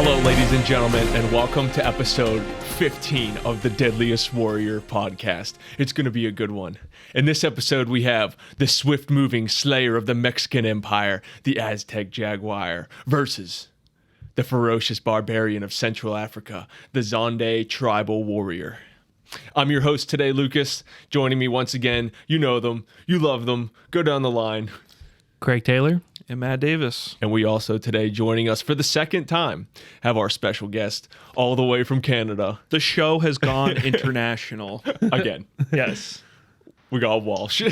Hello, ladies and gentlemen, and welcome to episode 15 of the Deadliest Warrior podcast. It's going to be a good one. In this episode, we have the swift-moving slayer of the Mexican Empire, the Aztec Jaguar, versus the ferocious barbarian of Central Africa, the Zande tribal warrior. I'm your host today, Lucas. Joining me once again, you know them, you love them, go down the line. Craig Taylor. And Matt Davis. And we also today, joining us for the second time, have our special guest all the way from Canada. The show has gone international. Again. Yes. We got Walsh.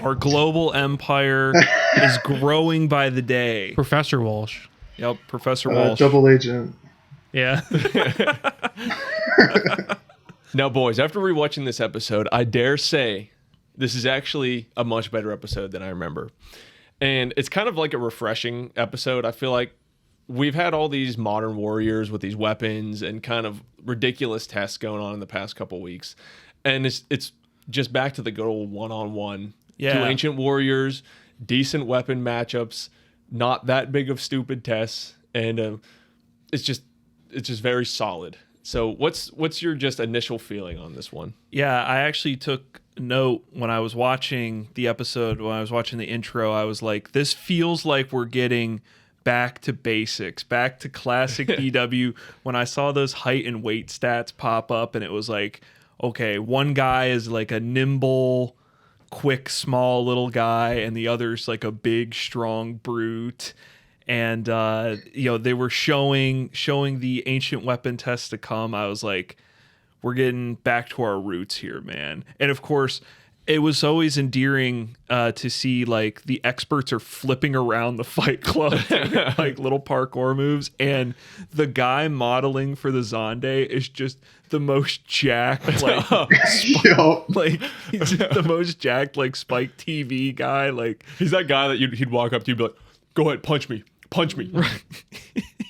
Our global empire is growing by the day. Professor Walsh. Yep, Professor Walsh. Double agent. Yeah. Now, boys, after rewatching this episode, I dare say this is actually a much better episode than I remember. And it's kind of like a refreshing episode. I feel like we've had all these modern warriors with these weapons and kind of ridiculous tests going on in the past couple weeks. And it's just back to the good old one-on-one. Yeah. Two ancient warriors, decent weapon matchups, not that big of stupid tests. And it's just very solid. So what's your just initial feeling on this one? Yeah, I actually took note when I was watching the episode, when I was watching the intro. I was like, this feels like we're getting back to basics, back to classic DW. When I saw those height and weight stats pop up, and it was like, okay, one guy is like a nimble, quick, small little guy, and the other's like a big, strong brute. And they were showing the ancient weapon tests to come. I was like, we're getting back to our roots here, man. And of course, it was always endearing to see like the experts are flipping around the Fight Club, like little parkour moves, and the guy modeling for the Zande is just the most jacked, like, like he's just the most jacked, like Spike TV guy. Like he's that guy that he'd walk up to you and be like, "Go ahead, punch me." Right.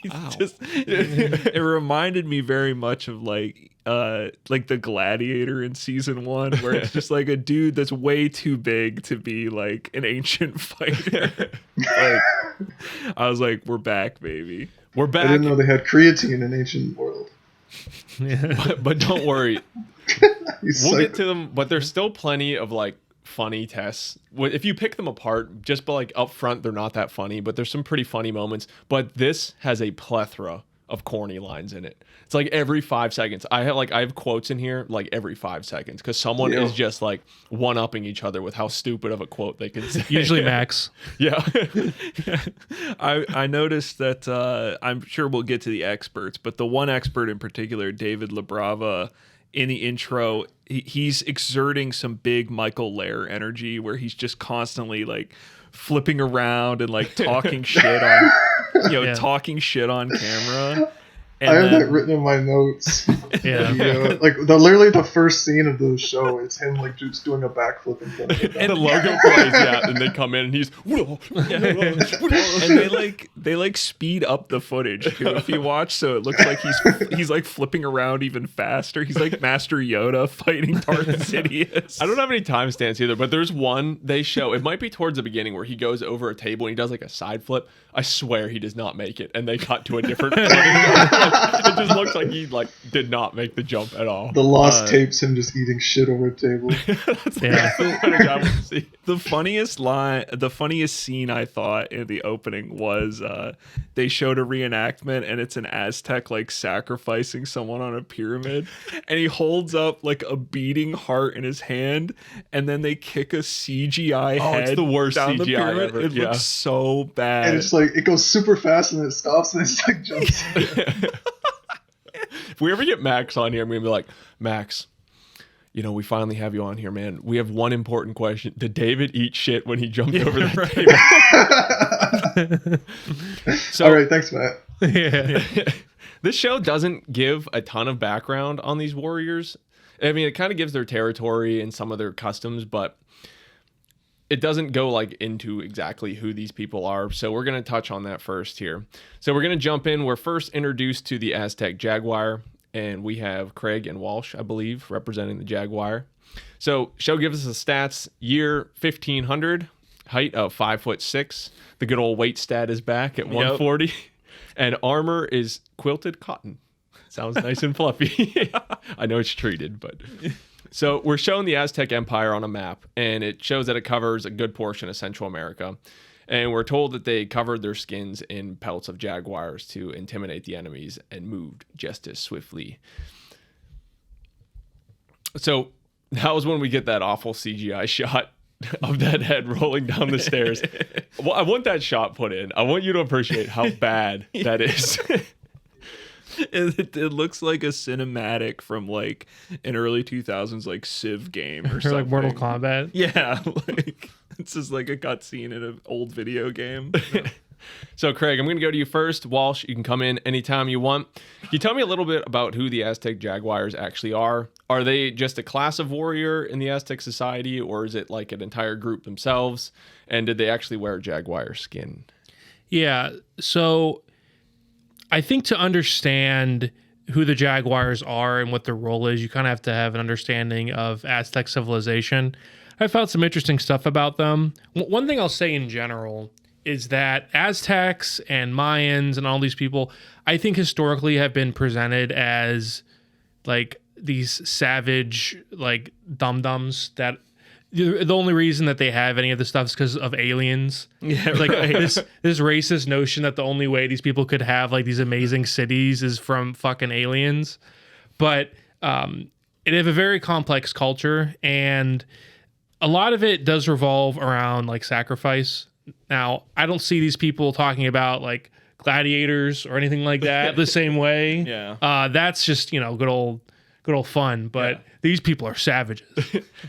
It reminded me very much of like the Gladiator in season 1, where it's just like a dude that's way too big to be like an ancient fighter. Like, I was like, we're back, baby. We're back. I didn't know they had creatine in ancient world. but don't worry. We'll get to them, but there's still plenty of like funny tests. If you pick them apart, just by like up front, they're not that funny, but there's some pretty funny moments. But this has a plethora of corny lines in it. It's like every 5 seconds. I have quotes in here like every 5 seconds because someone is just like one-upping each other with how stupid of a quote they can say. Usually Max. Yeah. I noticed that I'm sure we'll get to the experts, but the one expert in particular, David LaBrava, in the intro, he's exerting some big Michael Lair energy where he's just constantly like flipping around and like talking shit on, talking shit on camera. And I have that written in my notes. Yeah. Literally the first scene of the show is him like just doing a backflip in front of it. And the logo plays, and they come in and he's and they like speed up the footage too, if you watch, so it looks like he's like flipping around even faster. He's like Master Yoda fighting Darth Sidious. I don't have any timestamps either, but there's one they show. It might be towards the beginning where he goes over a table and he does like a side flip. I swear he does not make it, and they cut to a different it just looks like he like did not make the jump at all. The lost tapes him just eating shit over a table. The funniest scene I thought in the opening was they showed a reenactment, and it's an Aztec like sacrificing someone on a pyramid, and he holds up like a beating heart in his hand, and then they kick a CGI head. It's the worst down CGI the pyramid. ever. It looks so bad. And it's like it goes super fast and it stops and it's like jumps. If we ever get Max on here, I'm gonna be like, Max, we finally have you on here, man. We have one important question. Did David eat shit when he jumped over that table? All right, thanks, Matt. Yeah. This show doesn't give a ton of background on these warriors. I mean, it kind of gives their territory and some of their customs, but it doesn't go like into exactly who these people are. So we're going to touch on that first here. So we're going to jump in. We're first introduced to the Aztec Jaguar, and we have Craig and Walsh, I believe, representing the Jaguar. So show gives us the stats. Year 1500, height of 5'6". The good old weight stat is back at 140. And armor is quilted cotton. Sounds nice and fluffy. I know it's treated, but... So we're showing the Aztec Empire on a map, and it shows that it covers a good portion of Central America. And we're told that they covered their skins in pelts of jaguars to intimidate the enemies and moved just as swiftly. So that was when we get that awful CGI shot of that head rolling down the stairs. Well, I want that shot put in. I want you to appreciate how bad that is. It looks like a cinematic from like an early 2000s like Civ game or Or something. like Mortal Kombat. Yeah, like it's just like a cutscene in an old video game. So, Craig, I'm going to go to you first. Walsh, you can come in anytime you want. Can you tell me a little bit about who the Aztec Jaguars actually are? Are they just a class of warrior in the Aztec society, or is it like an entire group themselves? And did they actually wear jaguar skin? Yeah. So I think to understand who the Jaguars are and what their role is, you kind of have to have an understanding of Aztec civilization. I found some interesting stuff about them. One thing I'll say in general is that Aztecs and Mayans and all these people, I think historically have been presented as like these savage, like dum-dums that the only reason that they have any of this stuff is because of aliens. Yeah, Like right. this racist notion that the only way these people could have like these amazing cities is from fucking aliens. But they have a very complex culture, and a lot of it does revolve around like sacrifice. Now, I don't see these people talking about like gladiators or anything like that the same way. Yeah. That's just, good old fun. But these people are savages.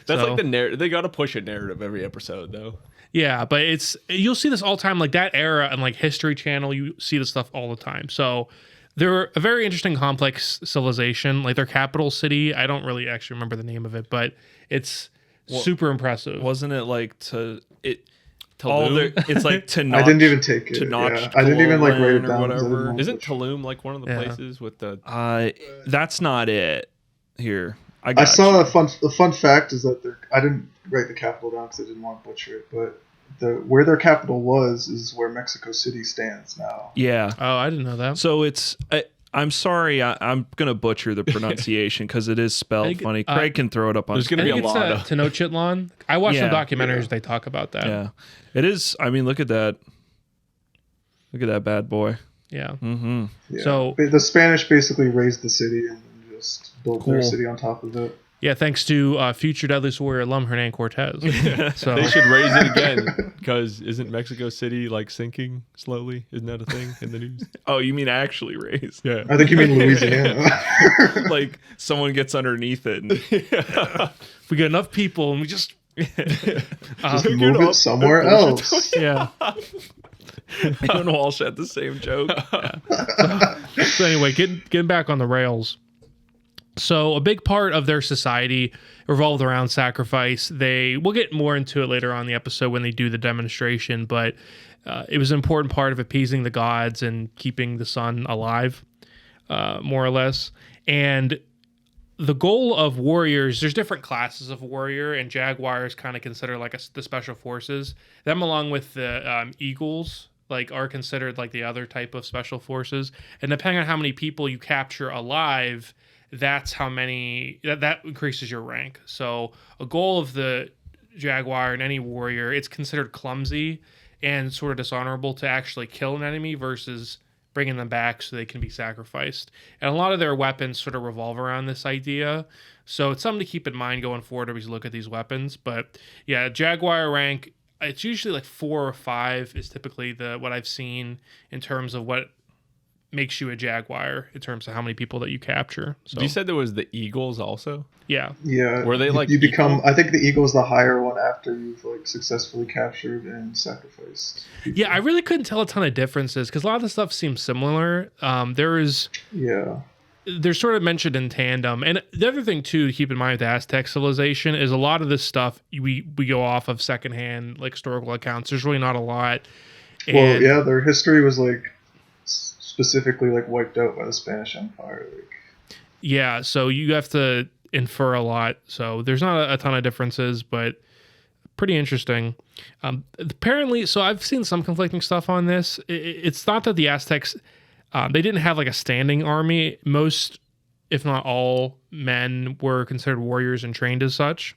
That's like the narrative. They got to push a narrative every episode, though. Yeah, but you'll see this all the time, like that era and like History Channel, you see this stuff all the time. So they're a very interesting, complex civilization. Like their capital city, I don't really actually remember the name of it, but it's super impressive. Wasn't it like Tulum? it's like Tenoch. I didn't even take it. Tenoch, I didn't even like write it or down. 'cause I didn't whatever. want Isn't to- Tulum like one of the Yeah. places with the... That's not it. Here, I saw a fun fact is that I didn't write the capital down because I didn't want to butcher it, but where their capital was is where Mexico City stands now. Yeah. Oh, I didn't know that. So I'm sorry, I'm gonna butcher the pronunciation because it is spelled think, funny. Craig can throw it up on. there's gonna I be think a it's lot of... Tenochtitlan. I watched some Yeah. documentaries. They talk about that. Yeah, it is. I mean, look at that. Look at that bad boy. Yeah. Mm-hmm. Yeah. So- the Spanish basically raised the city and then just built their Cool. city on top of it. Yeah, thanks to future Deadliest Warrior alum Hernan Cortez. So They should raise it again, because isn't Mexico City like sinking slowly? Isn't that a thing in the news? Oh, you mean actually raised? Yeah. I think you mean Louisiana. Like someone gets underneath it. And, if we get enough people and we just Just move it somewhere else. yeah. I don't all said the same joke. So anyway, getting back on the rails. So a big part of their society revolved around sacrifice. We'll get more into it later on in the episode when they do the demonstration, but it was an important part of appeasing the gods and keeping the sun alive, more or less. And the goal of warriors, there's different classes of warrior, and Jaguars kind of consider like the special forces. Them along with the eagles like are considered like the other type of special forces. And depending on how many people you capture alive, that's how many that increases your rank. So a goal of the Jaguar and any warrior, it's considered clumsy and sort of dishonorable to actually kill an enemy versus bringing them back so they can be sacrificed. And a lot of their weapons sort of revolve around this idea. So it's something to keep in mind going forward as we look at these weapons. But yeah, Jaguar rank, it's usually like 4 or 5 is typically what I've seen in terms of what makes you a Jaguar in terms of how many people that you capture. So You said there was the Eagles also? yeah. Yeah. Were they like you become? equal? I think the eagle's the higher one after you've like successfully captured and sacrificed. Yeah, I really couldn't tell a ton of differences because a lot of the stuff seems similar. They're sort of mentioned in tandem. And the other thing too to keep in mind with the Aztec civilization is a lot of this stuff we go off of secondhand like historical accounts. There's really not a lot. Well, yeah, their history was like specifically like wiped out by the Spanish Empire. Like, yeah, so you have to infer a lot. So there's not a ton of differences, but pretty interesting. Apparently, so I've seen some conflicting stuff on this. It's not that the Aztecs They didn't have like a standing army. Most, if not all, men were considered warriors and trained as such.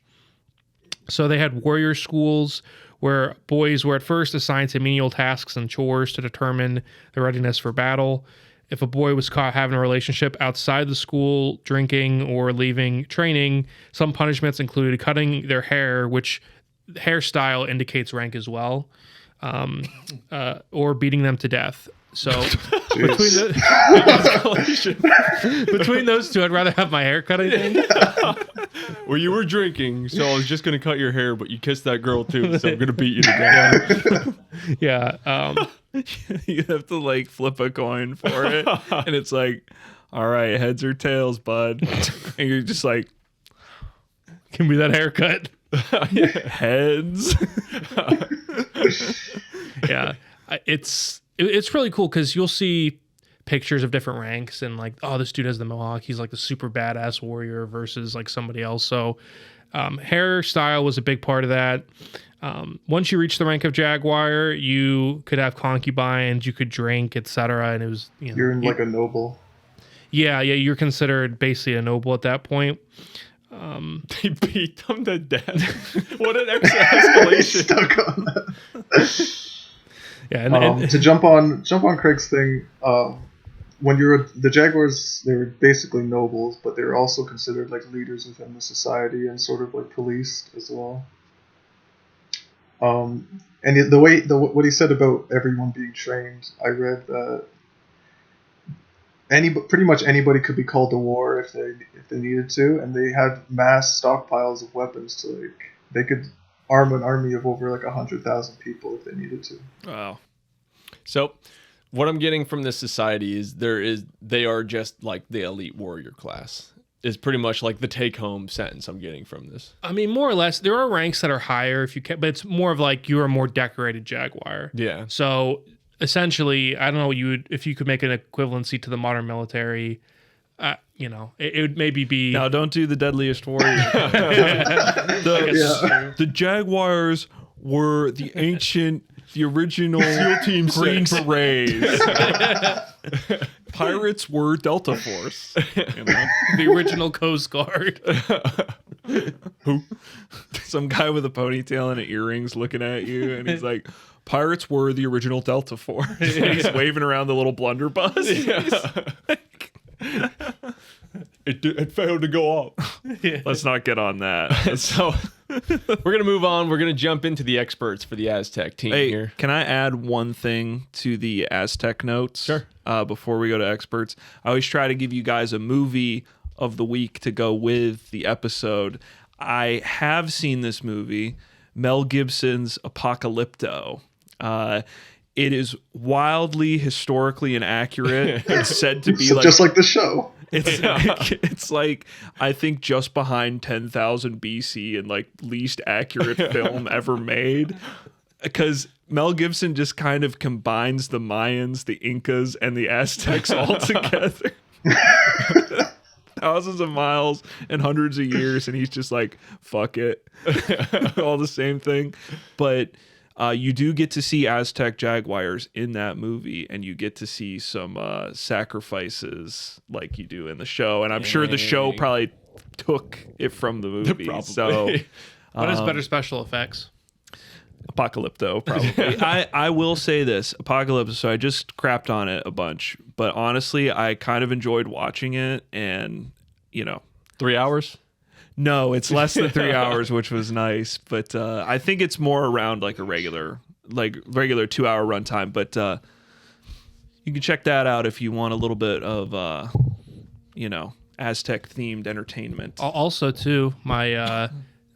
So they had warrior schools where boys were at first assigned to menial tasks and chores to determine their readiness for battle. If a boy was caught having a relationship outside the school, drinking, or leaving training, some punishments included cutting their hair, which hairstyle indicates rank as well, or beating them to death. So between those two, I'd rather have my hair cut, I think. Well, you were drinking, so I was just going to cut your hair, but you kissed that girl too, so I'm going to beat you to death. Yeah. You have to like flip a coin for it, and it's like, all right, heads or tails, bud, and you're just like, Give me that haircut. heads. Yeah. It's really cool because you'll see pictures of different ranks and like, oh, this dude has the mohawk. He's like the super badass warrior versus like somebody else. So hairstyle was a big part of that. Once you reach the rank of Jaguar, you could have concubines, you could drink, etc. And it was, You're like a noble. Yeah, you're considered basically a noble at that point. They beat them to death. What an escalation! Stuck on that. Yeah, and to jump on Craig's thing, when the Jaguars, they were basically nobles, but they were also considered like leaders within the society and sort of like policed as well. And what he said about everyone being trained, I read that pretty much anybody could be called to war if they needed to, and they had mass stockpiles of weapons to they could arm an army of over 100,000 people if they needed to. Wow. So, what I'm getting from this society is they are just like the elite warrior class. Is pretty much like the take-home sentence I'm getting from this. I mean, more or less, there are ranks that are higher if you can, but it's more of like you're a more decorated Jaguar. Yeah. So essentially, I don't know if you could make an equivalency to the modern military. It would maybe be. Now, don't do the Deadliest Warrior. The Jaguars were the original SEAL Team Green Berets. Pirates were Delta Force. The original Coast Guard. Who? Some guy with a ponytail and earrings looking at you, and he's like, Pirates were the original Delta Force. He's waving around the little blunderbuss. It failed to go up. Let's not get on that. So we're going to move on. We're going to jump into the experts for the Aztec team here. Can I add one thing to the Aztec notes? Sure. Before we go to experts, I always try to give you guys a movie of the week to go with the episode. I have seen this movie, Mel Gibson's Apocalypto. It is wildly historically inaccurate. It's said to be just like the show. It's like, I think just behind 10,000 BC and least accurate film ever made, because Mel Gibson just kind of combines the Mayans, the Incas, and the Aztecs all together. Thousands of miles and hundreds of years, and he's just like, fuck it. All the same thing. But you do get to see Aztec Jaguars in that movie, and you get to see some sacrifices like you do in the show. And I'm sure the show probably took it from the movie. Probably. So, what is better special effects? Apocalypto, probably. I will say this, Apocalypto, so I just crapped on it a bunch, but honestly, I kind of enjoyed watching it, and, 3 hours? No, it's less than 3 hours, which was nice. But I think it's more around a regular 2 hour runtime. But you can check that out if you want a little bit of, Aztec themed entertainment. Also, too, my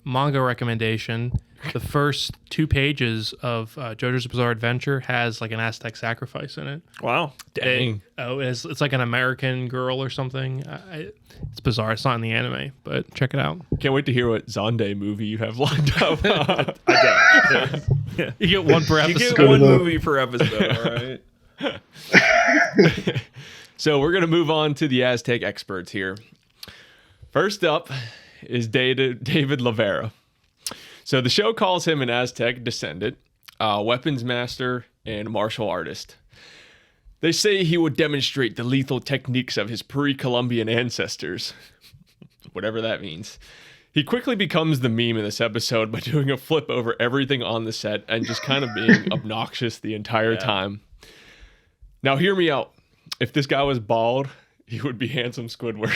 manga recommendation, the first 2 pages of JoJo's Bizarre Adventure has an Aztec sacrifice in it. Wow. Dang. It's like an American girl or something. It's bizarre. It's not in the anime, but check it out. Can't wait to hear what Zande movie you have lined up. I don't. Yeah. You get one per episode. You get one movie per episode, all right? So we're going to move on to the Aztec experts here. First up is David Lavera. So the show calls him an Aztec descendant, weapons master, and martial artist. They say he would demonstrate the lethal techniques of his pre-Columbian ancestors, whatever that means. He quickly becomes the meme in this episode by doing a flip over everything on the set and just kind of being obnoxious the entire time. Now, hear me out. If this guy was bald, he would be handsome Squidward.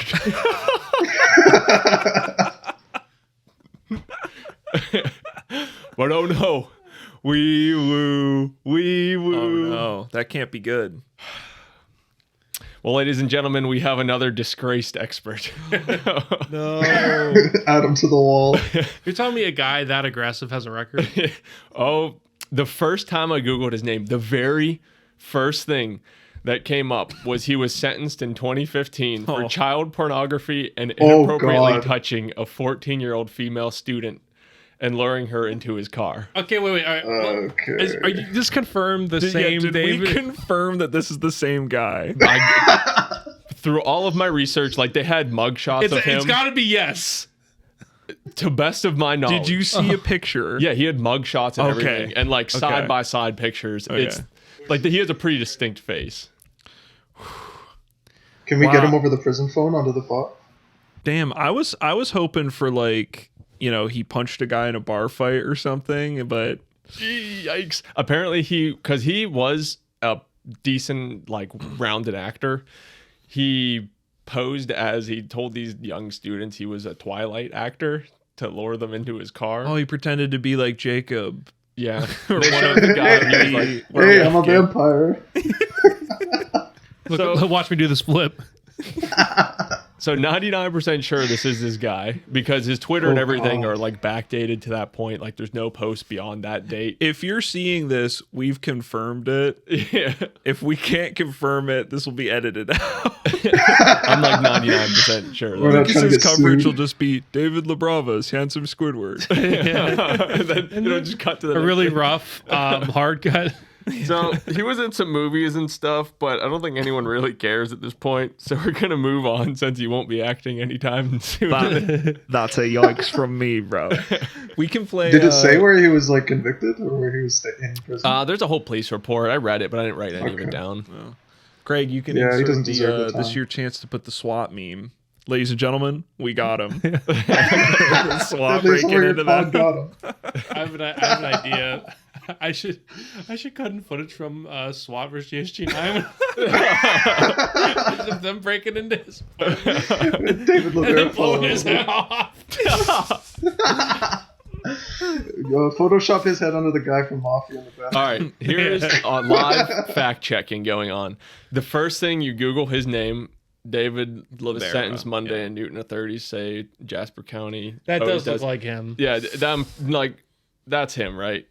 But oh no. Wee woo. Wee woo. Oh no, that can't be good. Well, ladies and gentlemen, we have another disgraced expert. No. Add him to the wall. You're telling me a guy that aggressive has a record? Oh, the first time I Googled his name, the very first thing that came up was he was sentenced in 2015 for child pornography and inappropriately touching a 14-year-old female student and luring her into his car. Okay, wait. All right. Okay. Are you just confirmed the same did David? we confirm that this is the same guy? Through all of my research, like they had mugshots of him. It's got to be yes. To best of my knowledge. Did you see a picture? Yeah, he had mugshots and Okay. everything, and like side by side pictures. Okay. It's like he has a pretty distinct face. Can we get him over the prison phone onto the bot? Damn, I was hoping for like, you know, he punched a guy in a bar fight or something, but Yikes! Apparently, because he was a decent, like, rounded actor. He posed as he told these young students he was a Twilight actor to lure them into his car. he pretended to be like Jacob. Yeah, or one of the guys. He was like, Hey, I'm a vampire. Look, watch me do this flip. So 99% sure this is this guy because his Twitter and everything are like backdated to that point. Like there's no post beyond that date. If you're seeing this, we've confirmed it. Yeah. If we can't confirm it, this will be edited out. I'm like 99% sure. We're not trying to Lucas's get coverage will sued. just be David Labrava's handsome Squidward. And then just cut to the A next really thing. rough hard cut. So he was in some movies and stuff, but I don't think anyone really cares at this point. So we're gonna move on since he won't be acting anytime soon. That's a yikes from me, bro. We can play. Did it say where he was like convicted or where he was in prison? There's a whole police report. I read it, but I didn't write any of it down. Greg, you can Yeah, he insert doesn't deserve the this time. is your chance to put the SWAT meme. Ladies and gentlemen, we got him. The SWAT At least breaking Warrior into Pod that. got him. I have an idea. I should cut in footage from SWAT versus GSG9 of them breaking into his David and then blowing his LaBeouf. head off. Photoshop his head under the guy from Mafia in the back. All right, here's live fact checking going on. The first thing you Google his name, David was Libera, sentenced Monday in Newton authorities say Jasper County. That Oh, does look like him. Yeah, that's him, right?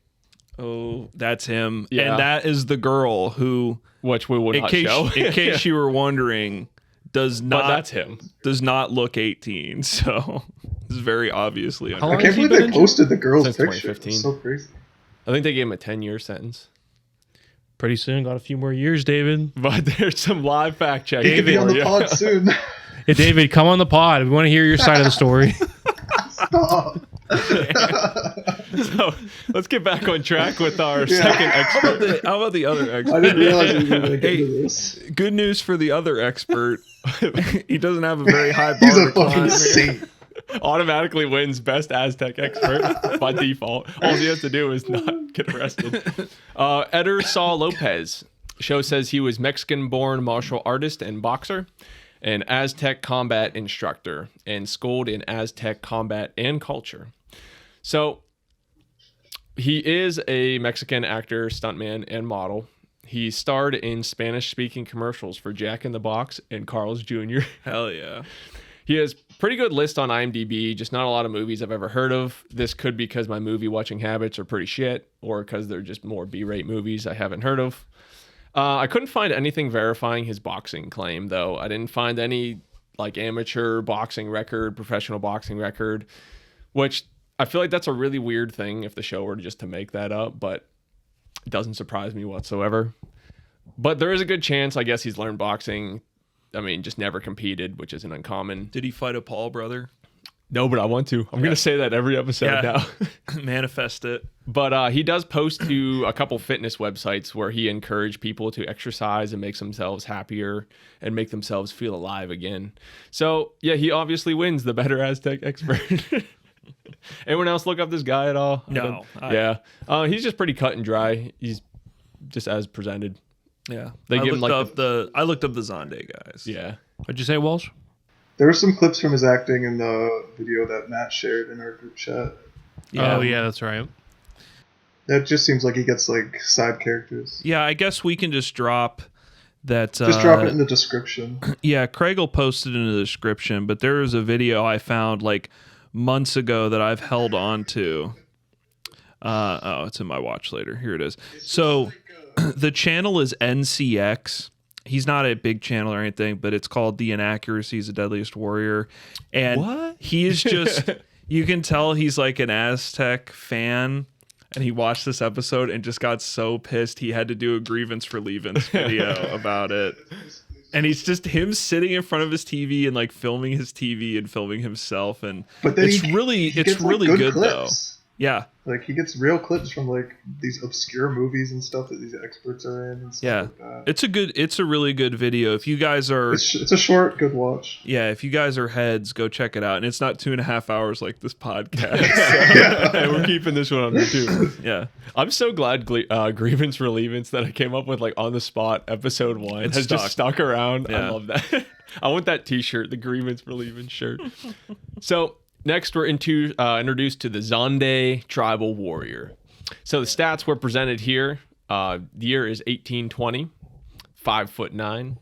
Oh, that's him. Yeah. And that is the girl who, Which we will in not case, show. in case you were wondering, But that's him. does not look 18. So this is very obviously How I long can't has he believe been they in posted the girl's Since picture. 2015. It's so crazy. I think they gave him a 10-year sentence. Pretty soon, got a few more years, David. But there's some live fact checking. He could be on for the you. pod soon. Hey, David, come on the pod. We want to hear your side of the story. Stop. So let's get back on track with our second expert. How about the other I expert? didn't realize we were going to get Hey, into this. Good news for the other expert. He doesn't have a very high bar He's to a fucking climb. saint. Automatically wins best Aztec expert by default. All he has to do is not get arrested. Eder Saul Lopez. Show says he was Mexican-born martial artist and boxer, an Aztec combat instructor, and schooled in Aztec combat and culture. So he is a Mexican actor, stuntman, and model. He starred in Spanish-speaking commercials for Jack in the Box and Carl's Jr. Hell yeah. He has pretty good list on IMDb, just not a lot of movies I've ever heard of. This could be because my movie watching habits are pretty shit, or because they're just more B-rate movies I haven't heard of. I couldn't find anything verifying his boxing claim, though. I didn't find any like amateur boxing record, professional boxing record, which I feel like that's a really weird thing if the show were just to make that up, but it doesn't surprise me whatsoever. But there is a good chance, I guess, he's learned boxing. I mean, just never competed, which isn't uncommon. Did he fight a Paul brother? No, but I want to. I'm going to say that every episode now. Manifest it. But he does post to a couple fitness websites where he encouraged people to exercise and make themselves happier and make themselves feel alive again. So, yeah, he obviously wins the better Aztec expert. Anyone else look up this guy at all? No. He's just pretty cut and dry. He's just as presented. Yeah. They I give him looked like up I looked up the Zande guys. Yeah. What'd you say, Walsh? There were some clips from his acting in the video that Matt shared in our group chat. Oh, yeah, that's right. That just seems like he gets like side characters. Yeah, I guess we can just drop that. Just drop it in the description. Yeah, Craig will post it in the description, but there is a video I found like months ago that I've held on to. It's in my watch later. Here it is. So the channel is NCX. He's not a big channel or anything, but it's called The Inaccuracies of Deadliest Warrior. And What? he is just, you can tell he's like an Aztec fan. And he watched this episode and just got so pissed he had to do a grievance relievance video about it. And he's just him sitting in front of his TV and like filming his TV and filming himself. And But then it's he really gets, like, really good though. clips. Yeah. Like he gets real clips from like these obscure movies and stuff that these experts are in and stuff Yeah. like that. It's a really good video. If you guys are It's a short, good watch. Yeah, if you guys are heads, go check it out. And it's not 2.5 hours like this podcast. So, And we're keeping this one under 2. yeah. I'm so glad grievance relievance that I came up with like on the spot episode 1 It's has just stuck around. Yeah. I love that. I want that t-shirt, the grievance relievance shirt. So next we're introduced to the Zande tribal warrior. So the stats were presented here. The year is 1820, 5'9".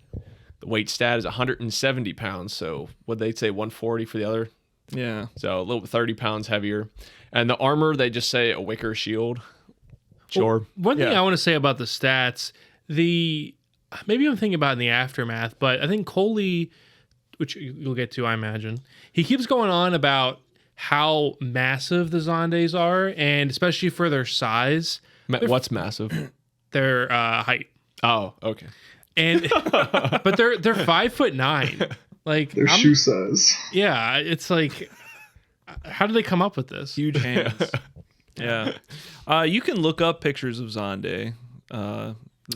The weight stat is 170 pounds. So what they say 140 for the other. Yeah. So a little bit 30 pounds heavier. And the armor, they just say a wicker shield. Sure. One thing Yeah. I want to say about the stats, maybe I'm thinking about in the aftermath, but I think Coley, which you'll get to, I imagine, he keeps going on about how massive the Zandes are, and especially for their size, What's massive? their height, Oh, okay. and but they're 5'9". Like Their shoe size. yeah, it's like, how do they come up with this? Huge hands. Yeah. You can look up pictures of Zande. Yeah,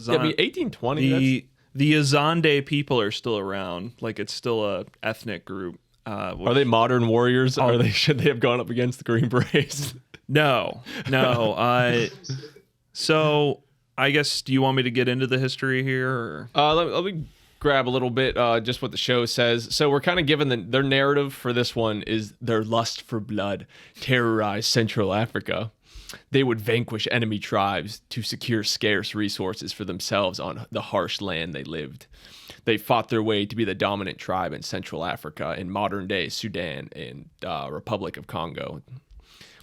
I mean, 1820. The Zande people are still around. Like it's still a ethnic group. Are they modern warriors? Or should they have gone up against the Green Berets? No. So I guess, do you want me to get into the history here? Or? Let me grab a little bit just what the show says. So we're kind of given their narrative for this one is their lust for blood terrorized Central Africa. They would vanquish enemy tribes to secure scarce resources for themselves on the harsh land they lived. They fought their way to be the dominant tribe in Central Africa, in modern-day Sudan and Republic of Congo.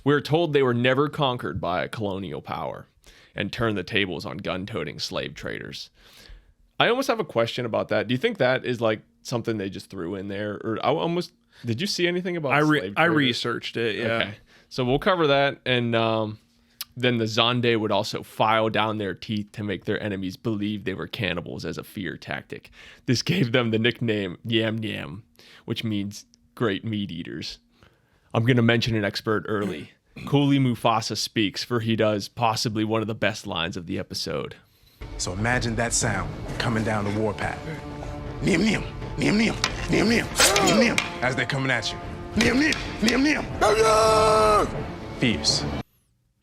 We're told they were never conquered by a colonial power and turned the tables on gun-toting slave traders. I almost have a question about that. Do you think that is like something they just threw in there? Or did you see anything about slave traders? I researched it, yeah. Okay. So we'll cover that, and then the Zande would also file down their teeth to make their enemies believe they were cannibals as a fear tactic. This gave them the nickname Yam Yam, which means great meat eaters. I'm going to mention an expert early. Cooley Mufasa speaks, for he does possibly one of the best lines of the episode. So imagine that sound coming down the warpath. Nim nim, nim nim, nim nim, nim nim, as they're coming at you. Nim nim, nim nim. Fierce.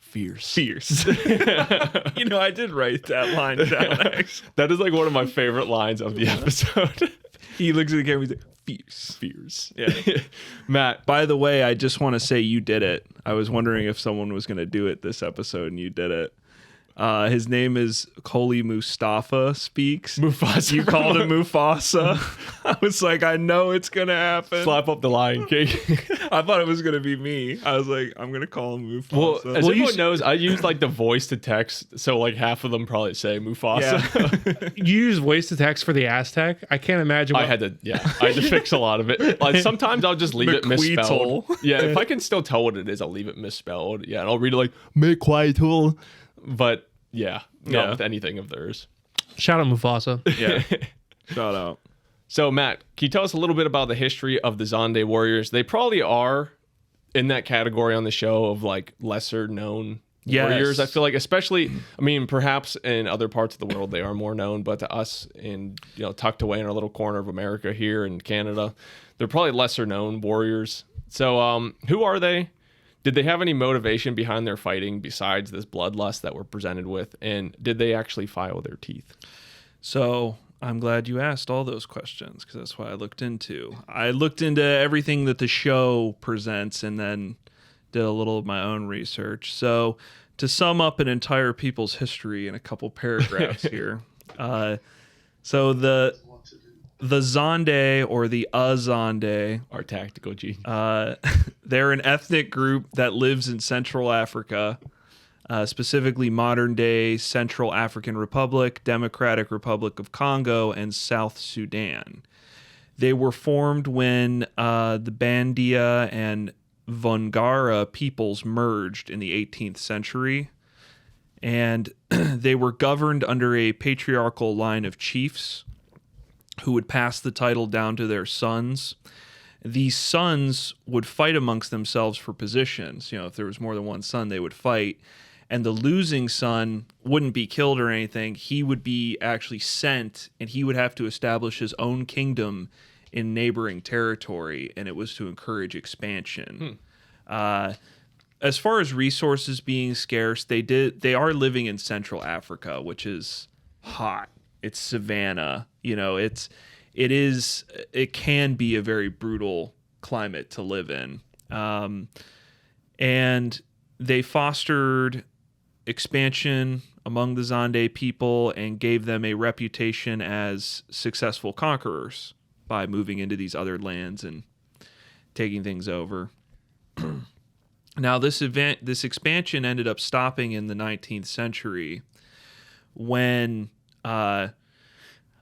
Fierce. You know, I did write that line down, actually. That is like one of my favorite lines of the episode. He looks at the camera and he's like, Fierce. yeah. Matt, By the way, I just want to say you did it. I was wondering if someone was going to do it this episode, and you did it. His name is Koli Mustafa speaks. Mufasa. You called him Mufasa. I was like, I know it's going to happen. slap up the Lion King. I thought it was going to be me. I was like, I'm going to call him Mufasa. Well, as everyone knows, I use like the voice to text, so like half of them probably say Mufasa. Yeah. You use voice to text for the Aztec? I can't imagine. I had to fix a lot of it. Like sometimes I'll just leave it misspelled. Macuahuitl. Yeah, if I can still tell what it is, I'll leave it misspelled. Yeah, and I'll read it like Macuahuitl. But yeah, not with anything of theirs. Shout out Mufasa. Yeah. Shout out. So Matt, can you tell us a little bit about the history of the Zande warriors? They probably are in that category on the show of like lesser known warriors. I Yes. feel like, especially, I mean, perhaps in other parts of the world they are more known, but to us, in tucked away in our little corner of America here in Canada, they're probably lesser known warriors. So, who are they? Did they have any motivation behind their fighting besides this bloodlust that we're presented with? And did they actually file their teeth? So I'm glad you asked all those questions because that's what I looked into. I looked into everything that the show presents and then did a little of my own research. So to sum up an entire people's history in a couple paragraphs here. So the Zande or the Azande, Our tactical genius. they're an ethnic group that lives in Central Africa, specifically modern-day Central African Republic, Democratic Republic of Congo, and South Sudan. They were formed when the Bandia and Vongara peoples merged in the 18th century, and they were governed under a patriarchal line of chiefs who would pass the title down to their sons. These sons would fight amongst themselves for positions. If there was more than one son, they would fight. And the losing son wouldn't be killed or anything. He would be actually sent, and he would have to establish his own kingdom in neighboring territory, and it was to encourage expansion. As far as resources being scarce, they are living in Central Africa, which is hot. It's savanna. It can be a very brutal climate to live in. And they fostered expansion among the Zande people and gave them a reputation as successful conquerors by moving into these other lands and taking things over. Now, this expansion ended up stopping in the 19th century when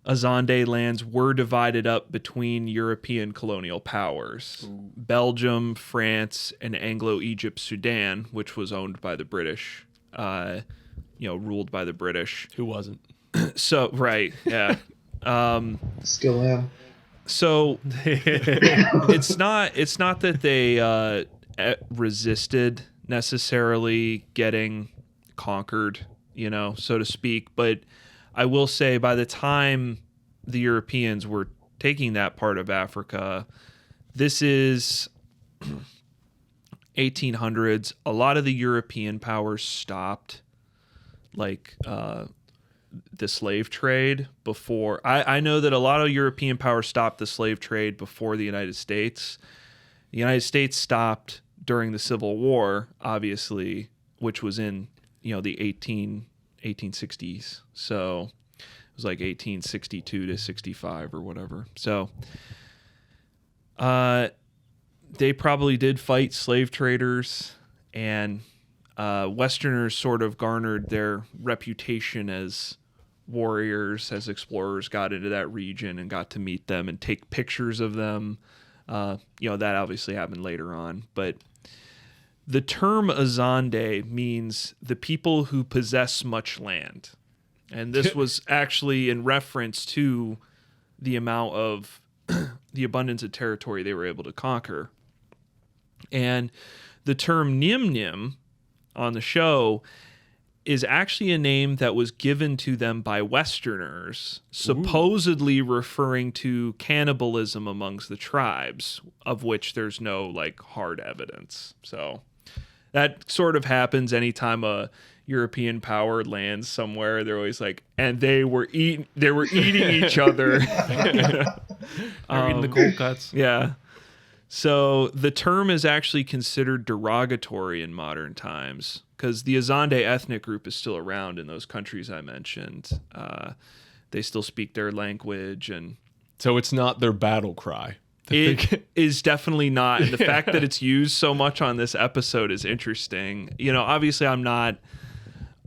Azande lands were divided up between European colonial powers. Ooh. Belgium, France, and Anglo-Egypt Sudan, which was owned by the British, ruled by the British. Who wasn't? So, right, yeah. Still am. So it's not that they resisted necessarily getting conquered, so to speak, but I will say by the time the Europeans were taking that part of Africa, this is 1800s. A lot of the European powers stopped the slave trade before. I know that a lot of European powers stopped the slave trade before the United States. The United States stopped during the Civil War, obviously, which was in, the 1860s. So it was like 1862 to 65 or whatever. So they probably did fight slave traders, and Westerners sort of garnered their reputation as warriors, as explorers got into that region and got to meet them and take pictures of them. That obviously happened later on, but the term Azande means the people who possess much land. And this was actually in reference to the amount of the abundance of territory they were able to conquer. And the term Nim Nim on the show is actually a name that was given to them by Westerners, supposedly referring to cannibalism amongst the tribes, of which there's no hard evidence. So that sort of happens anytime a European power lands somewhere. They're always and they were eating each other. They're eating the cold cuts. Yeah. So the term is actually considered derogatory in modern times because the Azande ethnic group is still around in those countries I mentioned. They still speak their language, and so it's not their battle cry. It is definitely not. And the fact that it's used so much on this episode is interesting. Obviously I'm not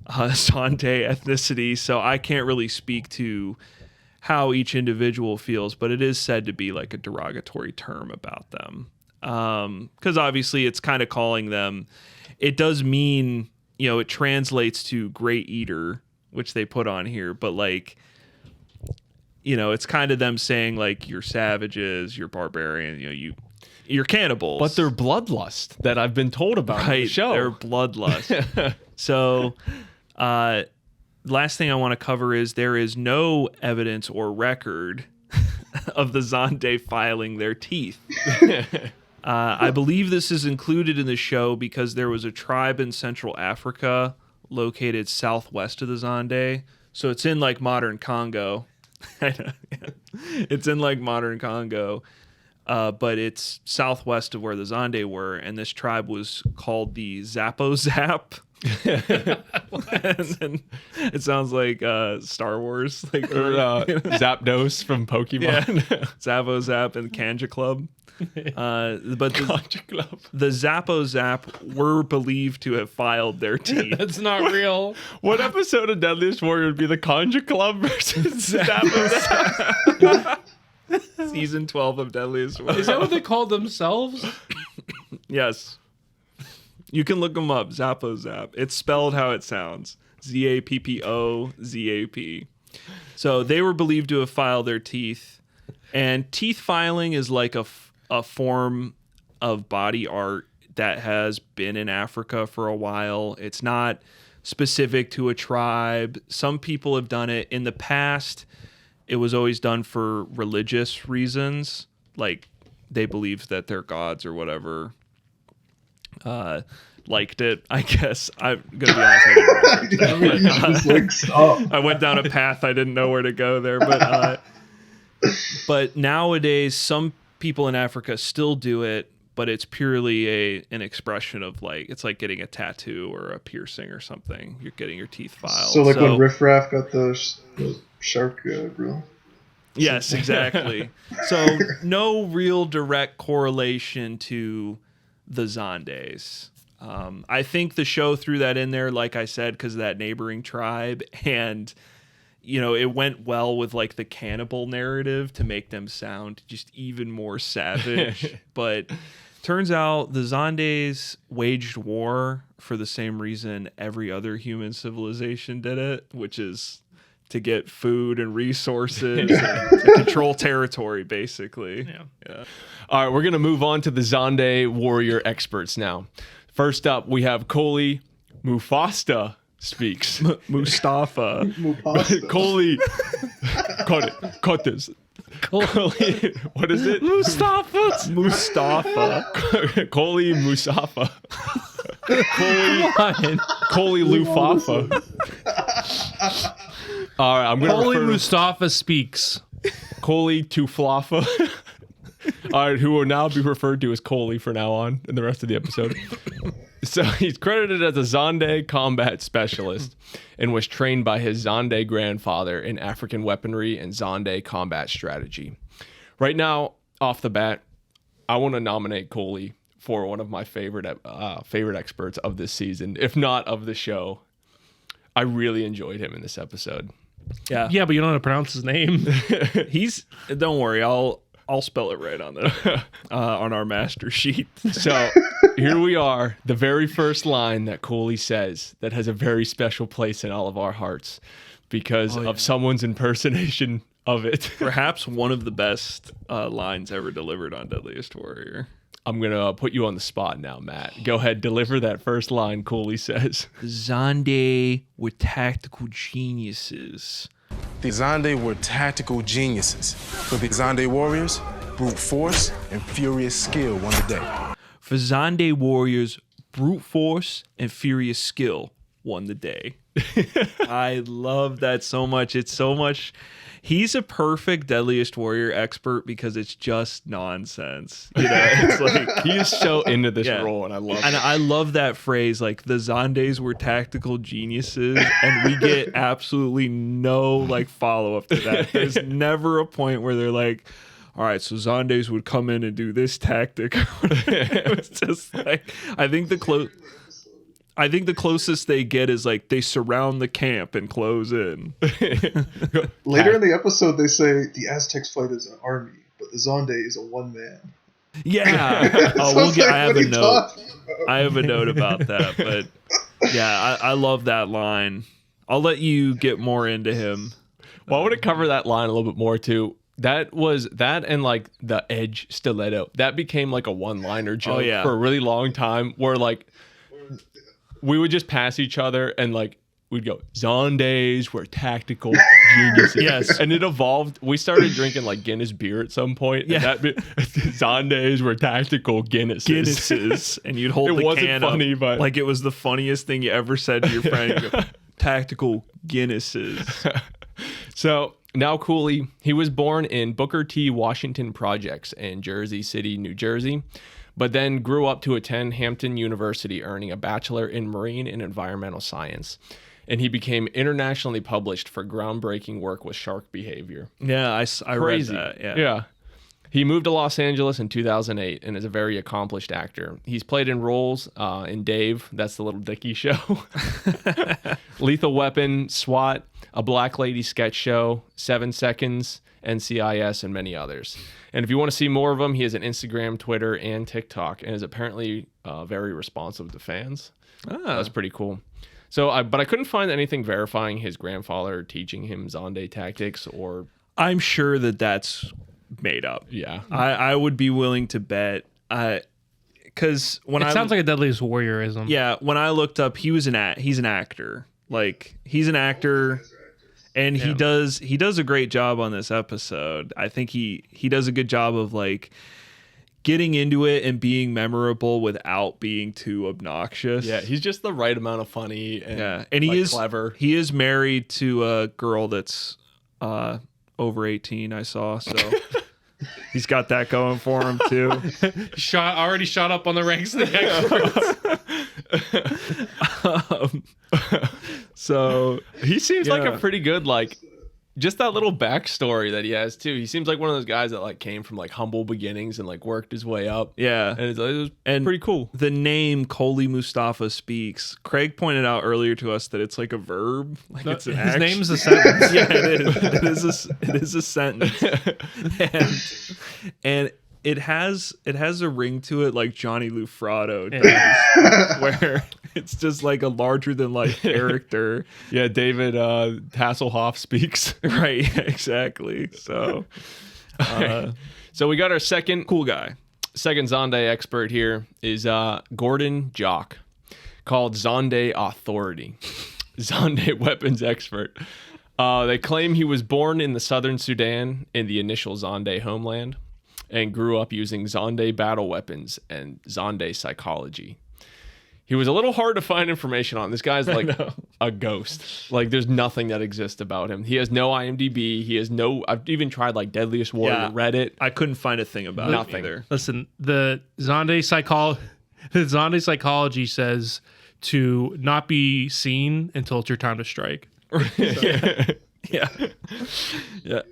Zande ethnicity, so I can't really speak to how each individual feels, but it is said to be a derogatory term about them. Because obviously it's kind of calling them, it does mean, it translates to great eater, which they put on here, but it's kind of them saying you're savages, you're barbarian, you're cannibals. But they're bloodlust that I've been told about on the show. They're bloodlust. So, last thing I want to cover is there is no evidence or record of the Zande filing their teeth. I believe this is included in the show because there was a tribe in Central Africa located southwest of the Zande. So it's in like modern Congo. I know, yeah. It's in like modern Congo, but it's southwest of where the Zande were. And this tribe was called the Zappo Zap. And then it sounds like Star Wars, like Zapdos from Pokemon. Yeah. Zappo Zap and Kanja Club. But the Zappo Zap were believed to have filed their teeth. That's not real. What episode of Deadliest Warrior would be the Conja Club versus Zappo Zap? Season 12 of Deadliest Warrior. Is that what they called themselves? Yes. You can look them up. Zappo Zap. It's spelled how it sounds. ZAPPOZAP. So they were believed to have filed their teeth. And teeth filing is like a form of body art that has been in Africa for a while. It's not specific to a tribe. Some people have done it. In the past, it was always done for religious reasons. Like they believed that their gods or whatever liked it, I guess. I'm gonna be honest. I went down a path I didn't know where to go there, but nowadays some people in Africa still do it, but it's purely an expression of like it's like getting a tattoo or a piercing or something. You're getting your teeth filed. So like when Riff Raff got the shark grill. Yes, exactly. So no real direct correlation to the Zandes. I think the show threw that in there, like I said, because of that neighboring tribe, and you know it went well with like the cannibal narrative to make them sound just even more savage. But turns out the Zandes waged war for the same reason every other human civilization did it, which is to get food and resources and to control territory, basically. Yeah. All right, we're going to move on to the Zande warrior experts now. First up, we have Coley Mufasta speaks. Mustafa. Coley. Cut this. Coley. What is it? Mustafa. Coley Musafa. Coley Lufafa. All right, I'm going to Coley refer Mustafa speaks. Coley Tuflafa. All right, who will now be referred to as Coley for now on in the rest of the episode. So he's credited as a Zande combat specialist and was trained by his Zande grandfather in African weaponry and Zande combat strategy. Right now, off the bat, I want to nominate Coley for one of my favorite experts of this season, if not of the show. I really enjoyed him in this episode. Yeah, but you don't know how to pronounce his name. Don't worry, I'll spell it right on on our master sheet. So here we are, the very first line that Coley says that has a very special place in all of our hearts because of someone's impersonation of it. Perhaps one of the best lines ever delivered on Deadliest Warrior. I'm going to put you on the spot now, Matt. Go ahead, deliver that first line Coley says. Zande were tactical geniuses. The Zande were tactical geniuses. For the Zande warriors, brute force and furious skill won the day. For Zande warriors, brute force and furious skill won the day. I love that so much. It's so much. He's a perfect Deadliest Warrior expert because it's just nonsense. You know, it's like he is so into this role, and I love it. And I love that phrase, like the Zandes were tactical geniuses, and we get absolutely no like follow up to that. There's never a point where they're like, all right, so Zandes would come in and do this tactic. It's just like I think the closest they get is like they surround the camp and close in. Later in the episode, they say the Aztecs fight as an army, but the Zande is a one man. Yeah. I have a note. I have a note about that, but yeah, I love that line. I'll let you get more into him. Well, I want to cover that line a little bit more too. That and like the edge stiletto. That became like a one-liner joke for a really long time where like we would just pass each other and like we'd go, Zandes were tactical geniuses. Yes. And it evolved. We started drinking like Guinness beer at some point. Yeah. And Zandes were tactical Guinnesses. And you'd hold It the wasn't can funny, up but- like it was the funniest thing you ever said to your friend. You go, tactical Guinnesses. So now Cooley, he was born in Booker T. Washington Projects in Jersey City, New Jersey, but then grew up to attend Hampton University, earning a bachelor in marine and environmental science. And he became internationally published for groundbreaking work with shark behavior. Yeah, I read Crazy. that. Yeah. He moved to Los Angeles in 2008 and is a very accomplished actor. He's played in roles in Dave, that's the Little Dicky show, Lethal Weapon, SWAT, A Black Lady sketch show, 7 Seconds, NCIS, and many others. And if you want to see more of him, he has an Instagram, Twitter, and TikTok, and is apparently very responsive to fans. That's pretty cool. So, but I couldn't find anything verifying his grandfather teaching him Zande tactics or... I'm sure that that's made up. Yeah. I would be willing to bet. Because when It sounds like a Deadliest Warriorism. Yeah, when I looked up, he's an actor. Like, he's an actor, and he does a great job on this episode. I think he does a good job of like getting into it and being memorable without being too obnoxious. Yeah, he's just the right amount of funny and, and he like, is clever. He is married to a girl that's over 18, I saw, so he's got that going for him too. Already shot up on the ranks of the experts. So He seems like a pretty good, like, just that little backstory that he has too. He seems like one of those guys that like came from like humble beginnings and like worked his way up. yeah, And it was pretty cool. The name Koli Mustafa Speaks. Craig pointed out earlier to us that it's like a verb. Like it's an His action. name's a sentence. Yeah, it is. It is a sentence, and it has a ring to it like Johnny Lufrado does, where it's just like a larger than life character. Yeah, David Hasselhoff speaks. Right, yeah, exactly. So, So we got our second cool guy. Zande expert here is Gordon Jock, called Zande Authority. Zande weapons expert. They claim he was born in the southern Sudan in the initial Zande homeland and grew up using Zande battle weapons and Zande psychology. He was a little hard to find information on. This guy's like a ghost. Like there's nothing that exists about him. He has no IMDb. He has no. I've even tried like Deadliest Warrior Reddit. I couldn't find a thing about Nothing. it either. Listen, the Zande psychology says to not be seen until it's your time to strike. Yeah.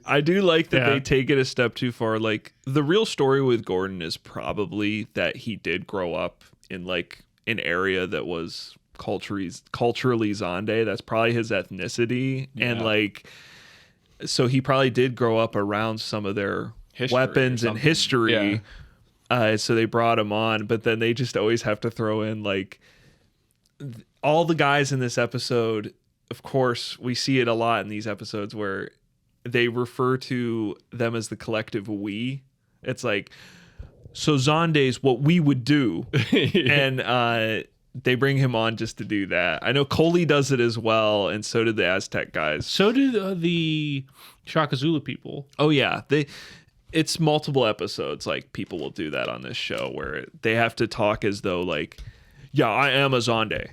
I do like that Yeah. they take it a step too far. Like the real story with Gordon is probably that he did grow up in like an area that was culturally Zande. That's probably his ethnicity. And like, so he probably did grow up around some of their History weapons or and something. history. So they brought him on, but then they just always have to throw in like all the guys in this episode. Of course, we see it a lot in these episodes where they refer to them as the collective we. It's like, so Zande's what we would do. And they bring him on just to do that. I know Koli does it as well, and so did the Aztec guys. So do the Shaka Zulu people. Oh, yeah. It's multiple episodes. Like, people will do that on this show where they have to talk as though, like, yeah, I am a Zande.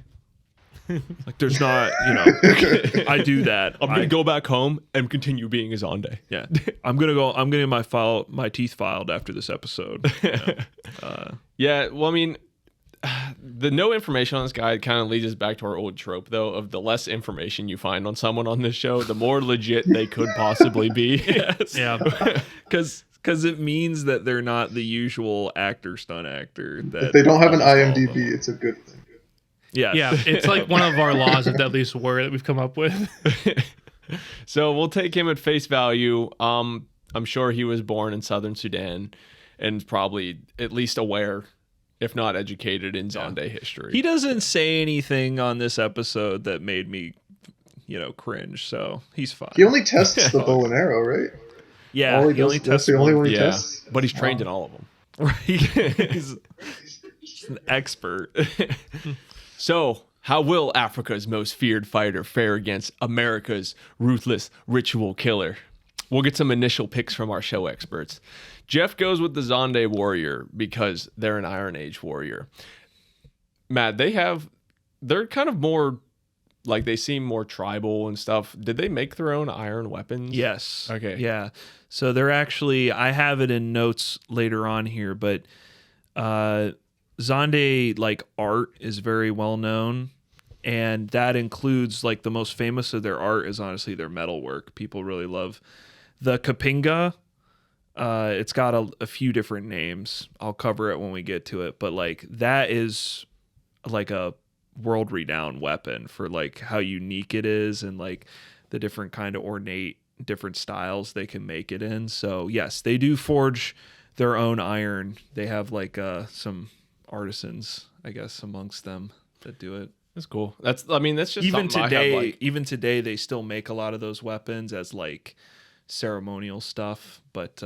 Like, there's not, I do that. I'm gonna go back home and continue being a Zande. Yeah, I'm gonna get my teeth filed after this episode. Yeah, well, I mean, the no information on this guy kind of leads us back to our old trope, though, of the less information you find on someone on this show, the more legit they could possibly be. Yes. Yeah. Because it means that they're not the usual stunt actor. That If they don't have an almost all of them. IMDb, it's a good thing. Yes. Yeah, it's like one of our laws of Deadliest Warrior that we've come up with. So we'll take him at face value. I'm sure he was born in southern Sudan and probably at least aware, if not educated, in Zande history. He doesn't say anything on this episode that made me, cringe. So he's fine. He only tests the bow and arrow, right? Yeah, All he only that's tests the only one he Yeah, tests. but he's trained in all of them. Right. He's an expert. So, How will Africa's most feared fighter fare against America's ruthless ritual killer? We'll get some initial picks from our show experts. Jeff goes with the Zande warrior because they're an Iron Age warrior. Matt, they're kind of more, like, they seem more tribal and stuff. Did they make their own iron weapons? Yes. Okay. Yeah. So they're actually, I have it in notes later on here, but Zande, like, art is very well known. And that includes, like, the most famous of their art is honestly their metalwork. People really love the Kapinga. It's got a few different names. I'll cover it when we get to it. But, like, that is, like, a world-renowned weapon for, like, how unique it is and, like, the different kind of ornate, different styles they can make it in. So, yes, they do forge their own iron. They have, like, some artisans, I guess, amongst them that do it. That's cool. That's just Even something today, I have, like, even today, they still make a lot of those weapons as, like, ceremonial stuff. But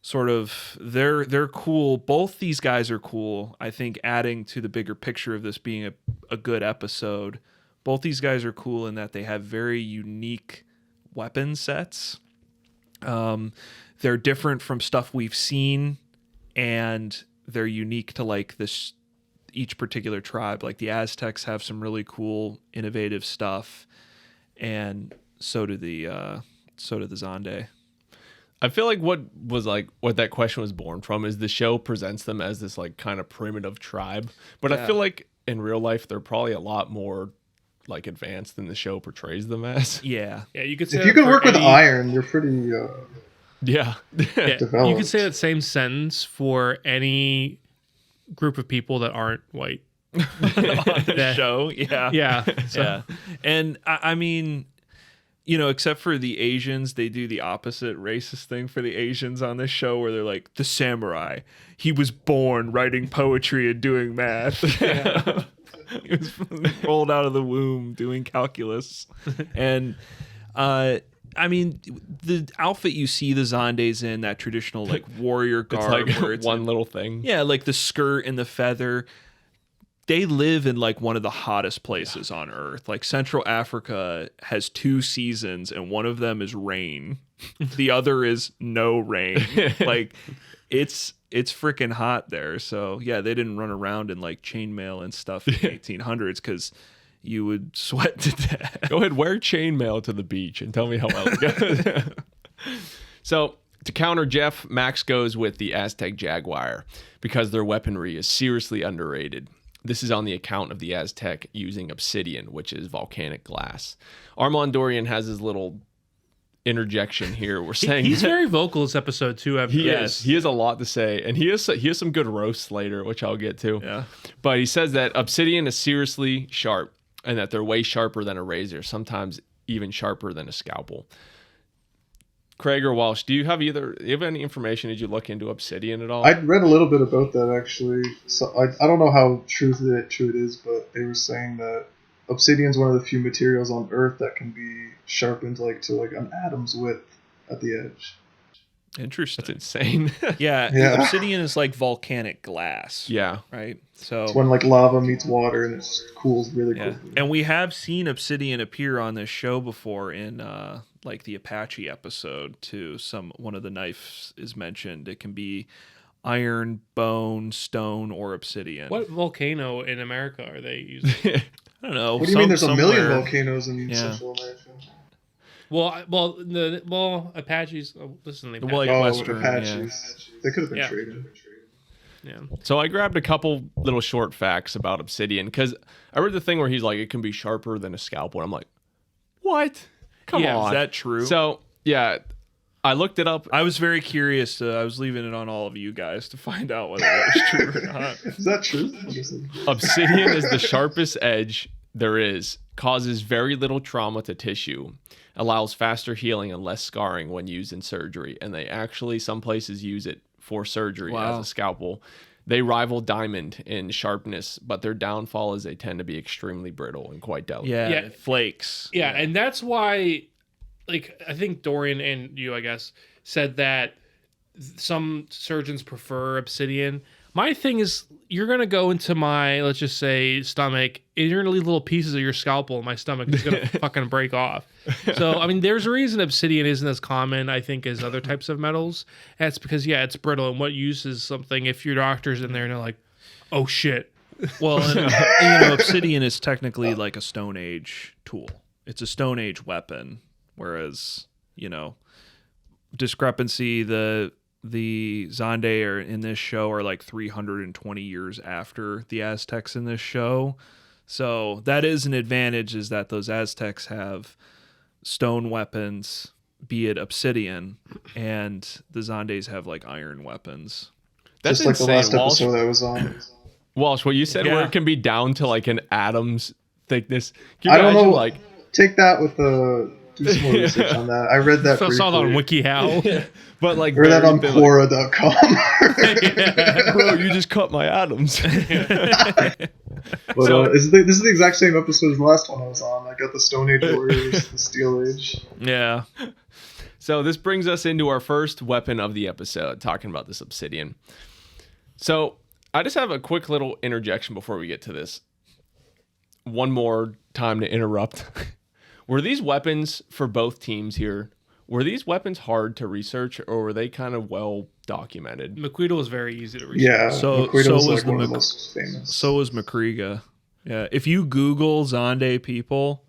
sort of, they're cool. Both these guys are cool. I think adding to the bigger picture of this being a good episode, both these guys are cool in that they have very unique weapon sets. They're different from stuff we've seen, and they're unique to, like, this each particular tribe. Like, the Aztecs have some really cool, innovative stuff, and so do the Zande. I feel like what that question was born from is the show presents them as this, like, kind of primitive tribe, but I feel like in real life they're probably a lot more, like, advanced than the show portrays them as. Yeah. Yeah, you could say If you can work with iron, you're pretty Yeah. developed. you could say that same sentence for any group of people that aren't white. On the show. Yeah. Yeah. So, Yeah. And I mean, you know, except for the Asians, they do the opposite racist thing for the Asians on this show where they're like, the samurai, he was born writing poetry and doing math. He was rolled out of the womb doing calculus. And I mean, the outfit you see the Zandes in, that traditional, like, warrior garb, It's where like it's one little thing. yeah, like the skirt and the feather. They live in, like, one of the hottest places on Earth. Like, Central Africa has 2 seasons, and one of them is rain. The other is no rain. Like, it's freaking hot there. So yeah, they didn't run around in, like, chainmail and stuff in the 1800s because you would sweat to death. Go ahead, wear chainmail to the beach and tell me how well it goes. So, to counter Jeff, Max goes with the Aztec Jaguar because their weaponry is seriously underrated. This is on the account of the Aztec using obsidian, which is volcanic glass. Armand Dorian has his little interjection here. We're saying he's very vocal this episode too. He has a lot to say, and he has some good roasts later, which I'll get to. Yeah. But he says that obsidian is seriously sharp, and that they're way sharper than a razor, sometimes even sharper than a scalpel. Craig or Walsh, do you have any information? Did you look into obsidian at all? I read a little bit about that, actually. So I don't know how true it is, but they were saying that obsidian is one of the few materials on Earth that can be sharpened to an atom's width at the edge. Interesting. That's insane. Yeah. Obsidian is like volcanic glass. Yeah. Right. So It's when, like, lava meets water and it just cools really quickly. And we have seen obsidian appear on this show before in like the Apache episode too. One of the knives is mentioned. It can be iron, bone, stone, or obsidian. What volcano in America are they using? I don't know. What do you mean there's a million somewhere- volcanoes in Yeah. Central America? Well, Apaches. Listen, the Well, Apaches. like Oh, Western, Apaches. They could have been Yeah. traded. Yeah. So I grabbed a couple little short facts about obsidian because I read the thing where he's like, it can be sharper than a scalpel. And I'm like, what? Come Yeah, on. Is that true? So, yeah, I looked it up. I was very curious. I was leaving it on all of you guys to find out whether that was true or not. Is that true? Obsidian is the sharpest edge there is, causes very little trauma to tissue, allows faster healing and less scarring when used in surgery. And they actually, some places use it for surgery as a scalpel. They rival diamond in sharpness, but their downfall is they tend to be extremely brittle and quite delicate. Yeah, Yeah. it flakes. Yeah, and that's why, like, I think Dorian and you, I guess, said that some surgeons prefer obsidian. My thing is, you're going to go into my, let's just say, stomach, and you're going to leave little pieces of your scalpel in my stomach. It's going to fucking break off. So, I mean, there's a reason obsidian isn't as common, I think, as other types of metals. That's because, yeah, it's brittle. And what use is something if your doctor's in there and they're like, oh, shit. Well, and, obsidian is technically like a Stone Age tool. It's a Stone Age weapon, whereas, discrepancy, the Zande are in this show are like 320 years after the Aztecs in this show. So that is an advantage, is that those Aztecs have stone weapons, be it obsidian, and the Zandes have like iron weapons. That's just like insane. the last Walsh, episode I was on. Walsh, what you said, Yeah. where it can be down to like an atom's thickness. Can you I don't imagine, know. like, Take that with do some more research on that. I read that I saw that on briefly. WikiHow. but like, I read that on very- Quora.com. bro, you just cut my atoms. But So- this is the exact same episode as the last one I was on. I got the Stone Age Warriors, the Steel Age. Yeah. So this brings us into our first weapon of the episode, talking about this obsidian. So I just have a quick little interjection before we get to this. One more time to interrupt. Were these weapons for both teams here? Were these weapons hard to research, or were they kind of well documented? Macuahuitl is very easy to research. Yeah, So Macuahuitl was was like the one of the most famous. So was Makriga. Yeah. If you Google Zande people,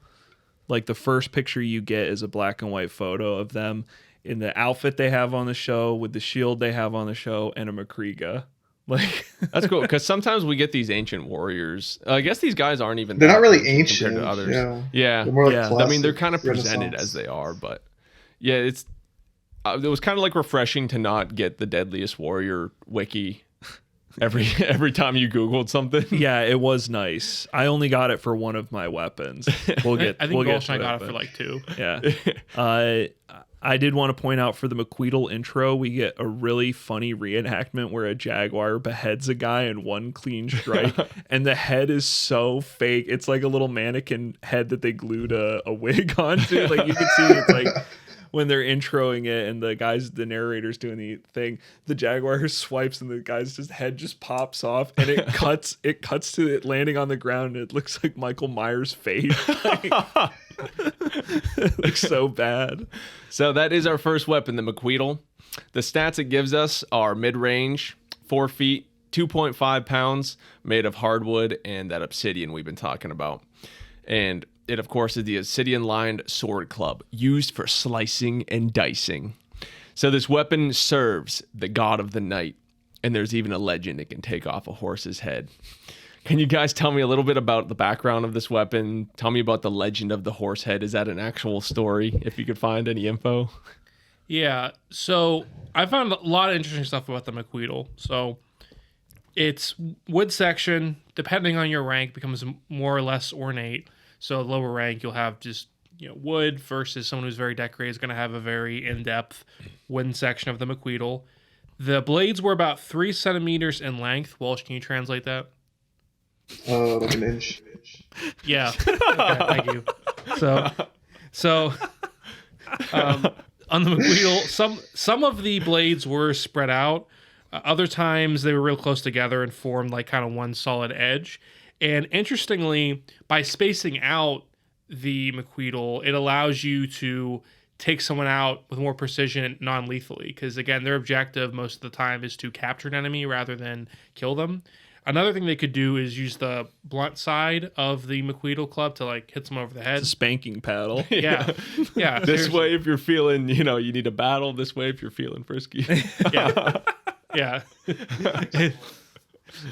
like the first picture you get is a black and white photo of them in the outfit they have on the show, with the shield they have on the show, and a Makriga. Like, That's cool, because sometimes we get these ancient warriors. I guess these guys aren't even. They're that not really ancient compared ancient. to others. Yeah. Yeah. They're more like Yeah. I mean, they're classic kind of presented Renaissance. as they are, but yeah, it was kind of like refreshing to not get the Deadliest Warrior wiki every time you Googled something. yeah, it was nice. I only got it for one of my weapons. We'll get. I think we'll get Walsh and I to got it for like 2. Yeah. I did want to point out for the Macuahuitl intro, we get a really funny reenactment where a Jaguar beheads a guy in one clean strike, and the head is so fake. It's like a little mannequin head that they glued a wig onto. Like, you can see it's like when they're introing it and the narrator's doing the thing, the Jaguar swipes and the guy's head just pops off, and it cuts to it landing on the ground, and it looks like Michael Myers' face. It looks so bad. So that is our first weapon, the Macuahuitl. The stats it gives us are mid-range, 4 feet, 2.5 pounds, made of hardwood and that obsidian we've been talking about. And it, of course, is the obsidian-lined sword club, used for slicing and dicing. So this weapon serves the god of the night, and there's even a legend it can take off a horse's head. Can you guys tell me a little bit about the background of this weapon? Tell me about the legend of the horse head. Is that an actual story, if you could find any info? Yeah, so I found a lot of interesting stuff about the Macuahuitl. So its wood section, depending on your rank, becomes more or less ornate. So lower rank, you'll have just wood, versus someone who's very decorated is going to have a very in-depth wooden section of the Macuahuitl. The blades were about 3 centimeters in length. Walsh, can you translate that? Like an inch. Yeah. Okay, thank you. So on the Macuahuitl, some of the blades were spread out. Other times they were real close together and formed like kind of one solid edge. And interestingly, by spacing out the Macuahuitl, it allows you to take someone out with more precision non-lethally. Because again, their objective most of the time is to capture an enemy rather than kill them. Another thing they could do is use the blunt side of the Macuahuitl club to like hit someone over the head. It's a spanking paddle. Yeah. Yeah. This seriously. way if you're feeling, you need a battle. This way if you're feeling frisky. Yeah. Yeah.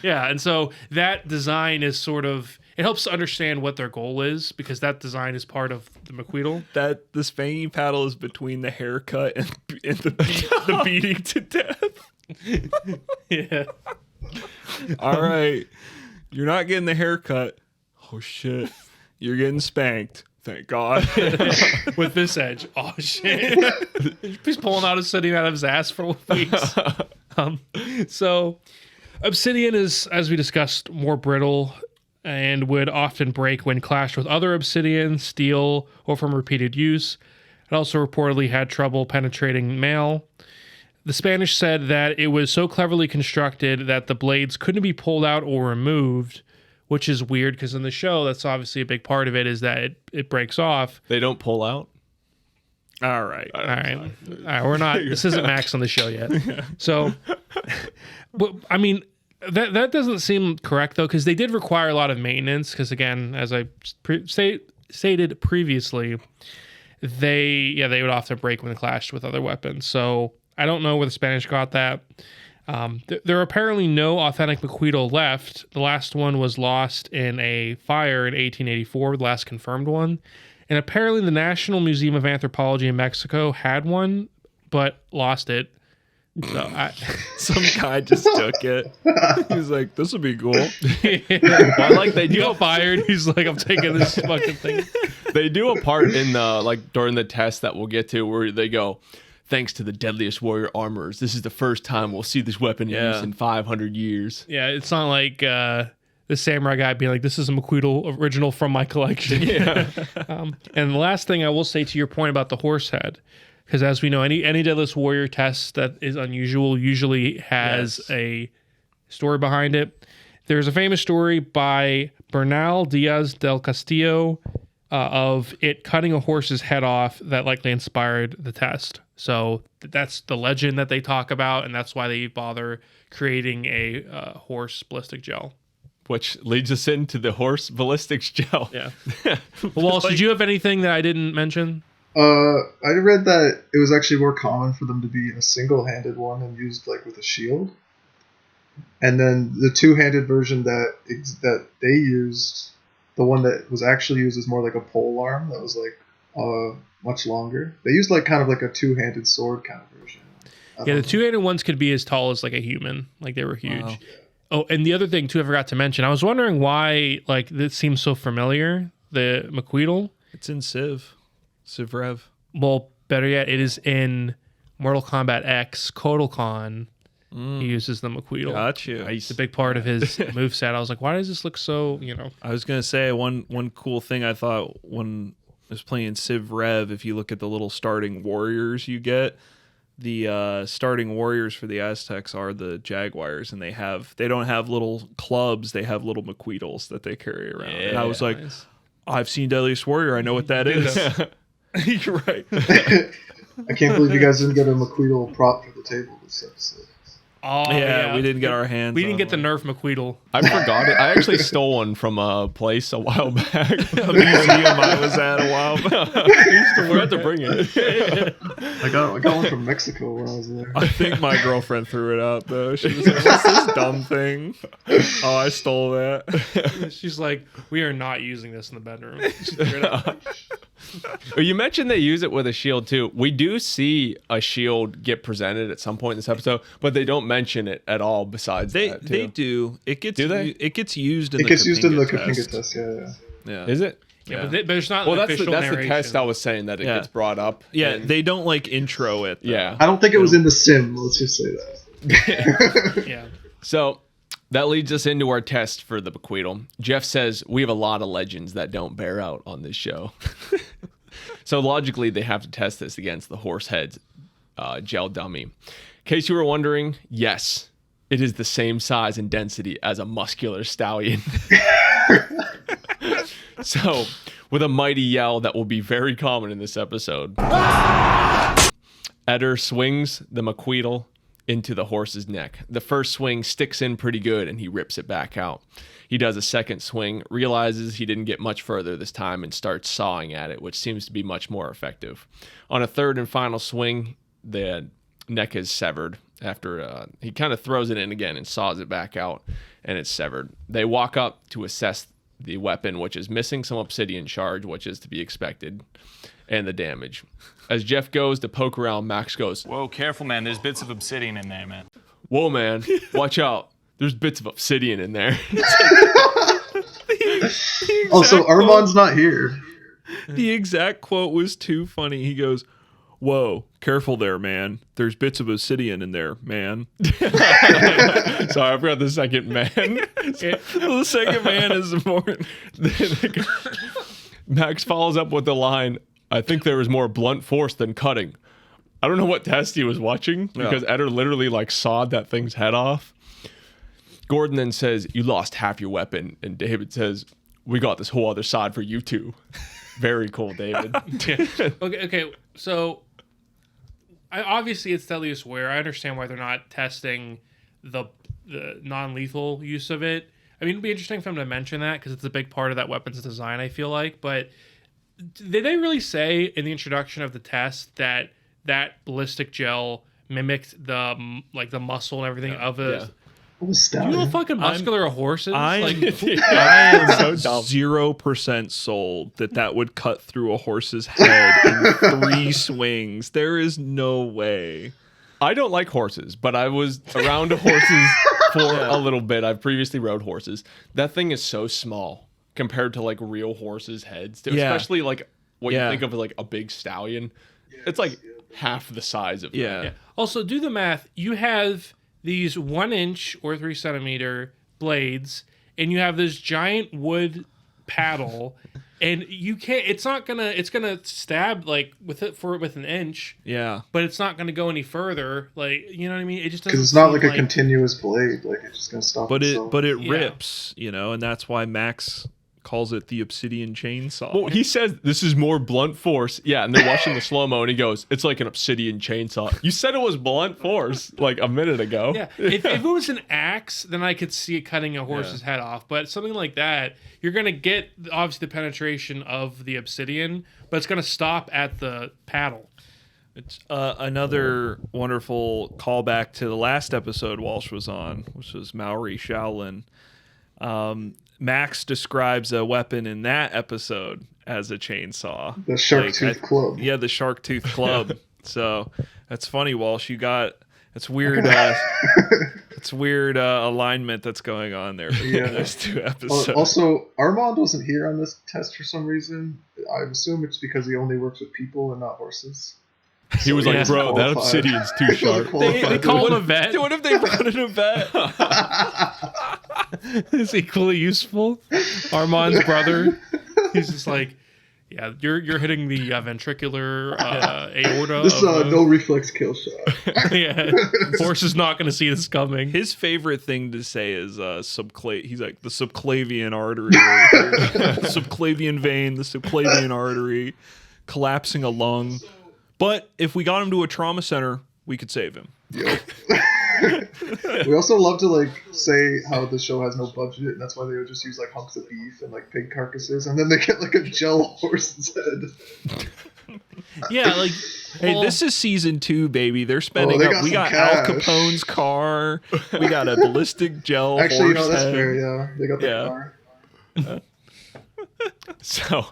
Yeah. And so that design is sort of, it helps to understand what their goal is, because that design is part of the Macuahuitl. That the spanking paddle is between the haircut and the beating to death. Yeah. All right. You're not getting the haircut. Oh, shit. You're getting spanked. Thank God. With this edge. Oh, shit. He's pulling out his sitting out of his ass for weeks. So, obsidian is, as we discussed, more brittle and would often break when clashed with other obsidian, steel, or from repeated use. It also reportedly had trouble penetrating mail. The Spanish said that it was so cleverly constructed that the blades couldn't be pulled out or removed, which is weird because in the show, that's obviously a big part of it, is that it breaks off. They don't pull out? All right. All right. We're not, this isn't Max on the show yet. So, but, I mean, that doesn't seem correct, though, because they did require a lot of maintenance. Because, again, as I stated previously, they would often break when they clashed with other weapons. So, I don't know where the Spanish got that. There are apparently no authentic Macuahuitl left. The last one was lost in a fire in 1884, the last confirmed one. And apparently the National Museum of Anthropology in Mexico had one, but lost it. So Some guy just took it. He's like, this would be cool. Well, like they do got fired. He's like, I'm taking this fucking thing. They do a part in the like during the test that we'll get to where they go, thanks to the Deadliest Warrior armorers, this is the first time we'll see this weapon used in 500 years. Yeah, it's not like the samurai guy being like, this is a Macuahuitl original from my collection. Yeah. And the last thing I will say to your point about the horse head, because as we know, any Deadliest Warrior test that is unusual usually has a story behind it. There's a famous story by Bernal Diaz del Castillo of it cutting a horse's head off that likely inspired the test. So that's the legend that they talk about, and that's why they bother creating a horse ballistic gel. Which leads us into the horse ballistics gel. Yeah. Well, Walsh, did you have anything that I didn't mention? I read that it was actually more common for them to be a single-handed one and used like with a shield. And then the two-handed version that they used, the one that was actually used is more like a pole arm that was like much longer. They used like kind of like a two-handed sword kind of version. Yeah, the two-handed ones could be as tall as like a human. Like they were huge. Wow. Oh, and the other thing too, I forgot to mention. I was wondering why like this seems so familiar. The Macuahuitl. It's in Civ Rev. Well, better yet, it is in Mortal Kombat X. Kotal Khan. He uses the Macuahuitl. Got you. It's a big part of his moveset. I was like, why does this look so? I was gonna say one cool thing I thought when I was playing Civ Rev. If you look at the little starting warriors you get. The starting warriors for the Aztecs are the Jaguars, and they don't have little clubs, they have little Macuahuitls that they carry around. Yeah, and I was like, I've seen Deadliest Warrior, I know what that is. You're right. I can't believe you guys didn't get a Macuahuitl prop for the table this episode. Oh yeah, we didn't get our hands. We didn't on get the one. Nerf Macuahuitl. I forgot it. I actually stole one from a place a while back. A museum I was at a while back. We had to bring it. I got one from Mexico when I was there. I think my girlfriend threw it out though. She was like, "What's this dumb thing?" Oh, I stole that. She's like, we are not using this in the bedroom. She threw it out. Well, you mentioned they use it with a shield too. We do see a shield get presented at some point in this episode, but they don't mention it at all. Besides that, too. They do. It gets Do they? It gets used in It the gets used in the Kapinga Kapinga test, yeah. Yeah. Is it? Yeah, but there's not Well, an that's official the narration. test I was saying that it Yeah. gets brought up. Yeah, and- they don't like intro it. Though. yeah. I don't think it was in the sim, let's just say that. Yeah. So that leads us into our test for the Macuahuitl. Jeff says we have a lot of legends that don't bear out on this show. So logically, they have to test this against the horse head gel dummy. In case you were wondering, yes, it is the same size and density as a muscular stallion. So, with a mighty yell that will be very common in this episode, Eder swings the Macuahuitl into the horse's neck. The first swing sticks in pretty good and he rips it back out. He does a second swing, realizes he didn't get much further this time, and starts sawing at it, which seems to be much more effective. On a third and final swing, the neck is severed after he kind of throws it in again and saws it back out, and it's severed. They walk up to assess the weapon, which is missing some obsidian shards, which is to be expected, and the damage. As Jeff goes to poke around, Max goes, Whoa, careful, man. There's bits of obsidian in there, man. "Whoa, man, watch out. There's bits of obsidian in there." Oh, so Armand's not here. The exact quote was too funny. He goes, "Whoa, careful there, man. There's bits of obsidian in there, man." Sorry, I forgot the second man. The second man is important. Max follows up with the line, "I think there is more blunt force than cutting." I don't know what test he was watching because Eder literally like sawed that thing's head off. Gordon then says, "You lost half your weapon," and David says, "We got this whole other side for you two." Very cool, David. Okay. So, obviously it's Deadliest Warrior. I understand why they're not testing the non-lethal use of it. I mean, it'd be interesting for them to mention that because it's a big part of that weapon's design, I feel like. But did they really say in the introduction of the test that ballistic gel mimicked the muscle and everything of a... It was Do you know how fucking muscular a horse is? I Like, am 0% sold that would cut through a horse's head in 3 swings. There is no way. I don't like horses, but I was around horses for a little bit. I've previously rode horses. That thing is so small compared to like real horses' heads, especially like what you think of as like a big stallion. It's like half the size of that. Also, do the math. You have these 1 inch or 3 centimeter blades, and you have this giant wood paddle, and you can't. It's gonna stab like with an inch. Yeah, but it's not gonna go any further. Like, you know what I mean? It just doesn't. Because it's not seem like a continuous blade. Like it's just gonna stop. but itself. it rips, and that's why Max calls it the obsidian chainsaw. Well, he says this is more blunt force. Yeah, and they're watching the slow-mo, and he goes, "It's like an obsidian chainsaw." You said it was blunt force like a minute ago. Yeah, if it was an axe, then I could see it cutting a horse's head off. But something like that, you're going to get, obviously, the penetration of the obsidian, but it's going to stop at the paddle. It's another wonderful callback to the last episode Walsh was on, which was Maori Shaolin. Max describes a weapon in that episode as a chainsaw. The shark tooth club. Yeah, the shark tooth club. So that's funny, Walsh. You got it's weird. It's weird alignment that's going on there between those 2 episodes. Also, Armand wasn't here on this test for some reason. I assume it's because he only works with people and not horses. He was like, "Bro, that obsidian's too sharp." They call him a vet. What if they brought in a vet? It's equally useful. Armand's brother. He's just like, yeah, you're hitting the ventricular aorta. This is a no reflex kill shot. Yeah, horse is not going to see this coming. His favorite thing to say is he's like the subclavian artery, subclavian vein, the subclavian artery, collapsing a lung. But if we got him to a trauma center, we could save him. Yep. We also love to say how the show has no budget, and that's why they would just use hunks of beef and pig carcasses, and then they get a gel horse's head. Yeah, hey, this is season 2, baby. They're spending up. We got cash. Al Capone's car. We got a ballistic gel. Actually, horse that's head. fair. Yeah, they got the car. So,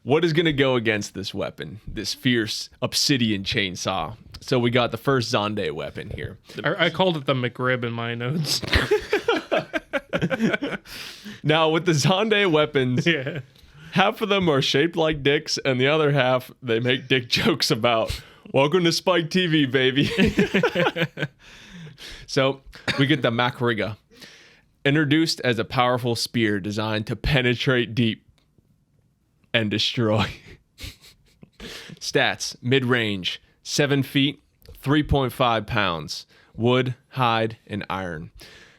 what is going to go against this weapon, this fierce obsidian chainsaw? So we got the first Zande weapon here. I called it the McRib in my notes. Now, with the Zande weapons, half of them are shaped like dicks, and the other half they make dick jokes about. Welcome to Spike TV, baby. So we get the Makriga, introduced as a powerful spear designed to penetrate deep and destroy. Stats: mid-range, 7 feet, 3.5 pounds, wood, hide, and iron.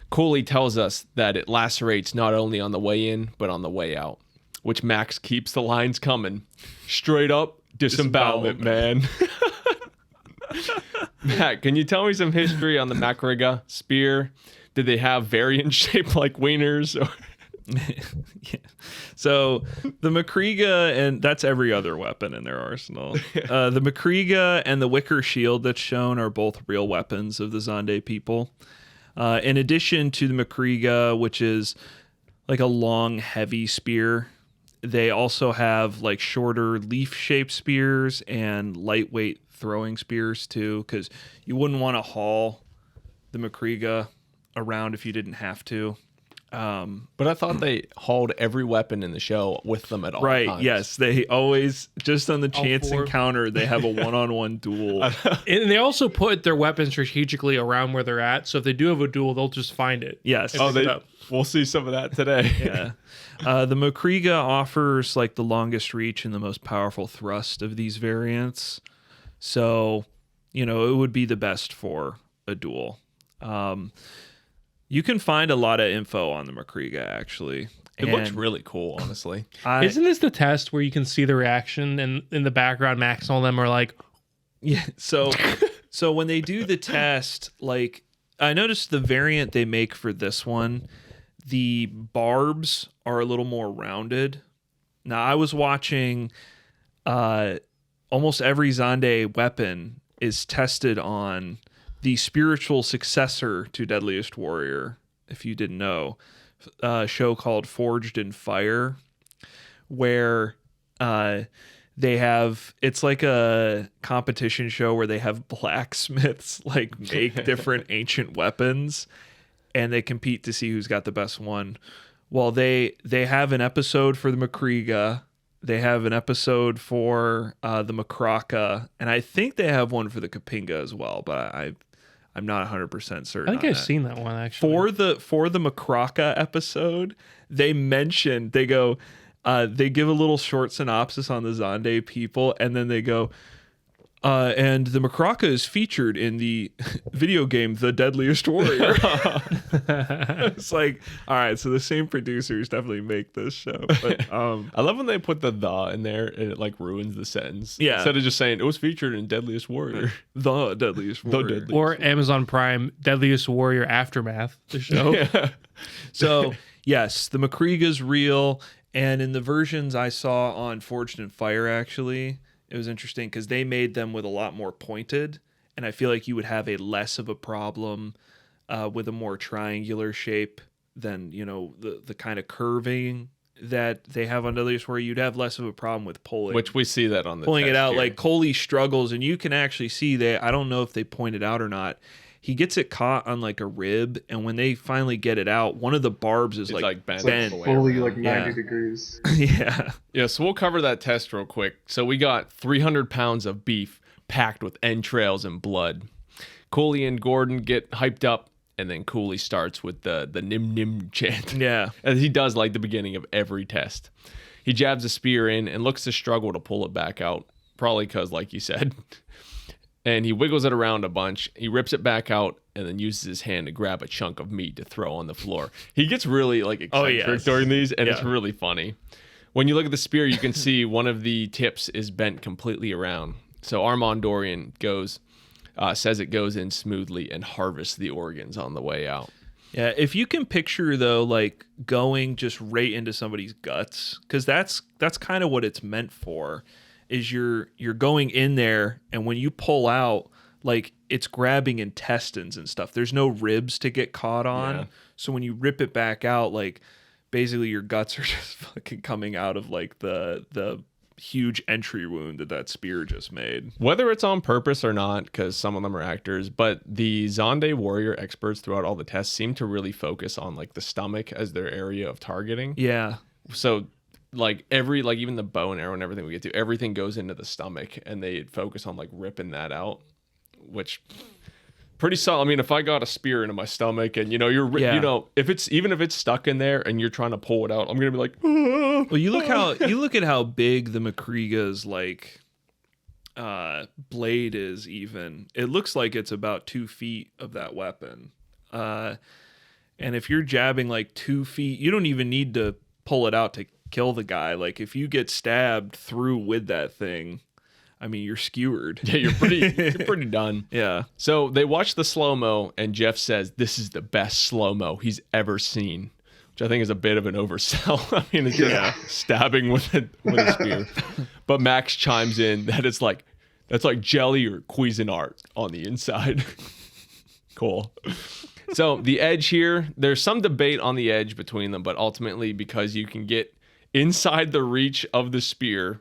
Cooley tells us that it lacerates not only on the way in, but on the way out, which Max keeps the lines coming. Straight up disembowelment, man. Matt, can you tell me some history on the Makriga spear? Did they have variants shaped like wieners? Or... Yeah. So the Makriga, and that's every other weapon in their arsenal. The Makriga and the wicker shield that's shown are both real weapons of the Zande people. In addition to the Makriga, which is a long, heavy spear, they also have shorter leaf-shaped spears and lightweight throwing spears too, because you wouldn't want to haul the Makriga around if you didn't have to. But I thought they hauled every weapon in the show with them at all times. Right, yes. They always, just on the chance encounter, they have a one-on-one duel. And they also put their weapons strategically around where they're at, so if they do have a duel, they'll just find it. Yes. We'll see some of that today. Yeah. The Makriga offers the longest reach and the most powerful thrust of these variants. So, it would be the best for a duel. You can find a lot of info on the Makriga, actually. It looks really cool, honestly. Isn't this the test where you can see the reaction and in the background, Max and all them are like, yeah. So when they do the test, like I noticed the variant they make for this one, the barbs are a little more rounded. Now I was watching, almost every Zande weapon is tested on the spiritual successor to Deadliest Warrior. If you didn't know. A show called Forged in Fire, where they have, it's like a competition show where they have blacksmiths like make different ancient weapons, and they compete to see who's got the best one. Well, they have an episode for the Makriga, they have an episode for the Macrakka, and I think they have one for the Kapinga as well, but I'm not 100% certain. I think I've seen that one actually. For the Macrakka episode, they give a little short synopsis on the Zande people, and then they go, and the Macrakka is featured in the video game The Deadliest Warrior. It's like, all right, so the same producers definitely make this show. But I love when they put the in there and it like ruins the sentence. Yeah. Instead of just saying it was featured in Deadliest Warrior. The Deadliest Warrior. Or Amazon Prime Deadliest Warrior Aftermath, the show. Yeah. So, yes, the Makriga's real. And in the versions I saw on Forged in Fire, actually, it was interesting because they made them with a lot more pointed. And I feel like you would have a less of a problem with a more triangular shape than, the kind of curving that they have on Deadliest, where you'd have less of a problem with pulling. Which we see that on the pulling it test out. here. Like Coley struggles, and you can actually see I don't know if they point it out or not. He gets it caught on like a rib, and when they finally get it out, one of the barbs is It's like bent. bent. Like Fully around. like 90 Yeah. degrees. Yeah. Yeah, so we'll cover that test real quick. So we got 300 pounds of beef packed with entrails and blood. Cooley and Gordon get hyped up, and then Cooley starts with the nim nim chant. Yeah. As he does like the beginning of every test. He jabs a spear in and looks to struggle to pull it back out, probably because, like you said. And he wiggles it around a bunch. He rips it back out and then uses his hand to grab a chunk of meat to throw on the floor. He gets really like eccentric during these, and it's really funny. When you look at the spear, you can see one of the tips is bent completely around. So Armand Dorian says it goes in smoothly and harvests the organs on the way out. Yeah, if you can picture though, like going just right into somebody's guts, because that's kind of what it's meant for. Is you're going in there, and when you pull out, like it's grabbing intestines and stuff. There's no ribs to get caught on. Yeah. So when you rip it back out, like basically your guts are just fucking coming out of like the huge entry wound that spear just made. Whether it's on purpose or not, because some of them are actors, but the Zande warrior experts throughout all the tests seem to really focus on like the stomach as their area of targeting. Yeah. So like even the bow and arrow and everything we get to, everything goes into the stomach, and they focus on like ripping that out, which pretty solid. I mean, if I got a spear into my stomach and if it's stuck in there and you're trying to pull it out, I'm gonna be like, ah. Well, you look at how big the Makriga's like blade is. Even it looks like it's about 2 feet of that weapon. And if you're jabbing like 2 feet, you don't even need to pull it out to kill the guy. Like if you get stabbed through with that thing, I mean, you're skewered. Yeah, you're pretty done. Yeah. So they watch the slow-mo, and Jeff says this is the best slow-mo he's ever seen, which I think is a bit of an oversell. I mean, it's just stabbing with a spear. But Max chimes in that that's like jelly or Cuisinart on the inside. Cool. So the edge here, there's some debate on the edge between them, but ultimately because you can get inside the reach of the spear,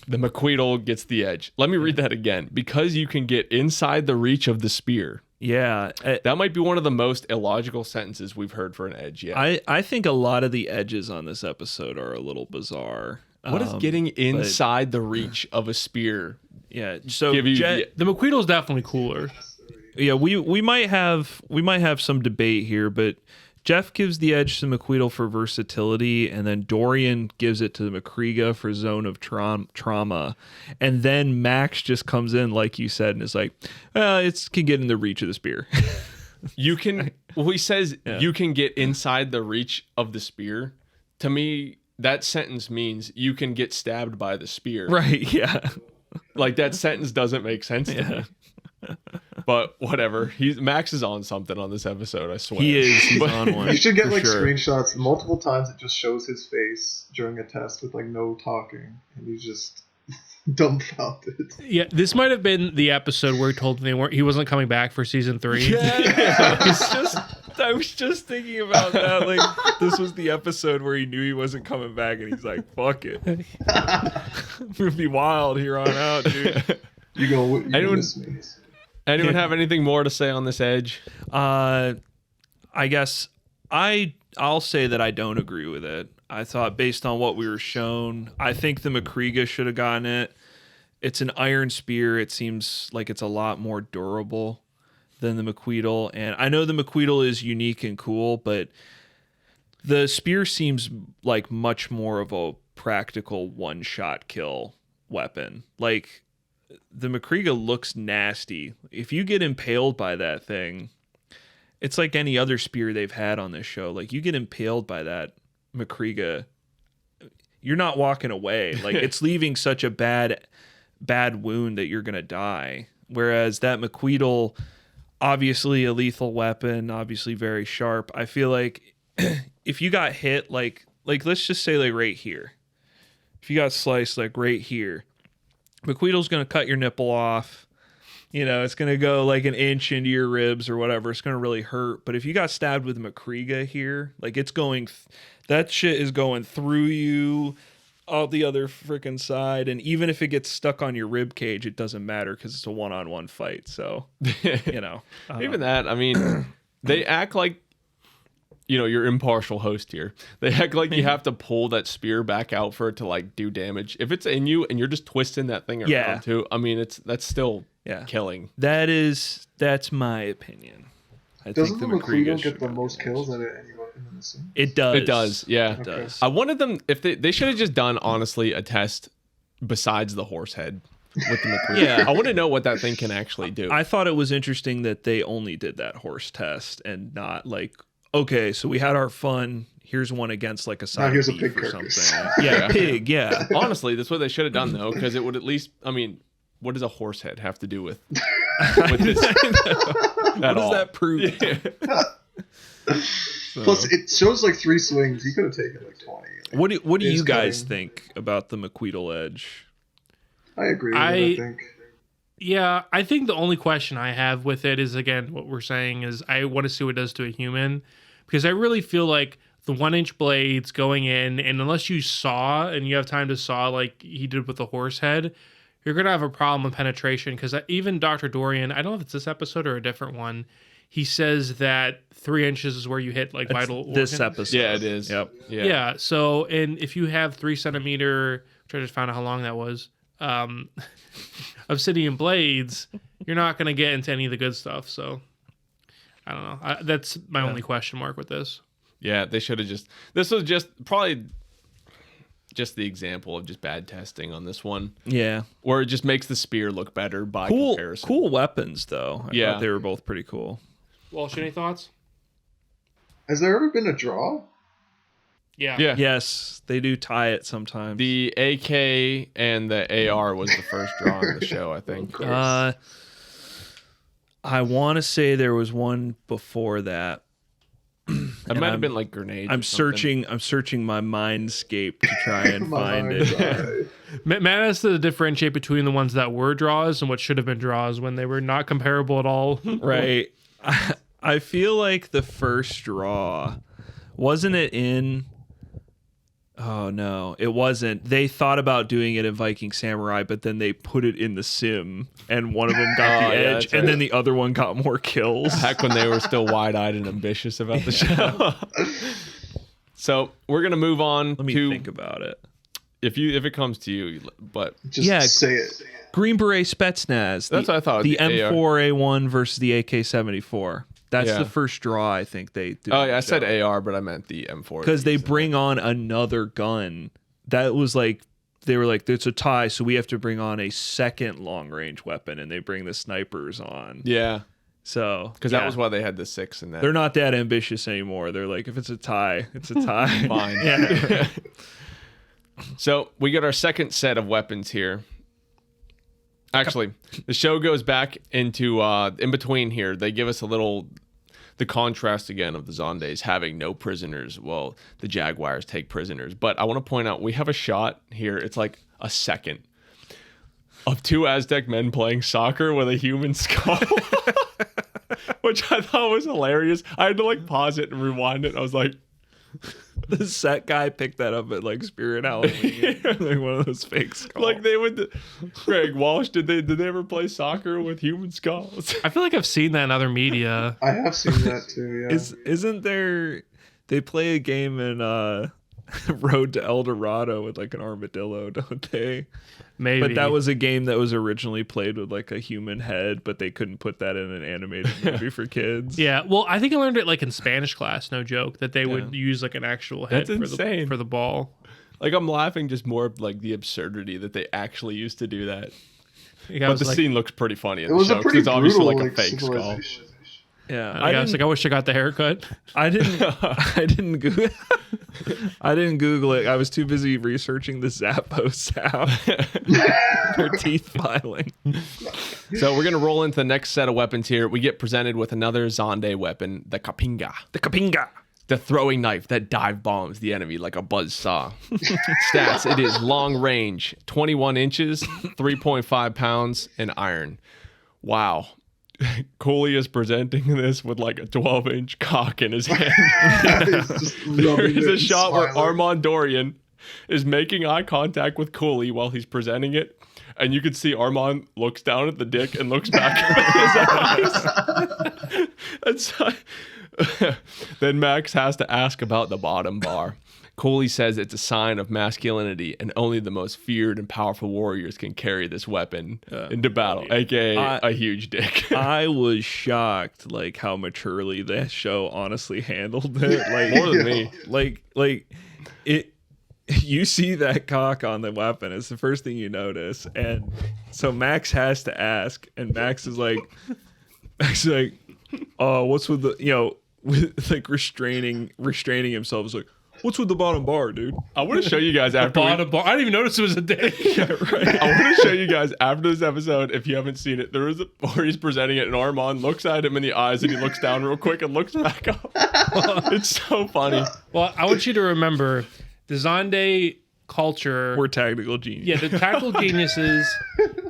the Macuahuitl gets the edge. Let me read that again. Because you can get inside the reach of the spear. Yeah. That might be one of the most illogical sentences we've heard for an edge yet. I think a lot of the edges on this episode are a little bizarre. What does getting inside the reach of a spear Yeah. So give you? The Macuahuitl is definitely cooler. yeah, we might have some debate here, but Jeff gives the edge to Macuahuitl for versatility, and then Dorian gives it to Makriga for zone of trauma. And then Max just comes in, like you said, and is like, it can get in the reach of the spear. You can, well, he says you can get inside the reach of the spear. To me, that sentence means you can get stabbed by the spear. Right, yeah. Like, that sentence doesn't make sense to me. But whatever. Max is on something on this episode, I swear. He is. He's on one. You should get for like sure. screenshots. Multiple times it just shows his face during a test with like no talking, and he's just dumbfounded. Yeah, this might have been the episode where he told them he wasn't coming back for season 3. Yeah. I was just thinking about that. Like, this was the episode where he knew he wasn't coming back, and he's like, "Fuck it, I'm gonna be wild here on out, dude." You Anyone- miss me. Anyone have anything more to say on this edge? I guess I'll say that I don't agree with it. I thought based on what we were shown, I think the Makriga should have gotten it. It's an iron spear. It seems like it's a lot more durable than the Macuahuitl. And I know the Macuahuitl is unique and cool, but the spear seems like much more of a practical one-shot kill weapon. Like, the Makriga looks nasty. If you get impaled by that thing, it's like any other spear they've had on this show. Like, you get impaled by that Makriga, you're not walking away. Like, it's leaving such a bad wound that you're gonna die. Whereas that Macuahuitl, obviously a lethal weapon, obviously very sharp. I feel like if you got hit, like let's just say like right here, if you got sliced like right here, Macuahuitl's going to cut your nipple off. You know, it's going to go like an inch into your ribs or whatever. It's going to really hurt. But if you got stabbed with Makriga here, like it's going, that shit is going through you out the other freaking side. And even if it gets stuck on your rib cage, it doesn't matter because it's a one-on-one fight. So, you know. Even that, I mean, they act like, you know, your impartial host here. They act like you have to pull that spear back out for it to like do damage. If it's in you and you're just twisting that thing around too, I mean, that's still killing. That's my opinion. Doesn't the Macuahuitl get the most kills out of any weapon in the scene? It does. It does, yeah. It does. I wanted them, if they should have just done, honestly, a test besides the horse head with the Macuahuitl. Yeah. I want to know what that thing can actually do. I thought it was interesting that they only did that horse test and not like, okay, so we had our fun. Here's one against like a side here's of a beef pig or carcass. something. Yeah, pig. Yeah. Honestly, that's what they should have done though, because it would at least. I mean, what does a horse head have to do with this? What does that prove? Plus, it shows like 3 swings. He could have taken like 20. What do you He's guys cutting. think about the Macuahuitl edge? I agree with it, I think. Yeah, I think the only question I have with it is, again, what we're saying is I want to see what it does to a human, because I really feel like the 1-inch blades going in, and unless you saw and you have time to saw like he did with the horse head, you're going to have a problem with penetration. Because even Dr. Dorian, I don't know if it's this episode or a different one, he says that 3 inches is where you hit like vital This organ. episode. Yeah, it is. Yep. Yeah. So, and if you have 3 centimeter, which I just found out how long that was, obsidian blades, you're not going to get into any of the good stuff. So, I don't know. That's my only question mark with this. Yeah, they should have just. This was just probably just the example of just bad testing on this one, Yeah. where it just makes the spear look better by comparison. Cool weapons though. I Yeah. thought they were both pretty cool. Walsh, any thoughts? Has there ever been a draw? Yeah. Yeah. Yes, they do tie it sometimes. The AK and the AR was the first draw on the show, I think. I want to say there was one before that. It might have been like grenades. I'm or something. searching my mindscape to try and find it. Matt has to differentiate between the ones that were draws and what should have been draws when they were not comparable at all. Right. I feel like the first draw, wasn't it in... Oh, no, it wasn't. They thought about doing it in Viking Samurai, but then they put it in the sim, and one of them got the yeah, edge, that's and right. then the other one got more kills. Back when they were still wide-eyed and ambitious about the show. So we're gonna move on Let me to think about it. if it comes to you, but Just Yeah. say it. Green Beret Spetsnaz. That's what I thought, The the AR. M4A1 versus the AK-74. That's Yeah. the first draw I think they do. Oh, yeah, I said AR, but I meant the M4. Because they bring on another gun. That was like, they were like, it's a tie, so we have to bring on a second long-range weapon, and they bring the snipers on. Yeah, So, because that was why they had the 6 in that. They're not that ambitious anymore. They're like, if it's a tie, it's a tie. Fine. Yeah. So we got our second set of weapons here. Actually, the show goes back into in between here. They give us the contrast again of the Zandes having no prisoners. Well, the Jaguars take prisoners. But I want to point out, we have a shot here. It's like a second of 2 Aztec men playing soccer with a human skull, which I thought was hilarious. I had to like pause it and rewind it. I was like, The set guy picked that up at like Spirit Halloween, like one of those fake skulls. like they would. Greg Walsh, did they ever play soccer with human skulls? I feel like I've seen that in other media. I have seen that too. Yeah. Isn't there? They play a game in Road to El Dorado with like an armadillo, don't they? Maybe. But that was a game that was originally played with like a human head, but they couldn't put that in an animated movie for kids. Yeah, well, I think I learned it like in Spanish class, no joke, that they would use like an actual head That's insane. for the ball. Like I'm laughing just more of like the absurdity that they actually used to do that. Yeah, I But was the like, scene looks pretty funny in It the was show a 'cause pretty it's obviously brutal like a fake skull. civilization. Yeah. I was like, I wish I got the haircut. I didn't Google it. I was too busy researching the Zappo sound for teeth filing. So we're gonna roll into the next set of weapons here. We get presented with another Zande weapon, the Kapinga. The Kapinga. The throwing knife that dive bombs the enemy like a buzzsaw. Stats, it is long range, 21 inches, 3.5 pounds, and iron. Wow. Cooley is presenting this with like a 12-inch cock in his hand. He's just rubbing There's it a and shot where smiling. Armand Dorian is making eye contact with Cooley while he's presenting it. And you can see Armand looks down at the dick and looks back at his eyes. And so, then Max has to ask about the bottom bar. Cooley says it's a sign of masculinity and only the most feared and powerful warriors can carry this weapon into battle, aka a huge dick. I was shocked, like how maturely that show honestly handled it. Like More than me. like it. You see that cock on the weapon. It's the first thing you notice, and so Max has to ask, and Max is like, what's with the with like restraining himself. It's like, what's with the bottom bar, dude? I want to show you guys after Bottom bar. I didn't even notice it was a dick. I want to show you guys after this episode, if you haven't seen it, there is where he's presenting it and Armand looks at him in the eyes and he looks down real quick and looks back up. It's so funny. Well, I want you to remember the Zande culture. We're tactical genius. Yeah, the tactical geniuses,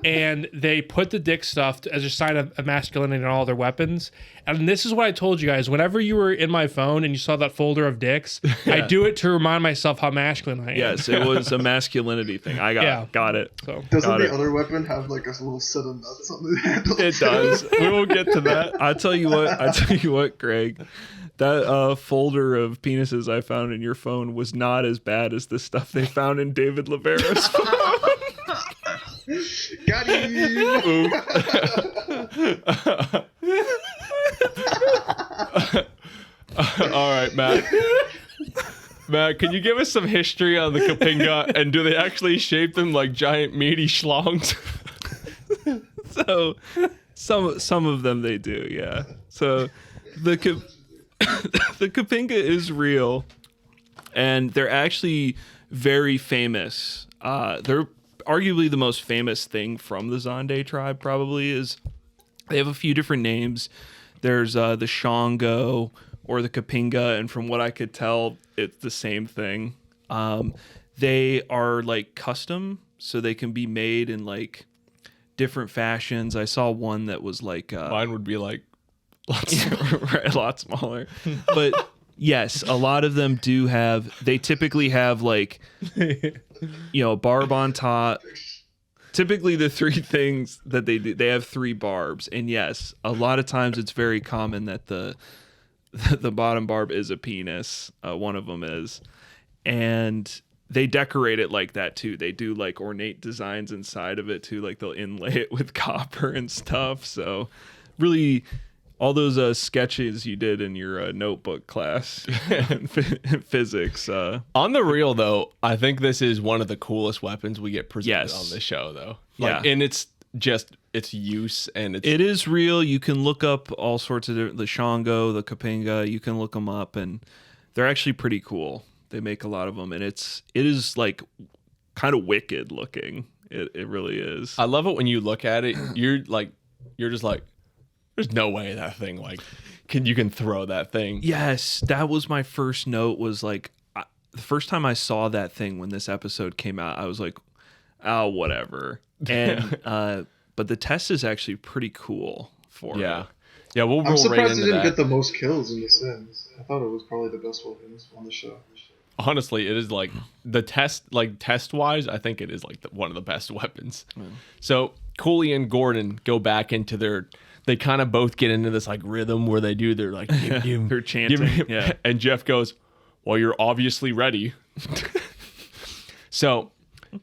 and they put the dick stuff as a sign of masculinity in all their weapons. And this is what I told you guys. Whenever you were in my phone and you saw that folder of dicks, I do it to remind myself how masculine I am. Yes, it was a masculinity thing. I got it. So Doesn't Got the it. other weapon have like a little set of nuts on the handle? It does. We will get to that. I tell you what, Greg. That folder of penises I found in your phone was not as bad as the stuff they found in David Lavera's phone. Got him! All right, Matt. Matt, can you give us some history on the Kapinga and do they actually shape them like giant meaty schlongs? So some of them they do, yeah. So the Kapinga is real, and they're actually very famous. They're arguably the most famous thing from the Zande tribe. Probably is. They have a few different names. There's the Shango or the Kapinga, and from what I could tell, it's the same thing. They are like custom, so they can be made in like different fashions. I saw one that was like Mine would be like right, a lot smaller. But yes, a lot of them do have, they typically have like, barb on top. Typically the three things that they do, they have 3 barbs. And yes, a lot of times it's very common that the bottom barb is a penis. One of them is. And they decorate it like that too. They do like ornate designs inside of it too. Like they'll inlay it with copper and stuff. So really, those sketches you did in your notebook class in physics. On the real though, I think this is one of the coolest weapons we get presented Yes. on the show though. And it's just its use, and it is real. You can look up all sorts of the Shango, the Kapinga. You can look them up, and they're actually pretty cool. They make a lot of them, and it is like kind of wicked looking. It really is. I love it when you look at it. You're just like, there's no way that thing you can throw that thing. Yes, that was my first note. Was like the first time I saw that thing when this episode came out, I was like, oh, whatever. And but the test is actually pretty cool for it. Yeah, we'll roll I'm surprised right it into didn't that. get the most kills in The Sims. I thought it was probably the best weapons on the show. Honestly, it is like the test wise, I think it is like one of the best weapons. So Cooley and Gordon go back into they kind of both get into this like rhythm where they do their like They're chanting. Yeah. And Jeff goes, well, you're obviously ready. So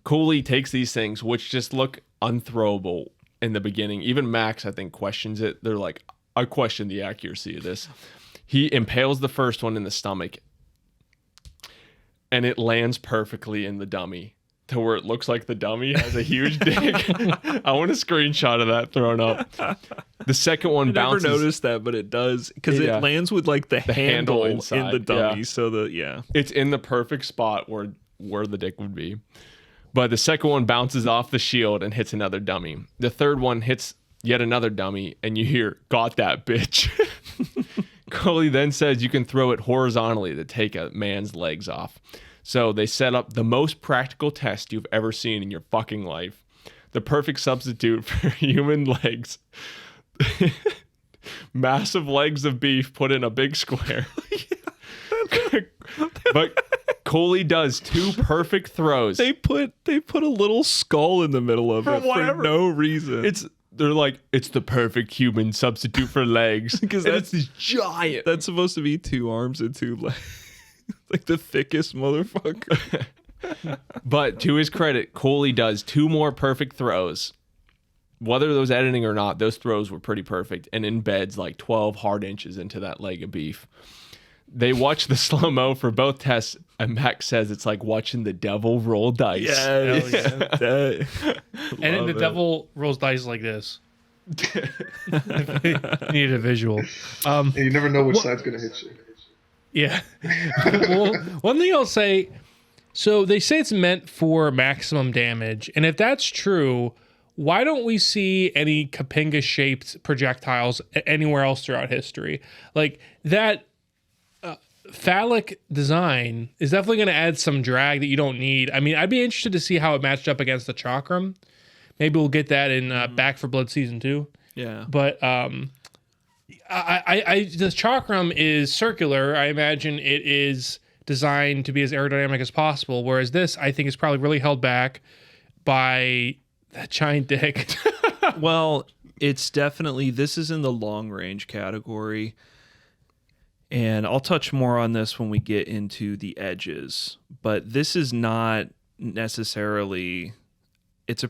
Cooley takes these things which just look unthrowable in the beginning. Even Max, I think, questions it. They're like, I question the accuracy of this. He impales the first one in the stomach, and it lands perfectly in the dummy to where it looks like the dummy has a huge dick. I want a screenshot of that thrown up. The second one bounces. I never noticed that, but it does because it lands with like the handle inside, in the dummy. Yeah. So it's in the perfect spot where the dick would be. But the second one bounces off the shield and hits another dummy. The third one hits yet another dummy, and you hear, got that bitch. Coley then says you can throw it horizontally to take a man's legs off. So they set up the most practical test you've ever seen in your fucking life. The perfect substitute for human legs. Massive legs of beef put in a big square. But Coley does 2 perfect throws. They put a little skull in the middle of it for no reason. They're like, it's the perfect human substitute for legs because that's this giant. That's supposed to be 2 arms and 2 legs. Like the thickest motherfucker. But to his credit, Coley does 2 more perfect throws. Whether those editing or not, those throws were pretty perfect and embeds like 12 hard inches into that leg of beef. They watch the slow-mo for both tests, and Max says it's like watching the devil roll dice. Yeah. And the devil rolls dice like this. Need a visual. And you never know which side's going to hit you. Yeah. Well, one thing I'll say, so they say it's meant for maximum damage. And if that's true, why don't we see any Kapinga-shaped projectiles anywhere else throughout history? Like that phallic design is definitely going to add some drag that you don't need. I mean, I'd be interested to see how it matched up against the Chakram. Maybe we'll get that in Back for Blood Season 2. Yeah. But the Chakram is circular. I imagine it is designed to be as aerodynamic as possible, whereas this, I think, is probably really held back by that giant dick. Well, it's definitely, this is in the long range category. And I'll touch more on this when we get into the edges. But this is not necessarily, it's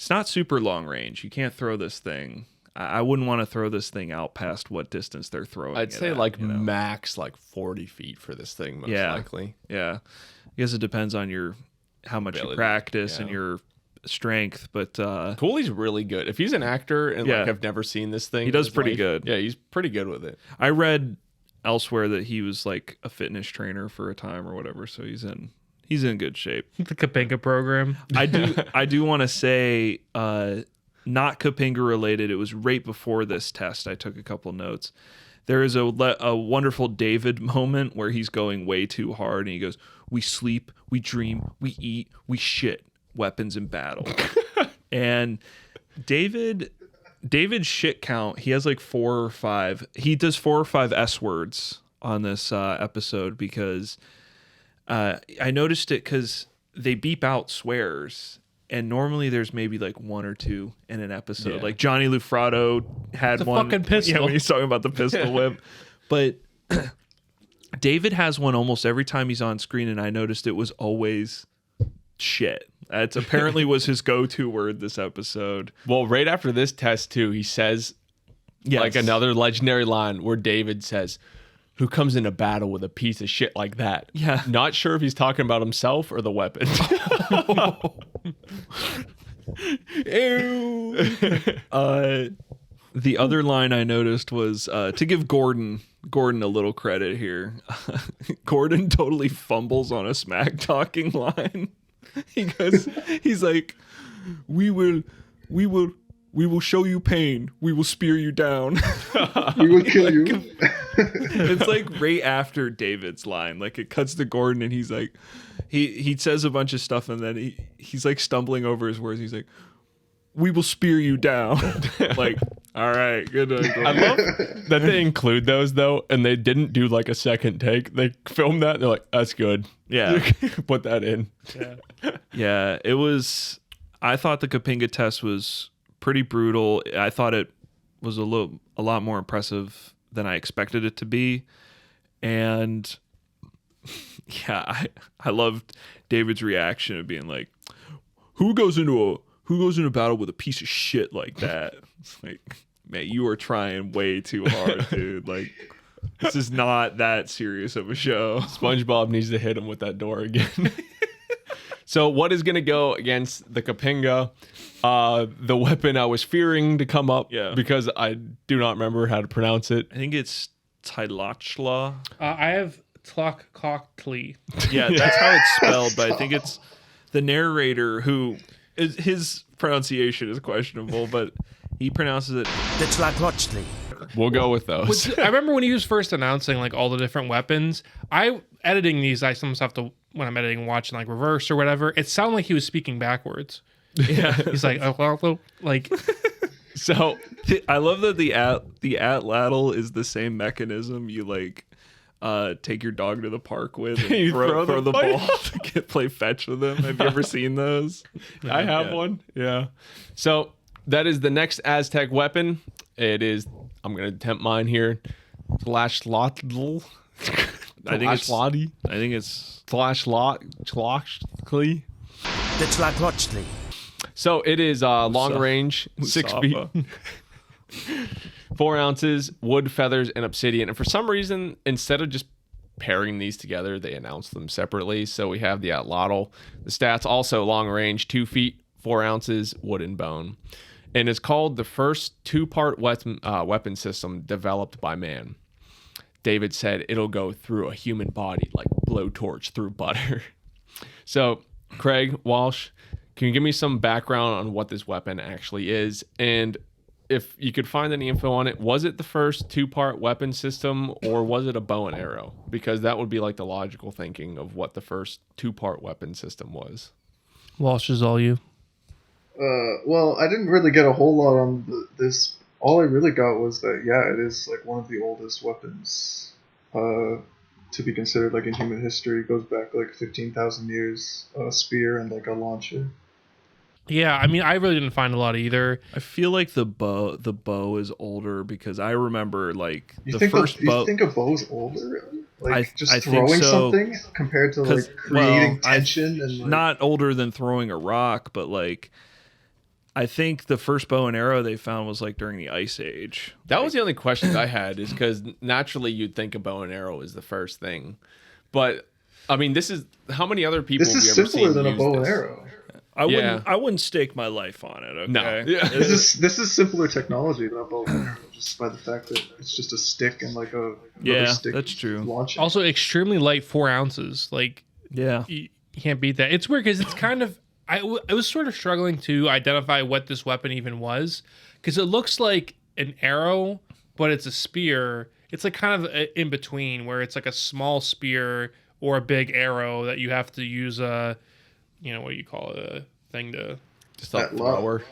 not super long range. You can't throw this thing. I wouldn't want to throw this thing out past what distance they're throwing. I'd say max like 40 feet for this thing, most likely. Yeah. I guess it depends on how much you practice and your strength, but Cooley's really good. If he's an actor and like I've never seen this thing, he does pretty good. Yeah, he's pretty good with it. I read elsewhere that he was like a fitness trainer for a time or whatever, so he's in good shape. The Kapinga program. I do want to say not Kapinga related. It was right before this test. I took a couple notes. There is a wonderful David moment where he's going way too hard and he goes, "We sleep, we dream, we eat, we shit. Weapons in battle." And David's shit count, he has like 4 or 5. He does 4 or 5 S words on this episode because I noticed it because they beep out swears, and normally there's maybe like 1 or 2 in an episode. Yeah. Like Johnny Lufrado had It's a one. fucking pistol. Yeah, when he's talking about the pistol whip. But David has one almost every time he's on screen, and I noticed it was always shit. That's apparently was his go-to word this episode. Well, right after this test too, he says Yes. Like another legendary line where David says, "Who comes into battle with a piece of shit like that?" Yeah. Not sure if he's talking about himself or the weapon. Ew. The other line I noticed was to give Gordon a little credit here. Gordon totally fumbles on a smack talking line. He's like, we will show you pain. We will spear you down. We will kill you. It's like right after David's line. Like it cuts to Gordon and he's like, he says a bunch of stuff and then he's like stumbling over his words. He's like, we will spear you down. Like, all right, good. I love that they include those though, and they didn't do like a second take. They filmed that and they're like, that's good. Yeah. Put that in. Yeah, it was. I thought the Kapinga test was pretty brutal. I thought it was a lot more impressive than I expected it to be, and yeah, I loved David's reaction of being like, "Who goes into battle with a piece of shit like that?" It's like, man, you are trying way too hard, dude. Like, this is not that serious of a show. SpongeBob needs to hit him with that door again. So what is going to go against the Kapinga? The weapon I was fearing to come up because I do not remember how to pronounce it. I think it's Atlatl. I have Tlakkochtli. Yeah, that's how it's spelled, but I think it's the narrator who his pronunciation is questionable, but he pronounces it Deadliest. We'll go with those. I remember when he was first announcing like all the different weapons. Editing these, I sometimes have to, when I'm editing, watch in like reverse or whatever. It sounded like he was speaking backwards. Yeah. He's like, oh, like. So I love that the Atlatl is the same mechanism you like take your dog to the park with and You throw throw the the ball to play fetch with them. Have you ever seen those? I have one. Yeah. So that is the next Aztec weapon. It is, I'm going to attempt mine here. Atlatl. I think it's Atlatl. Deadliest. So it is long range, 6 feet, Musafa. 4 ounces, wood, feathers, and obsidian. And for some reason, instead of just pairing these together, they announced them separately. So we have the Atlatl. The stats also long range, 2 feet, 4 ounces, wood and bone. And it's called the first 2-part weapon system developed by man. David said it'll go through a human body like blowtorch through butter. So, Craig, Walsh, can you give me some background on what this weapon actually is? And if you could find any info on it, was it the first 2-part weapon system or was it a bow and arrow? Because that would be like the logical thinking of what the first 2-part weapon system was. Walsh is all you. Well, I didn't really get a whole lot on this. All I really got was that, it is like one of the oldest weapons to be considered like in human history. It goes back like 15,000 years. A spear and like a launcher. Yeah, I mean, I really didn't find a lot either. I feel like the bow is older because I remember like You the first bow. You think a bow's older, really? Like I throwing think so, something compared to like creating tension and like, not older than throwing a rock, but like I think the first bow and arrow they found was like during the Ice Age. That was the only question I had, is because naturally you'd think a bow and arrow is the first thing. But, I mean, this is, how many other people this have you is ever simpler seen than a use bow and this? arrow. I wouldn't stake my life on it. Okay? No. Yeah. This is simpler technology than a bow and arrow, just by the fact that it's just a stick and like another stick. That's true. Launching. Also, extremely light, 4 ounces. Like, Yeah. you can't beat that. It's weird because it's kind of, I was sort of struggling to identify what this weapon even was, because it looks like an arrow, but it's a spear. It's like kind of in between, where it's like a small spear or a big arrow that you have to use what do you call it, a thing to... Just a thrower.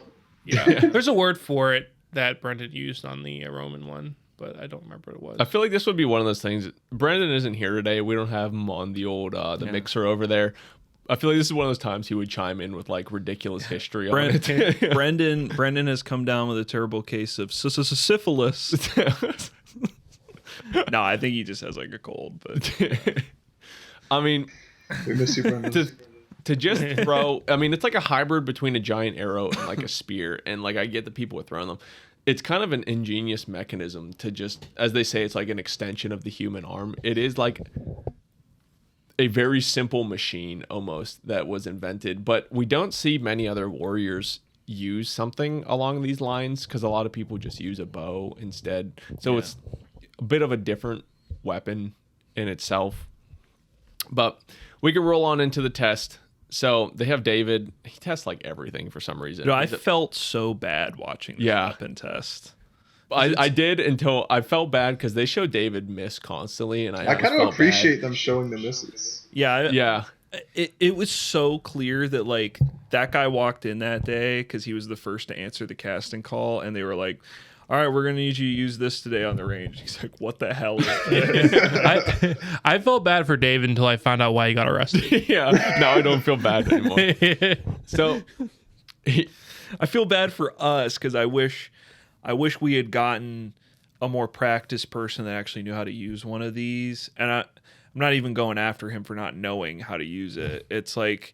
Yeah, there's a word for it that Brendan used on the Roman one, but I don't remember what it was. I feel like this would be one of those things. Brendan isn't here today. We don't have him on the old mixer over there. I feel like this is one of those times he would chime in with like ridiculous history on it. Brendan has come down with a terrible case of syphilis. No, I think he just has like a cold. But I mean, We miss you, Brendan. to just throw, I mean, it's like a hybrid between a giant arrow and like a spear. And like I get the people with throwing them. it's kind of an ingenious mechanism to just, as they say, it's like an extension of the human arm. It is like a very simple machine almost that was invented, but we don't see many other warriors use something along these lines because a lot of people just use a bow instead. So it's a bit of a different weapon in itself. But we can roll on into the test. So they have David. He tests like everything for some reason. I felt so bad watching this weapon test. I did until I felt bad because they show David miss constantly, and I kind of appreciate them showing the misses. Yeah. It was so clear that like that guy walked in that day because he was the first to answer the casting call, and they were like, all right, we're going to need you to use this today on the range. He's like, what the hell is this? I felt bad for David until I found out why he got arrested. Yeah, now I don't feel bad anymore. So I feel bad for us because I wish we had gotten a more practiced person that actually knew how to use one of these. And I'm not even going after him for not knowing how to use it. It's like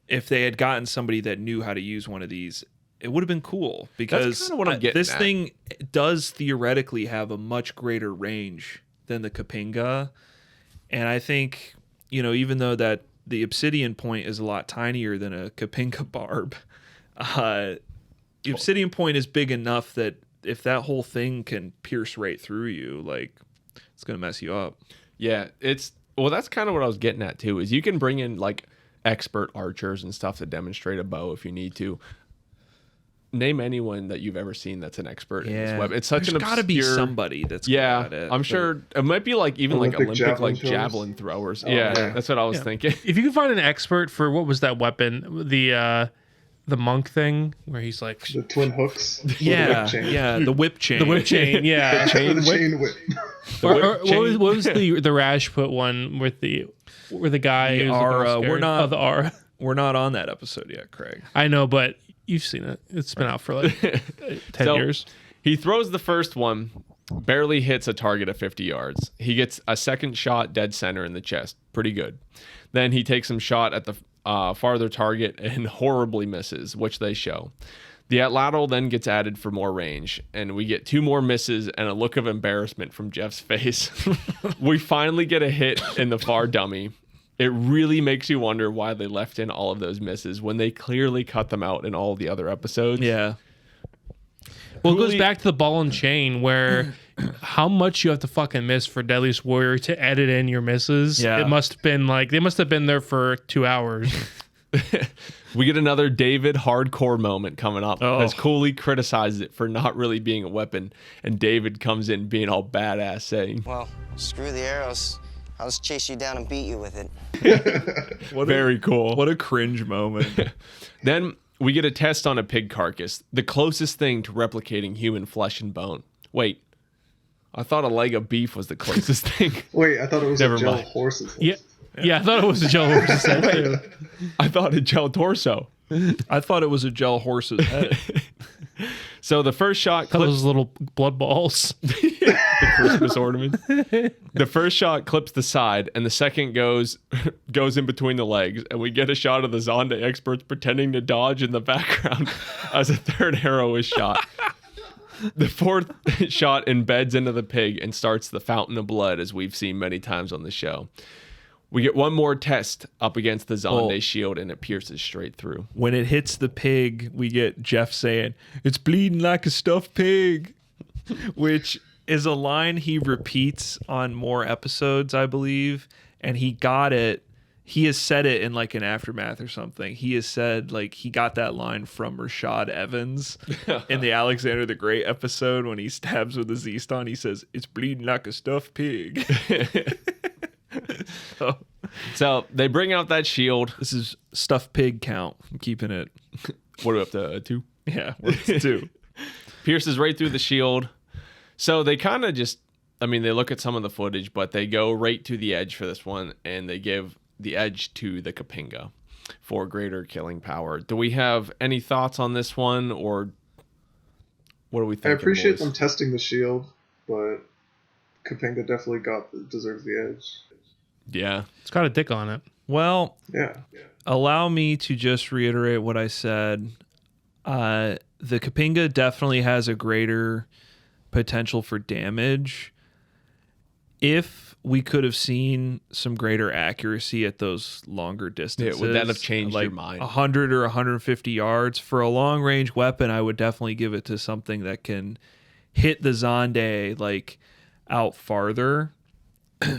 if they had gotten somebody that knew how to use one of these, it would have been cool because that's kind of what I'm getting this at. thing does theoretically have a much greater range than the Kapinga. And I think, even though that the obsidian point is a lot tinier than a Kapinga barb, the obsidian point is big enough that if that whole thing can pierce right through you, like it's going to mess you up. Yeah, that's kind of what I was getting at too, is you can bring in like expert archers and stuff to demonstrate a bow if you need to. Name anyone that you've ever seen that's an expert in this weapon. It's such an obscure... There's got to be somebody that's good at it. I'm sure it might be like even Olympic like Olympic javelin like javelin throwers. Oh, yeah, yeah. that's what I was thinking. If you can find an expert for what was that weapon, the monk thing where he's like The twin hooks. Yeah, The whip chain. yeah, the whip chain. the whip chain, yeah. The chain whip. Or what was the Rajput one with where the guy The who's Aura. we're not the Aura. We're not on that episode yet, Craig. I know, but you've seen it. It's been out for like 10 years. He throws the first one, barely hits a target of 50 yards. He gets a second shot dead center in the chest. Pretty good. Then he takes some shot at the farther target and horribly misses, which they show. The Atlatl then gets added for more range, and we get 2 more misses and a look of embarrassment from Jeff's face. We finally get a hit in the far dummy. It really makes you wonder why they left in all of those misses when they clearly cut them out in all the other episodes. Yeah. Well, it goes back to the ball and chain where how much you have to fucking miss for Deadliest Warrior to edit in your misses. Yeah. It must have been like, they must have been there for 2 hours. We get another David hardcore moment coming up as Cooley criticizes it for not really being a weapon, and David comes in being all badass saying, Well, screw the arrows. I'll just chase you down and beat you with it. very cool. What a cringe moment. Then we get a test on a pig carcass, the closest thing to replicating human flesh and bone. Wait, I thought a leg of beef was the closest thing. Wait, I thought it was Never a gel mind. horse's head. Yeah, I thought it was a Joe Horse's head too. I thought a gel torso. I thought it was a gel horse's head. So the first shot Those clips little blood balls. the Christmas ornament. The first shot clips the side, and the second goes in between the legs, and we get a shot of the Zande experts pretending to dodge in the background as a third arrow is shot. The fourth shot embeds into the pig and starts the fountain of blood, as we've seen many times on the show. We get one more test up against the Zande shield, and it pierces straight through. When it hits the pig, we get Jeff saying, "It's bleeding like a stuffed pig," which is a line he repeats on more episodes, I believe. And he got it. He has said it in like an aftermath or something. He has said like he got that line from Rashad Evans in the Alexander the Great episode when he stabs with a Z-Ston. He says, "It's bleeding like a stuffed pig." So they bring out that shield. This is stuffed pig count. I'm keeping it. What are we up to? 2? Yeah, what's 2? Pierces right through the shield. So they kind of just, they look at some of the footage, but they go right to the edge for this one, and they give the edge to the Kapinga for greater killing power. Do we have any thoughts on this one, or what do we think? I appreciate them testing the shield, but Kapinga definitely deserves the edge. Yeah. It's got a dick on it. Well, Yeah. allow me to just reiterate what I said. The Kapinga definitely has a greater potential for damage. If we could have seen some greater accuracy at those longer distances, would that have changed like your mind? 100 or 150 yards for a long range weapon, I would definitely give it to something that can hit the Zande like out farther.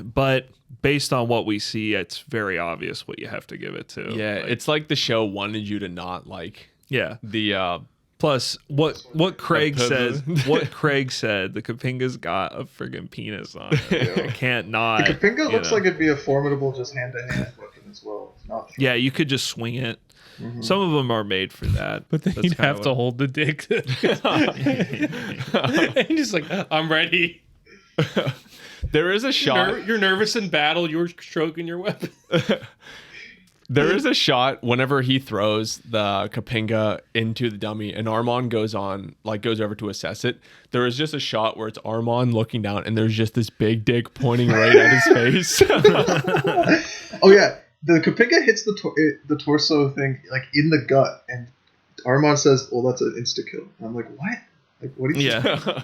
But based on what we see, it's very obvious what you have to give it to. Yeah, it's like the show wanted you to not like the Plus, what Craig says, Kapinga. what Craig said, the Kapinga's got a friggin' penis on it. I can't not. The Kapinga looks like it'd be a formidable just hand-to-hand weapon as well. Not Yeah, you could just swing it. Some of them are made for that. But then That's you'd kinda have to hold the dick. And just like, I'm ready. there is a shot. You're nervous in battle. You're stroking your weapon. There is a shot whenever he throws the Kapinga into the dummy and Armand goes over to assess it. There is just a shot where it's Armand looking down and there's just this big dick pointing right at his face. Oh yeah, the Kapinga hits the torso thing like in the gut, and Armand says, "Oh, that's an insta kill." And I'm like, "What? Like, what do you?" Yeah,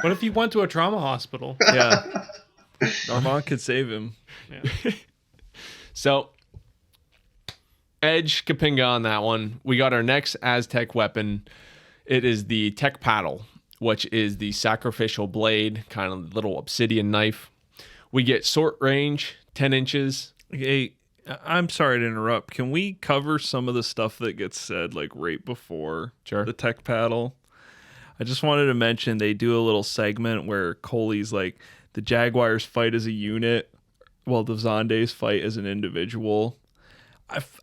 What if you went to a trauma hospital? yeah. Armand could save him. So, Edge Kapinga on that one. We got our next Aztec weapon. It is the Tech Paddle, which is the sacrificial blade, kind of little obsidian knife. We get short range, 10 inches. Hey, I'm sorry to interrupt. Can we cover some of the stuff that gets said like right before Sure. the tech paddle? I just wanted to mention they do a little segment where Coley's like, the Jaguars fight as a unit while the Zandes fight as an individual.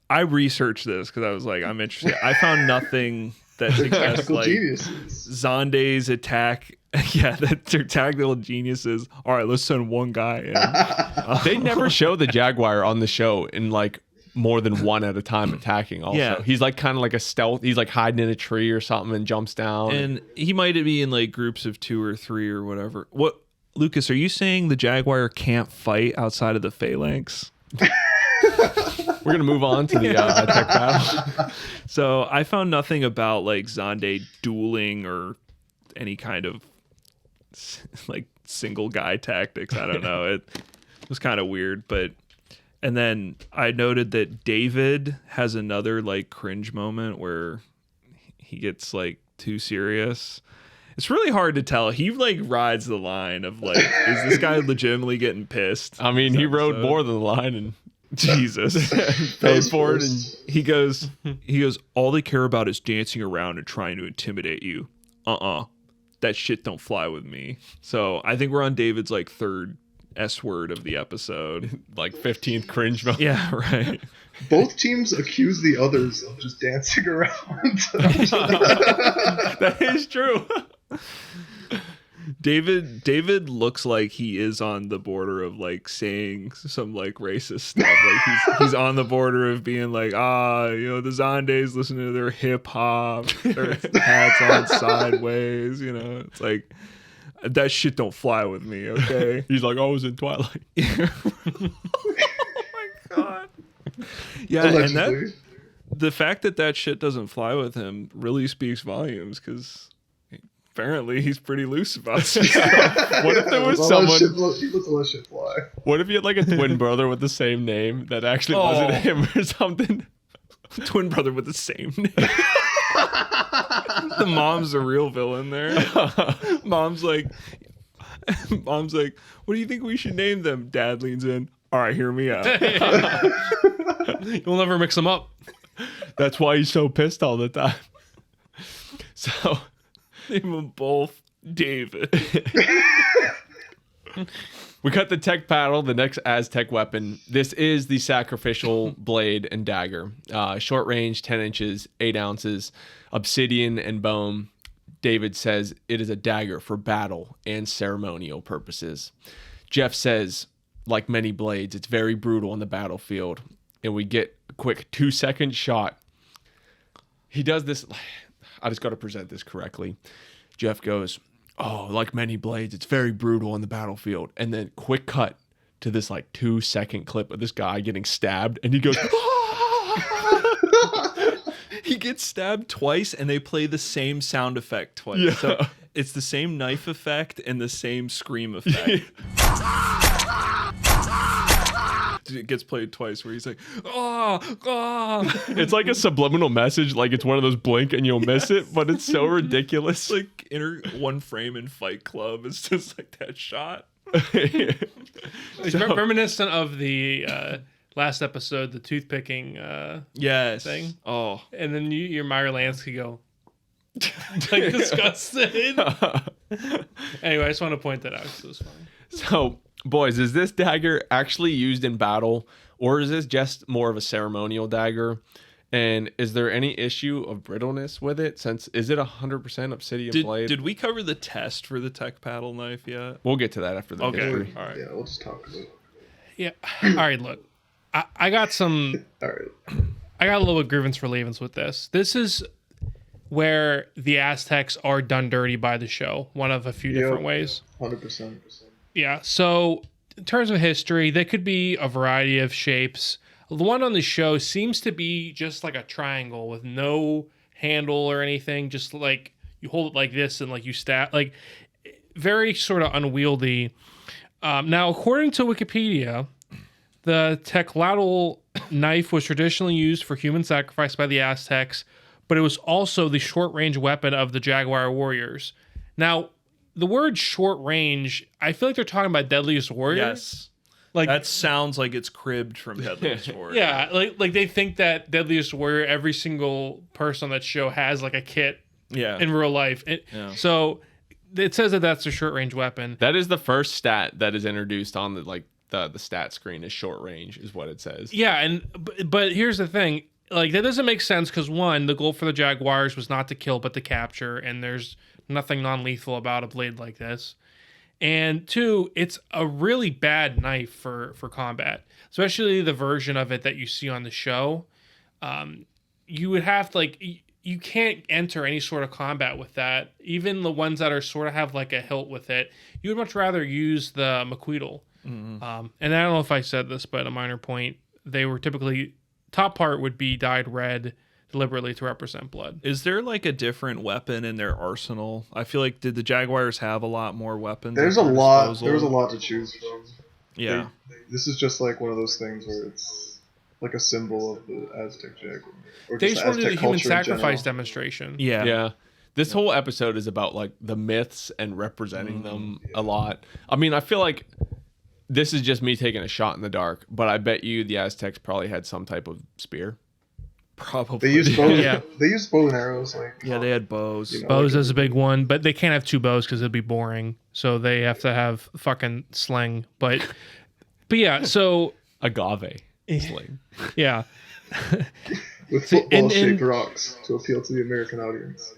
I researched this because I was like, I'm interested. I found nothing that suggests like geniuses. Zande's attack. Yeah, that they're tactical geniuses. All right, let's send one guy in. They never show the Jaguar on the show in like more than one at a time attacking also. Yeah. He's like kind of like a stealth. He's like hiding in a tree or something and jumps down. And he might be in like groups of 2 or 3 or whatever. What, Lucas, are you saying the Jaguar can't fight outside of the phalanx? We're going to move on to the tech battle. So I found nothing about like Zande dueling or any kind of like single guy tactics. I don't know. It was kind of weird, but and then I noted that David has another like cringe moment where he gets like too serious. It's really hard to tell. He like rides the line of like, is this guy legitimately getting pissed? I mean, he rode more than the line and Jesus. paid for it. And he goes, all they care about is dancing around and trying to intimidate you. That shit don't fly with me. So I think we're on David's like third S word of the episode. like 15th cringe moment. Yeah, right. Both teams accuse the others of just dancing around. That is true. David looks like he is on the border of like saying some like racist stuff. Like he's on the border of being like, the Zandes listen to their hip hop, their hats on sideways, it's like that shit don't fly with me, okay? He's like, I was in Twilight. Oh my god. Yeah, Allegedly. and the fact that shit doesn't fly with him really speaks volumes because apparently he's pretty loose about stuff. What if there was He someone? lets all that shit fly. What if you had like a twin brother with the same name that actually wasn't him or something? Twin brother with the same name. The mom's a real villain there. Mom's like, what do you think we should name them? Dad leans in. All right, hear me out. You'll never mix them up. That's why he's so pissed all the time. So Name them both David. we got the tech paddle, the next Aztec weapon. This is the sacrificial blade and dagger. Short range, 10 inches, 8 ounces, obsidian and bone. David says it is a dagger for battle and ceremonial purposes. Jeff says, like many blades, it's very brutal on the battlefield. And we get a quick 2-second shot. He does this. I just got to present this correctly. Jeff goes, oh, like many blades, it's very brutal on the battlefield. And then quick cut to this like 2-second clip of this guy getting stabbed. And he goes, he gets stabbed twice, and they play the same sound effect twice. Yeah. So it's the same knife effect and the same scream effect. It gets played twice where he's like, oh, oh. It's like a subliminal message, like it's one of those blink and you'll miss it, but it's so ridiculous. Like one frame in Fight Club. It's just like that shot. It's reminiscent of the last episode, the toothpicking Yes. thing. Oh. And then your Meyer Lansky go like disgusted. Anyway, I just want to point that out because it was funny. So, boys, is this dagger actually used in battle, or is this just more of a ceremonial dagger? And is there any issue of brittleness with it? Since is it 100% obsidian blade? Did we cover the test for the tech paddle knife yet? We'll get to that after the history. All right. Yeah, we'll just talk about it. Yeah. All right, look. I got some All right. I got a little grievance for leavings with this. This is where the Aztecs are done dirty by the show, one of a few different ways. 100%. Yeah, so in terms of history, they could be a variety of shapes. The one on the show seems to be just like a triangle with no handle or anything, just like you hold it like this and like you stab, like very sort of unwieldy. Now, according to Wikipedia, the Atlatl knife was traditionally used for human sacrifice by the Aztecs, but it was also the short-range weapon of the Jaguar warriors. Now, the word short range, I feel like they're talking about Deadliest Warrior. Yes. Like That sounds like it's cribbed from Deadliest Warrior. yeah, like they think that Deadliest Warrior, every single person on that show has like a kit Yeah. in real life. So it says that that's a short range weapon. That is the first stat that is introduced on the stat screen is short range is what it says. Yeah, but here's the thing. Like that doesn't make sense because one, the goal for the Jaguars was not to kill but to capture, and there's nothing non-lethal about a blade like this. And two, it's a really bad knife for combat, especially the version of it that you see on the show. You would have to you can't enter any sort of combat with that. Even the ones that are sort of have like a hilt with it, you would much rather use the Macuahuitl. And I don't know if I said this, but a minor point, they were typically, top part would be dyed red deliberately to represent blood. Is there like a different weapon in their arsenal? I feel like did the Jaguars have a lot more weapons? There's at a their lot. disposal? There's a lot to choose from. Yeah. This is just like one of those things where it's like a symbol of the Aztec Jaguar. Or They just just wanted to do Aztec the human culture in sacrifice general. demonstration. Yeah. Yeah. This whole episode is about like the myths and representing them a lot. I mean, I feel like this is just me taking a shot in the dark, but I bet you the Aztecs probably had some type of spear. Probably. They used bows. Yeah. They used bow and arrows. Yeah, they had bows. You know, Bows like is a big one, but they can't have two bows because it'd be boring. So they have to have fucking sling. But yeah, so Agave sling. yeah. with See, football-shaped rocks to appeal to the American audience.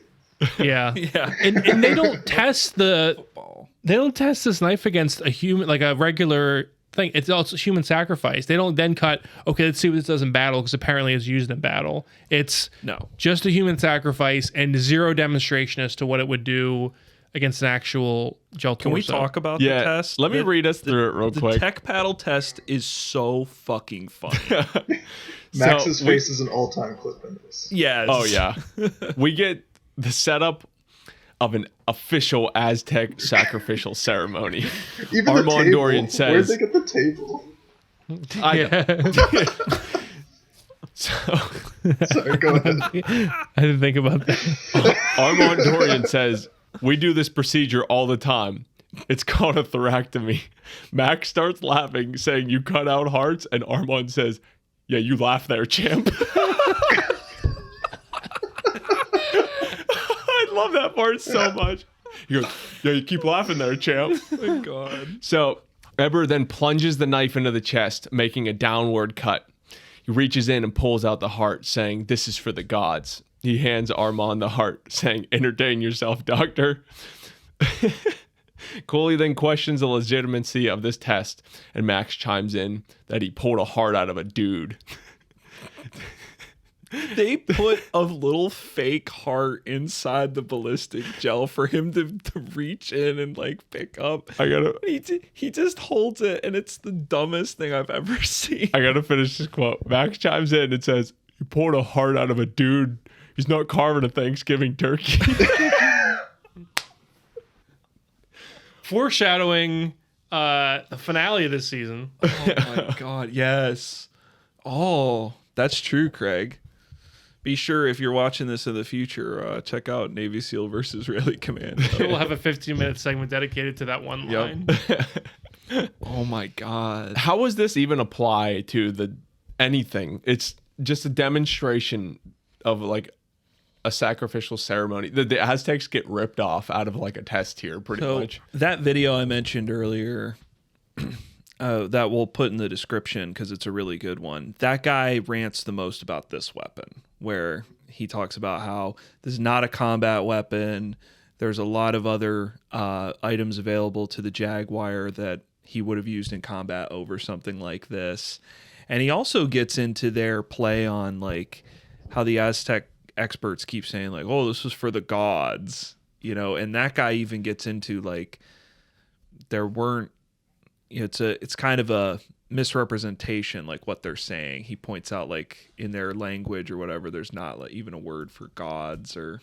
Yeah. Yeah. And they don't test this knife against a human, like a regular thing. It's also human sacrifice. They don't then cut, okay, let's see what this does in battle, because apparently it's used in battle. It's No. just a human sacrifice and zero demonstration as to what it would do against an actual gel torso. Can we talk about Yeah. the test? Let me read us through it real The quick. tech paddle test is so fucking funny. Max's So, face is an all-time clip in this. Yes. Oh yeah. We get the setup of an official Aztec sacrificial ceremony. Even Armand the table. Dorian Where'd says- they get the table? Sorry, go ahead. I didn't think about that. Armand Dorian says, "We do this procedure all the time. It's called a thoracotomy." Max starts laughing, saying, "You cut out hearts," and Armand says, "Yeah, you laugh there, champ." I love that part so much. He goes, "Yeah, you keep laughing there, champ." Oh my God. So Eber then plunges the knife into the chest, making a downward cut. He reaches in and pulls out the heart, saying, "This is for the gods." He hands Armand the heart, saying, "Entertain yourself, doctor." Coley then questions the legitimacy of this test, and Max chimes in that he pulled a heart out of a dude. They put a little fake heart inside the ballistic gel for him to reach in and like pick up. He just holds it, and it's the dumbest thing I've ever seen. I gotta finish this quote. Max chimes in and says, "You pulled a heart out of a dude. He's not carving a Thanksgiving turkey. Foreshadowing the finale of this season. Oh my god, yes. Oh, that's true, Craig. Be sure if you're watching this in the future, check out Navy SEAL versus Israeli Commando. We'll have a 15-minute segment dedicated to that one line. Oh my god. How does this even apply to anything? It's just a demonstration of like a sacrificial ceremony. The Aztecs get ripped off out of like a test here, pretty much. That video I mentioned earlier, that we'll put in the description because it's a really good one. That guy rants the most about this weapon, where he talks about how this is not a combat weapon. There's a lot of other items available to the Jaguar that he would have used in combat over something like this. And he also gets into their play on like how the Aztec experts keep saying like, oh, this was for the gods, you know, and that guy even gets into like there weren't, you know, it's kind of a misrepresentation, like what they're saying. He points out like in their language or whatever, there's not like even a word for gods or.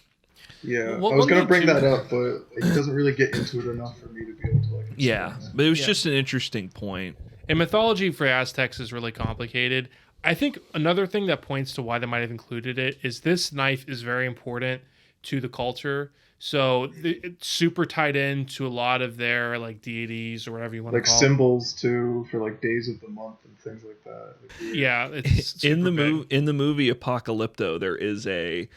Yeah, I was going to bring that up, but he doesn't really get into it enough for me to be able to like. Yeah, but it was just an interesting point. And mythology for Aztecs is really complicated. I think another thing that points to why they might have included it is this knife is very important to the culture. So it's super tied in to a lot of their like deities or whatever you want to call symbols too, for like days of the month and things like that. Yeah, it's in the movie Apocalypto, there is a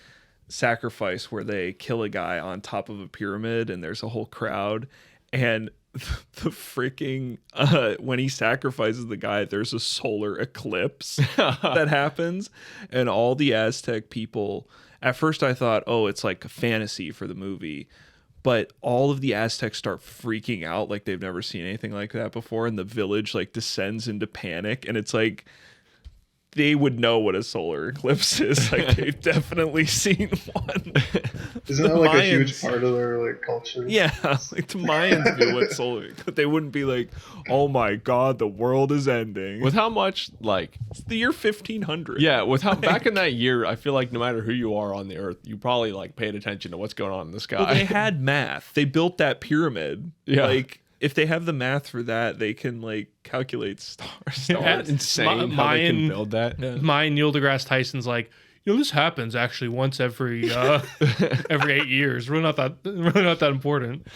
sacrifice where they kill a guy on top of a pyramid and there's a whole crowd, and the freaking when he sacrifices the guy, there's a solar eclipse that happens, and all the Aztec people, at first I thought, oh, it's like a fantasy for the movie, but all of the Aztecs start freaking out like they've never seen anything like that before, and the village like descends into panic, and it's like they would know what a solar eclipse is. Like they've definitely seen one. Isn't that like a huge part of their like culture? Yeah, like the Mayans knew what solar, but they wouldn't be like, "Oh my God, the world is ending." With how much like it's the year 1500. Yeah, with how back in that year, I feel like no matter who you are on the Earth, you probably like paid attention to what's going on in the sky. Well, they had math. They built that pyramid. Yeah, like if they have the math for that, they can like calculate stars. That's insane how they can build that. Yeah. Mine, Neil deGrasse Tyson's like, you know, this happens actually once every 8 years. Really not that important.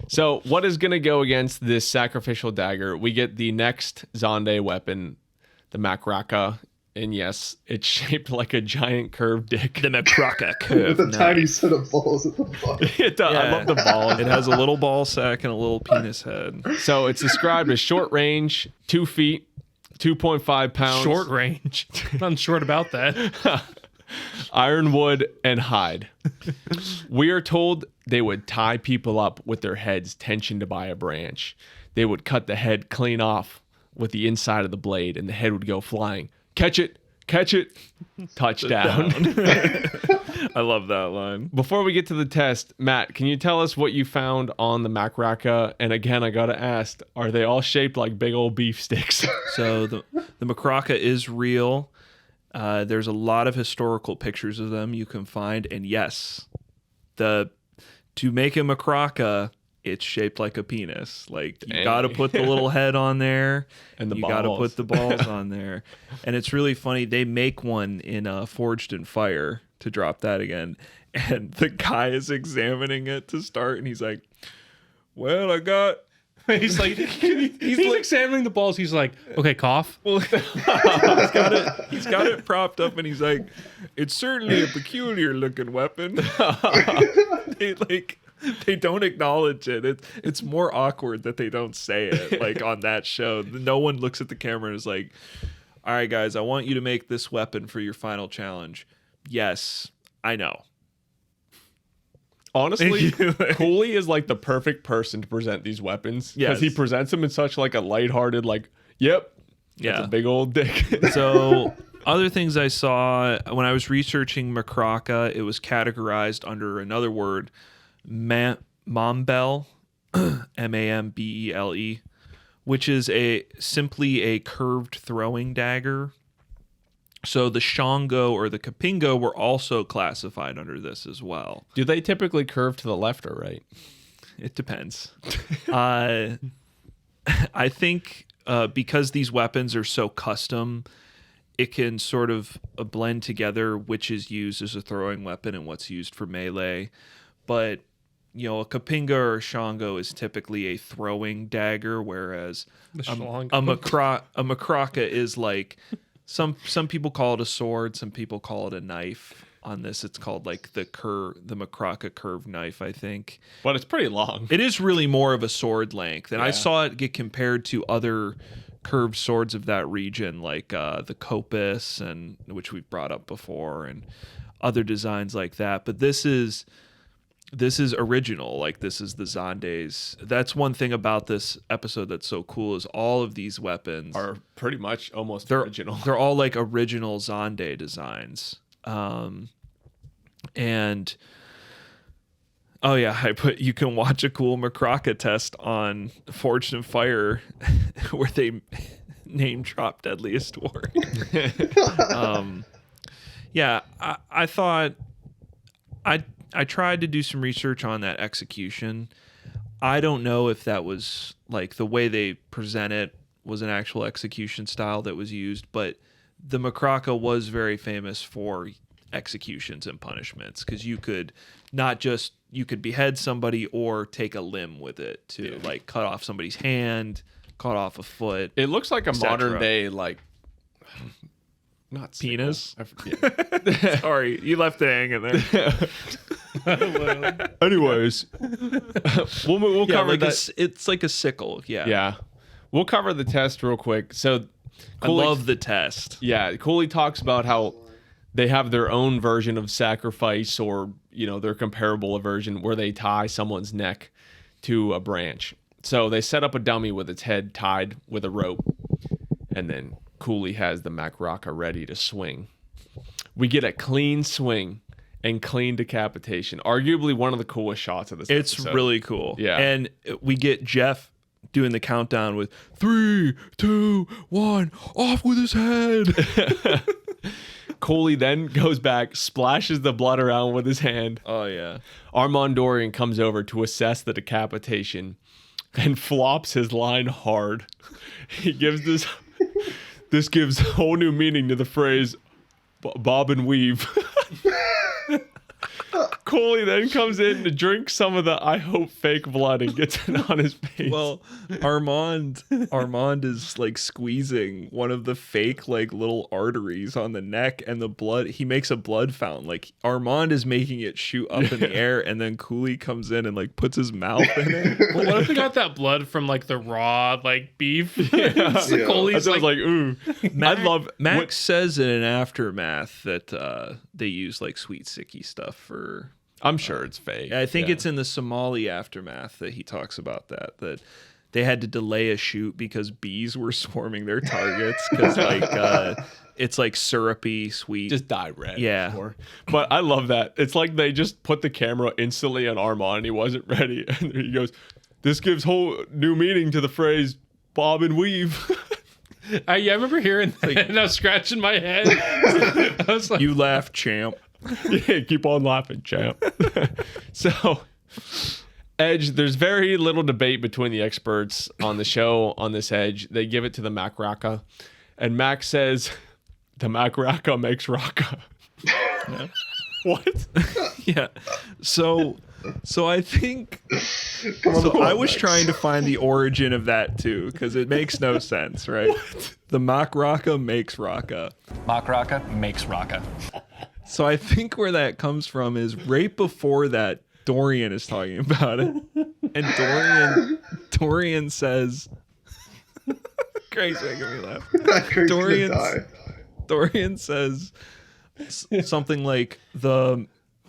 So what is going to go against this sacrificial dagger? We get the next Zande weapon, the Macrakka. And yes, it's shaped like a giant curved dick. The Macrakka curve. With a tiny set of balls at the bottom. It does. I love the balls. It has a little ball sack and a little penis head. So it's described as short range, 2 feet, 2.5 pounds. Short range. Nothing short about that. Ironwood and hide. We are told they would tie people up with their heads tensioned by a branch. They would cut the head clean off with the inside of the blade, and the head would go flying. Catch it, touchdown. I love that line. Before we get to the test, Matt, can you tell us what you found on the Macrakka? And again, I gotta ask, are they all shaped like big old beef sticks? So the Macrakka is real. There's a lot of historical pictures of them you can find, and yes, to make a Macrakka, it's shaped like a penis. Like you got to put the little head on there, and you got to put the balls on there. And it's really funny. They make one in Forged in Fire to drop that again, and the guy is examining it to start, and he's like, "Well, I got." He's like, he's like, examining the balls. He's like, okay, cough. Well, he's got it propped up, and he's like, "It's certainly a peculiar looking weapon." They don't acknowledge it. It's more awkward that they don't say it. Like on that show, no one looks at the camera and is like, "All right, guys, I want you to make this weapon for your final challenge." Yes, I know. Honestly, Cooley is like the perfect person to present these weapons because he presents them in such like a lighthearted, like, "Yep, that's a big old dick." So other things I saw when I was researching Macrakka, it was categorized under another word. Mambel, Mambele, which is simply a curved throwing dagger, So the Shango or the Kapinga were also classified under this as well. Do they typically curve to the left or right? It depends. I think because these weapons are so custom, it can sort of blend together which is used as a throwing weapon and what's used for melee. But, you know, a Kapinga or a Shango is typically a throwing dagger, whereas a Macrakka is like, some people call it a sword, some people call it a knife. On this, it's called like the Macrakka curved knife, I think. But it's pretty long. It is really more of a sword length. And I saw it get compared to other curved swords of that region, like the Kopis, and which we've brought up before, and other designs like that. But this is original. Like, this is the Zande's. That's one thing about this episode that's so cool, is all of these weapons are pretty much almost original. They're all like original Zande designs. And oh yeah, you can watch a cool Macrakka test on Forged in Fire where they name drop Deadliest Warrior. Yeah, I thought I tried to do some research on that execution. I don't know if that was like the way they present it was an actual execution style that was used, but the Macrakka was very famous for executions and punishments, because you could behead somebody or take a limb with it to like cut off somebody's hand, cut off a foot. It looks like a modern day, like, not penis. Yeah. Sorry, you left it hanging there. Anyways, we'll cover like that. It's like a sickle. Yeah. We'll cover the test real quick. So Cooley, I love the test. Yeah, Cooley talks about how they have their own version of sacrifice, or, you know, their comparable version where they tie someone's neck to a branch. So they set up a dummy with its head tied with a rope, and then Cooley has the Macrakka ready to swing. We get a clean swing and clean decapitation. Arguably one of the coolest shots of this episode. It's really cool. Yeah. And we get Jeff doing the countdown with 3, 2, 1, off with his head. Cooley then goes back, splashes the blood around with his hand. Oh, yeah. Armand Dorian comes over to assess the decapitation and flops his line hard. He gives this gives whole new meaning to the phrase bob and weave. Cooley then comes in to drink some of the I hope fake blood and gets it on his face. Well, Armand is like squeezing one of the fake like little arteries on the neck, and the blood, he makes a blood fountain. Like, Armand is making it shoot up in the air, and then Cooley comes in and like puts his mouth in it. Well, what if we got that blood from like the raw like beef? Yeah. Cooley's like, ooh. Max says in an aftermath that they use like sweet sicky stuff for. I'm sure it's fake. I think it's in the Somali aftermath that he talks about that they had to delay a shoot because bees were swarming their targets, because like it's like syrupy sweet, just dye red. Yeah. Before. But I love that. It's like they just put the camera instantly on Armand and he wasn't ready, and he goes, "This gives whole new meaning to the phrase bob and weave." I remember hearing that, and I was scratching my head. I was like, "You laugh, champ." Yeah, keep on laughing, champ. So, Edge, there's very little debate between the experts on the show on this Edge. They give it to the Macrakka, and Max says, "The Macrakka makes Raka." Yeah. What? Yeah. So I think. I was trying to find the origin of that too, because it makes no sense, right? What? The Macrakka makes Raka. Makrakka makes Raka. So I think where that comes from is right before that, Dorian is talking about it, and Dorian says, "Craig's making me laugh." Dorian says something like the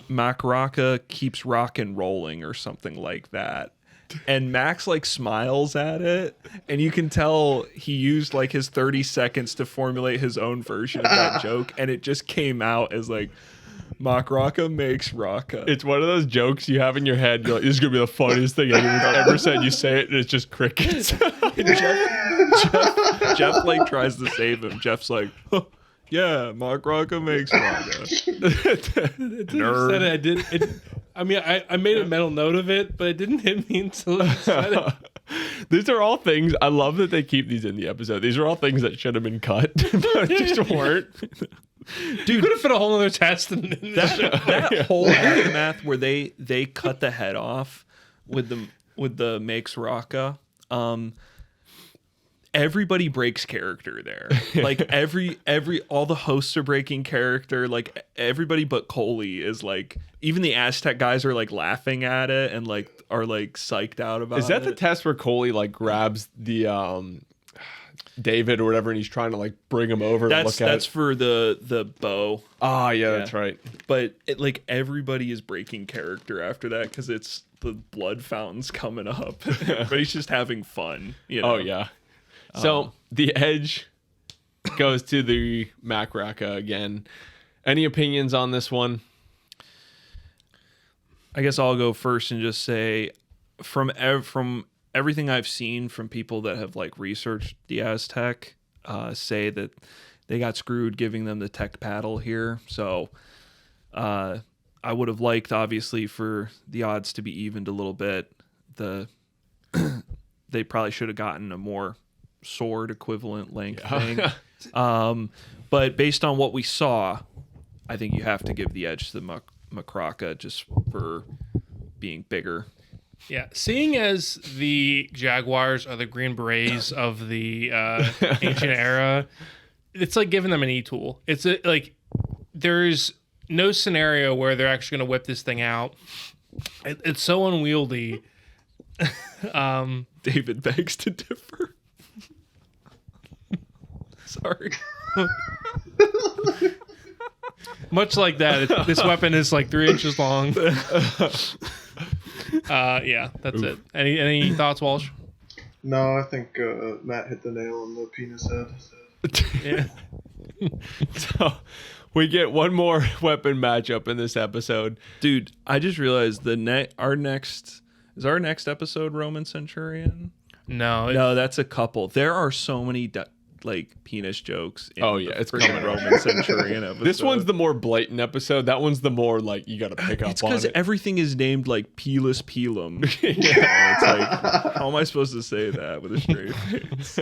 Macrakka keeps rock and rolling or something like that. And Max like smiles at it, and you can tell he used like his 30 seconds to formulate his own version of that joke, and it just came out as like, Macrakka makes Raka. It's one of those jokes you have in your head. You're like, "This is gonna be the funniest thing anyone's ever said." You say it, and it's just crickets. Jeff like tries to save him. Jeff's like, "Huh, Yeah, Macrakka makes Raka. Said it, I did. I made a mental note of it, but it didn't hit me until you said it. These are all things. I love that they keep these in the episode. These are all things that should have been cut, but just weren't. Dude, you could have fit a whole other test in that whole aftermath where they cut the head off with the makes Raka. Everybody breaks character there. Like all the hosts are breaking character. Like everybody but Coley is like, even the Aztec guys are like laughing at it and like are like psyched out about it. Is that the test where Coley like grabs the David or whatever and he's trying to like bring him over to look at That's for the bow. Ah, yeah, that's right. But like everybody is breaking character after that because it's the blood fountains coming up. But he's just having fun. You know? Oh yeah. So the edge goes to the Macrakka again. Any opinions on this one? I guess I'll go first and just say from everything I've seen from people that have like researched the Aztec, say that they got screwed giving them the tech paddle here. So I would have liked, obviously, for the odds to be evened a little bit. They probably should have gotten a more sword equivalent length thing. But based on what we saw, I think you have to give the edge to the Macrakka just for being bigger. Yeah, seeing as the Jaguars are the Green Berets of the ancient era, it's like giving them an E-tool. It's like there's no scenario where they're actually going to whip this thing out. It's so unwieldy. David begs to differ. Sorry. Much like that, this weapon is like 3 inches long. Yeah, that's it. Any thoughts, Walsh? No, I think Matt hit the nail on the penis head. Yeah. So we get one more weapon matchup in this episode. Dude, I just realized our next episode Roman Centurion? No, that's a couple. There are so many like penis jokes in it's coming. Roman Centurion episode. This one's the more blatant episode. That one's the more like you got to pick up on it. It's because everything is named like Pelis Pelum. It's like, how am I supposed to say that with a straight face?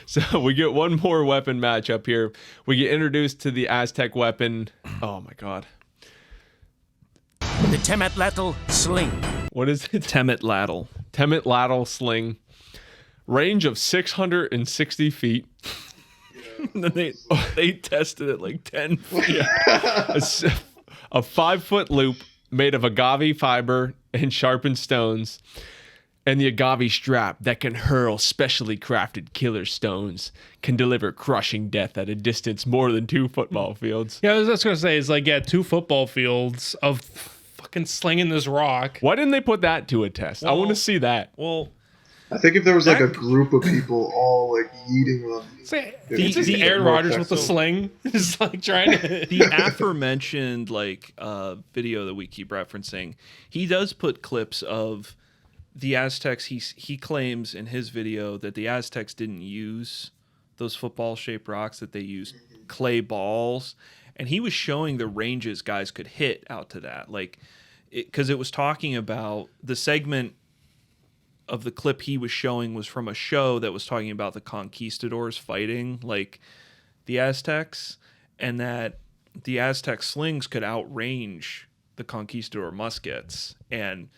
So we get one more weapon matchup here. We get introduced to the Aztec weapon. Oh my god. The Atlatl sling. What is it? Atlatl sling. Range of 660 feet. And then they tested it like 10 feet. A 5-foot loop made of agave fiber and sharpened stones. And the agave strap that can hurl specially crafted killer stones can deliver crushing death at a distance more than 2 football fields. Yeah, I was just going to say, it's like, 2 football fields of fucking slinging this rock. Why didn't they put that to a test? I want to see that. Well, I think if there was like a group of people all like yeeting them, it's just Aaron Rodgers with the sling, just like trying to. The aforementioned like video that we keep referencing, he does put clips of the Aztecs. He claims in his video that the Aztecs didn't use those football-shaped rocks; that they used clay balls, and he was showing the ranges guys could hit out to that, like, because it was talking about the segment of the clip he was showing was from a show that was talking about the conquistadors fighting like the Aztecs, and that the Aztec slings could outrange the conquistador muskets, and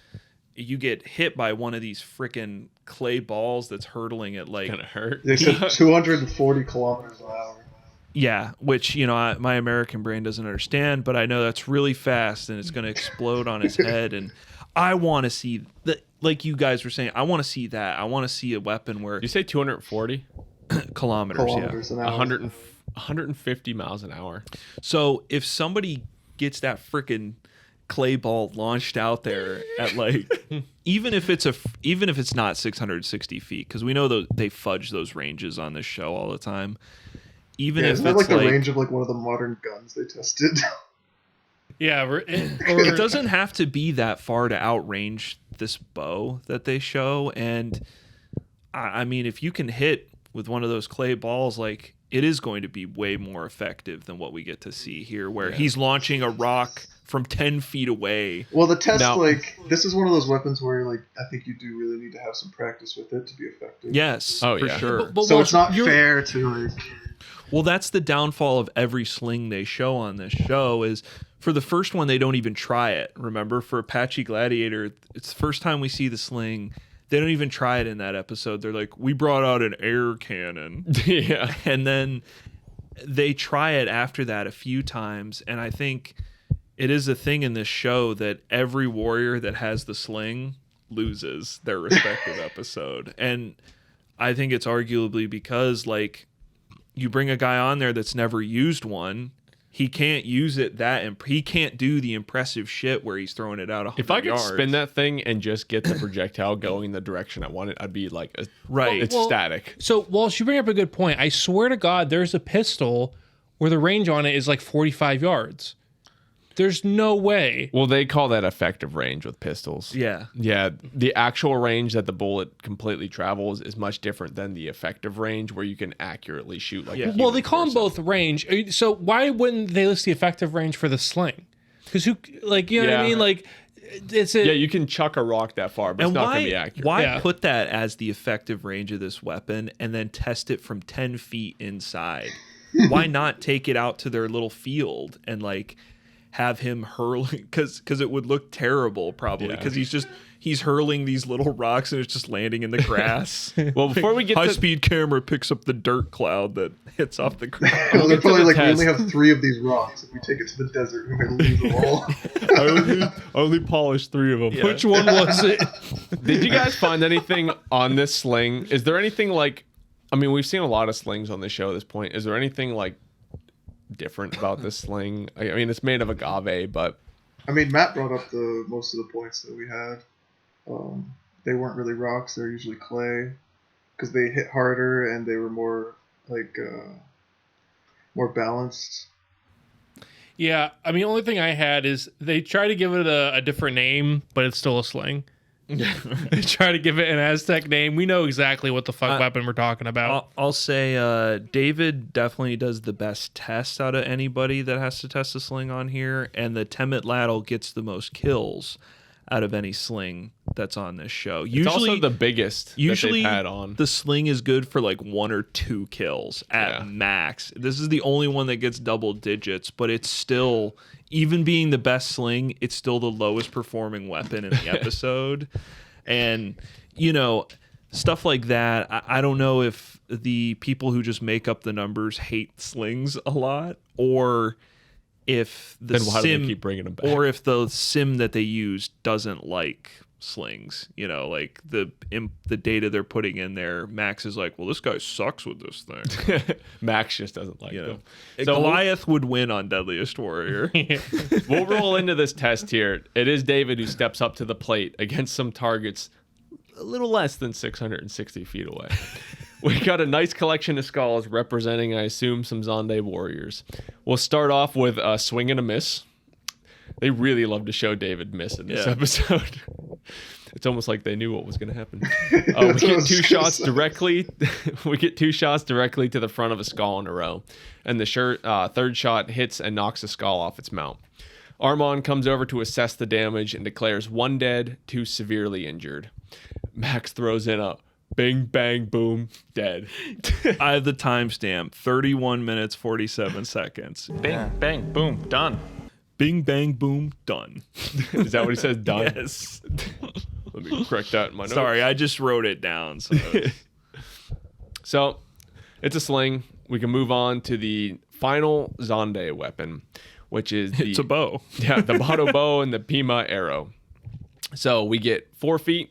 you get hit by one of these freaking clay balls that's hurtling at like gonna hurt. They said 240 kilometers an hour. Yeah, which, you know, my American brain doesn't understand, but I know that's really fast and it's going to explode on his head. And I want to see that, like you guys were saying, I want to see that. I want to see a weapon where You say 240 kilometers an hour. 150 miles an hour. So if somebody gets that freaking clay ball launched out there at like, even if it's not 660 feet, because we know they fudge those ranges on this show all the time. Even if isn't it's that like the range of like one of the modern guns they tested? Yeah, it doesn't have to be that far to outrange this bow that they show. And I mean, if you can hit with one of those clay balls, like it is going to be way more effective than what we get to see here, where he's launching a rock from 10 feet away. Well, the test, this is one of those weapons where, like, I think you do really need to have some practice with it to be effective. Yes, for sure. But so it's not fair to, like... Well, that's the downfall of every sling they show on this show is for the first one, they don't even try it. Remember, for Apache Gladiator, it's the first time we see the sling. They don't even try it in that episode. They're like, we brought out an air cannon. Yeah. And then they try it after that a few times. And I think it is a thing in this show that every warrior that has the sling loses their respective episode. And I think it's arguably because, like, you bring a guy on there that's never used one, he can't use it he can't do the impressive shit where he's throwing it out 100 If I could yards. spin that thing and just get the projectile going the direction I want it, I'd be like, right. It's static. So, Walsh, you bring up a good point. I swear to God, there's a pistol where the range on it is like 45 yards. There's no way. Well, they call that effective range with pistols. Yeah. Yeah. The actual range that the bullet completely travels is much different than the effective range where you can accurately shoot like Well, they call them both range. So why wouldn't they list the effective range for the sling? Because who, like, you know what I mean? Like, it's a... Yeah, you can chuck a rock that far, but it's not going to be accurate. Why put that as the effective range of this weapon and then test it from 10 feet inside? Why not take it out to their little field and, like, have him hurling, because it would look terrible probably, because he's hurling these little rocks and it's just landing in the grass. Well, before we get high-speed camera picks up the dirt cloud that hits off the ground. They're probably like, we only have 3 of these rocks. If we take it to the desert, we might lose them all. I only polished 3 of them. Yeah. Which one was it? Did you guys find anything on this sling? Is there anything like, I mean, we've seen a lot of slings on the show at this point. Is there anything like different about this sling? I mean, it's made of agave, but I mean, Matt brought up most of the points that we had. They weren't really rocks; they're usually clay, because they hit harder and they were more like more balanced. Yeah, I mean, the only thing I had is they try to give it a different name, but it's still a sling. They try to give it an Aztec name. We know exactly what the fuck weapon we're talking about. I'll say David definitely does the best test out of anybody that has to test a sling on here, and the Atlatl gets the most kills out of any sling that's on this show. it's also the biggest that they've had on. The sling is good for like 1 or 2 kills at max. This is the only one that gets double digits, but it's still, even being the best sling, it's still the lowest performing weapon in the episode. And, you know, stuff like that, I don't know if the people who just make up the numbers hate slings a lot, or if the Then why do sim, they keep bringing them back? or if the sim that they use doesn't like slings, you know, like the data they're putting in there. Max is like, well, this guy sucks with this thing. Max just doesn't like them. So Goliath would win on Deadliest Warrior. we'll roll into this test here. It is David who steps up to the plate against some targets a little less than 660 feet away. We got a nice collection of skulls representing, I assume, some Zande warriors. We'll start off with a swing and a miss. They really love to show David miss in this episode. It's almost like they knew what was going to happen. We get 2 shots directly. We get 2 shots directly to the front of a skull in a row, and the third shot hits and knocks the skull off its mount. Armand comes over to assess the damage and declares 1 dead, 2 severely injured. Max throws in a bing, bang, boom, dead. I have the timestamp, 31 minutes, 47 seconds. Bang, bang, boom, done. Bing, bang, boom, done. Is that what he says? Done? Yes. Let me correct that in my notes. Sorry, I just wrote it down. So, So, it's a sling. We can move on to the final Zande weapon, which is it's a bow. Yeah, the Bato bow and the Pima arrow. So we get 4 feet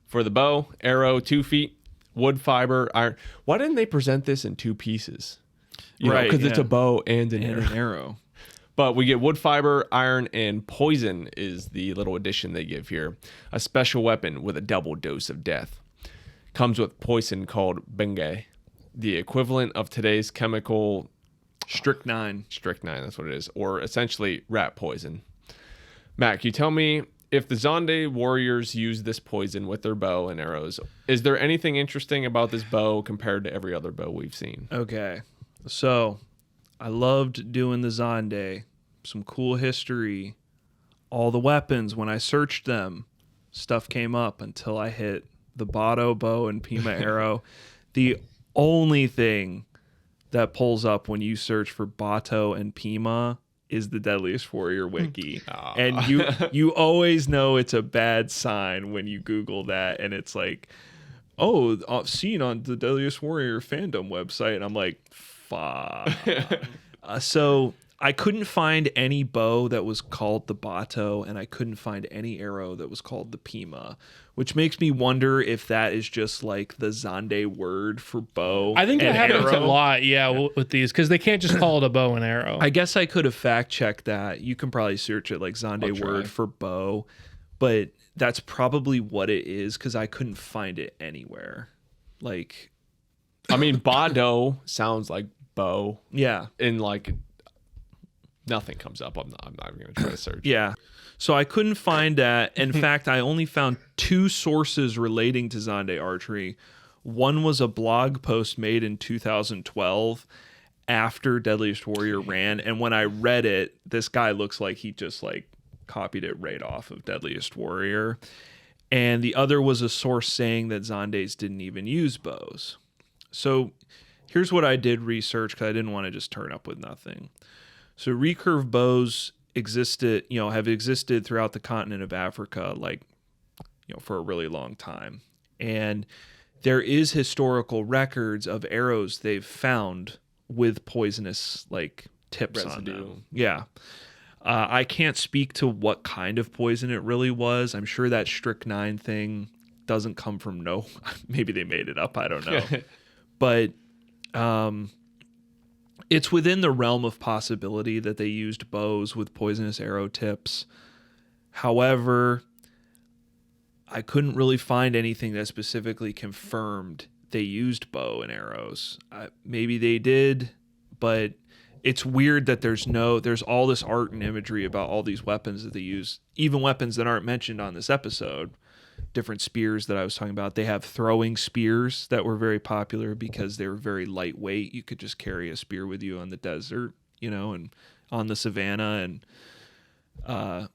for the bow, arrow 2 feet, wood fiber, iron. Why didn't they present this in 2 pieces? Right, because it's a bow and an arrow. An arrow. But we get wood fiber, iron, and poison is the little addition they give here. A special weapon with a double dose of death. Comes with poison called Bengay, the equivalent of today's chemical Strychnine. Strychnine, that's what it is, or essentially rat poison. Matt, can you tell me if the Zande warriors use this poison with their bow and arrows, is there anything interesting about this bow compared to every other bow we've seen? Okay. So I loved doing the Zande. Some cool history. All the weapons, when I searched them, stuff came up until I hit the Bato bow and Pima arrow. The only thing that pulls up when you search for Bato and Pima is the Deadliest Warrior wiki. And you always know it's a bad sign when you Google that and it's like, oh, seen on the Deadliest Warrior fandom website. And I'm like, fuck. So I couldn't find any bow that was called the Bato, and I couldn't find any arrow that was called the Pima, which makes me wonder if that is just like the Zande word for bow. I think that and happens a arrow. lot, with these, because they can't just call it a bow and arrow. I guess I could have fact checked that. You can probably search it like Zande word for bow, but that's probably what it is because I couldn't find it anywhere. Like, I mean, Bado sounds like bow. Yeah. And like nothing comes up. I'm not even going to try to search. Yeah. So I couldn't find that. In fact, I only found 2 sources relating to Zande archery. One was a blog post made in 2012 after Deadliest Warrior ran. And when I read it, this guy looks like he just like copied it right off of Deadliest Warrior. And the other was a source saying that Zandes didn't even use bows. So here's what I did research because I didn't want to just turn up with nothing. So recurve bows have existed throughout the continent of Africa, for a really long time. And there is historical records of arrows they've found with poisonous tips on them. Yeah. I can't speak to what kind of poison it really was. I'm sure that strychnine thing doesn't come from maybe they made it up. I don't know. But it's within the realm of possibility that they used bows with poisonous arrow tips. However, I couldn't really find anything that specifically confirmed they used bow and arrows. Maybe they did, but it's weird that there's all this art and imagery about all these weapons that they use, even weapons that aren't mentioned on this episode. Different spears that I was talking about. They have throwing spears that were very popular because they were very lightweight. You could just carry a spear with you on the desert, and on the savannah, and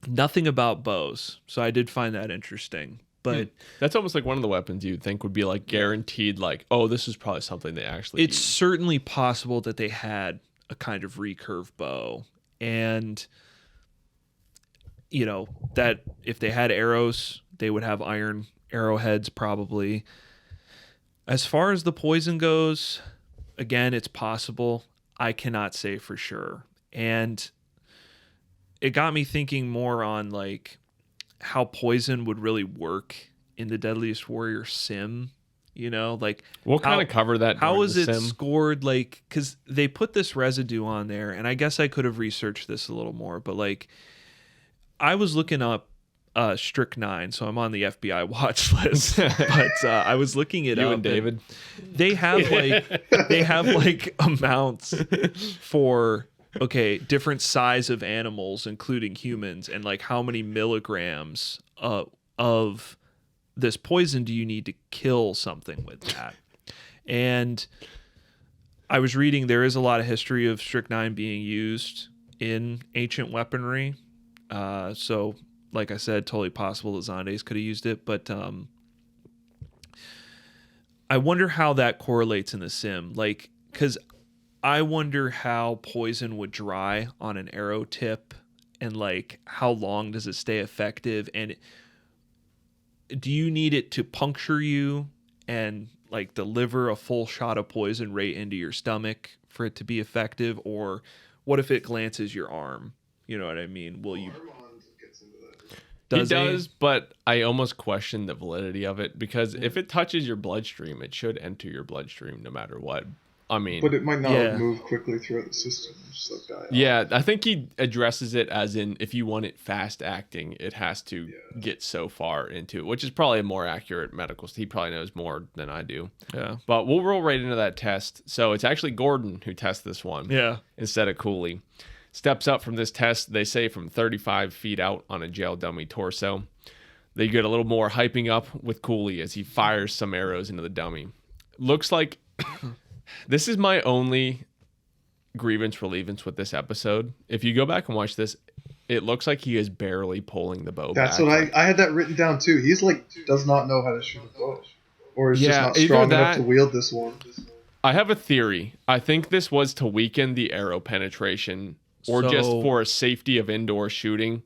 nothing about bows. So I did find that interesting. But that's almost like one of the weapons you'd think would be like guaranteed, like, oh, this is probably something they actually it's used. Certainly possible that they had a kind of recurve bow. And that if they had arrows, they would have iron arrowheads probably. As far as the poison goes, again, it's possible. I cannot say for sure. And it got me thinking more on how poison would really work in the Deadliest Warrior sim. We'll kind of cover that. How is it sim. scored? Because they put this residue on there, and I guess I could have researched this a little more, but I was looking up strychnine, so I'm on the FBI watch list. But I was looking it up. You and David. They have amounts for different size of animals, including humans, and how many milligrams of this poison do you need to kill something with that? And I was reading there is a lot of history of strychnine being used in ancient weaponry. So, like I said, totally possible the Zandes could have used it, but I wonder how that correlates in the sim. Because I wonder how poison would dry on an arrow tip, and how long does it stay effective, and do you need it to puncture you and deliver a full shot of poison right into your stomach for it to be effective, or what if it glances your arm? You know what I mean? Will you? It does, but I almost question the validity of it because if it touches your bloodstream, it should enter your bloodstream no matter what. I mean, but it might not move quickly throughout the system. Just die off. Yeah, I think he addresses it as in if you want it fast acting, it has to get so far into it, which is probably a more accurate medical. He probably knows more than I do. Yeah, but we'll roll right into that test. So it's actually Gordon who tests this one. Yeah, instead of Cooley. steps up from this test, they say from 35 feet out on a gel dummy torso. They get a little more hyping up with Cooley as he fires some arrows into the dummy. Looks like this is my only grievance relievance with this episode. If you go back and watch this, it looks like he is barely pulling the bow That's back. what I had that written down too. He's like does not know how to shoot a bow, or is just not either strong that- enough to wield this one. I have a theory. I think this was to weaken the arrow penetration or just for a safety of indoor shooting.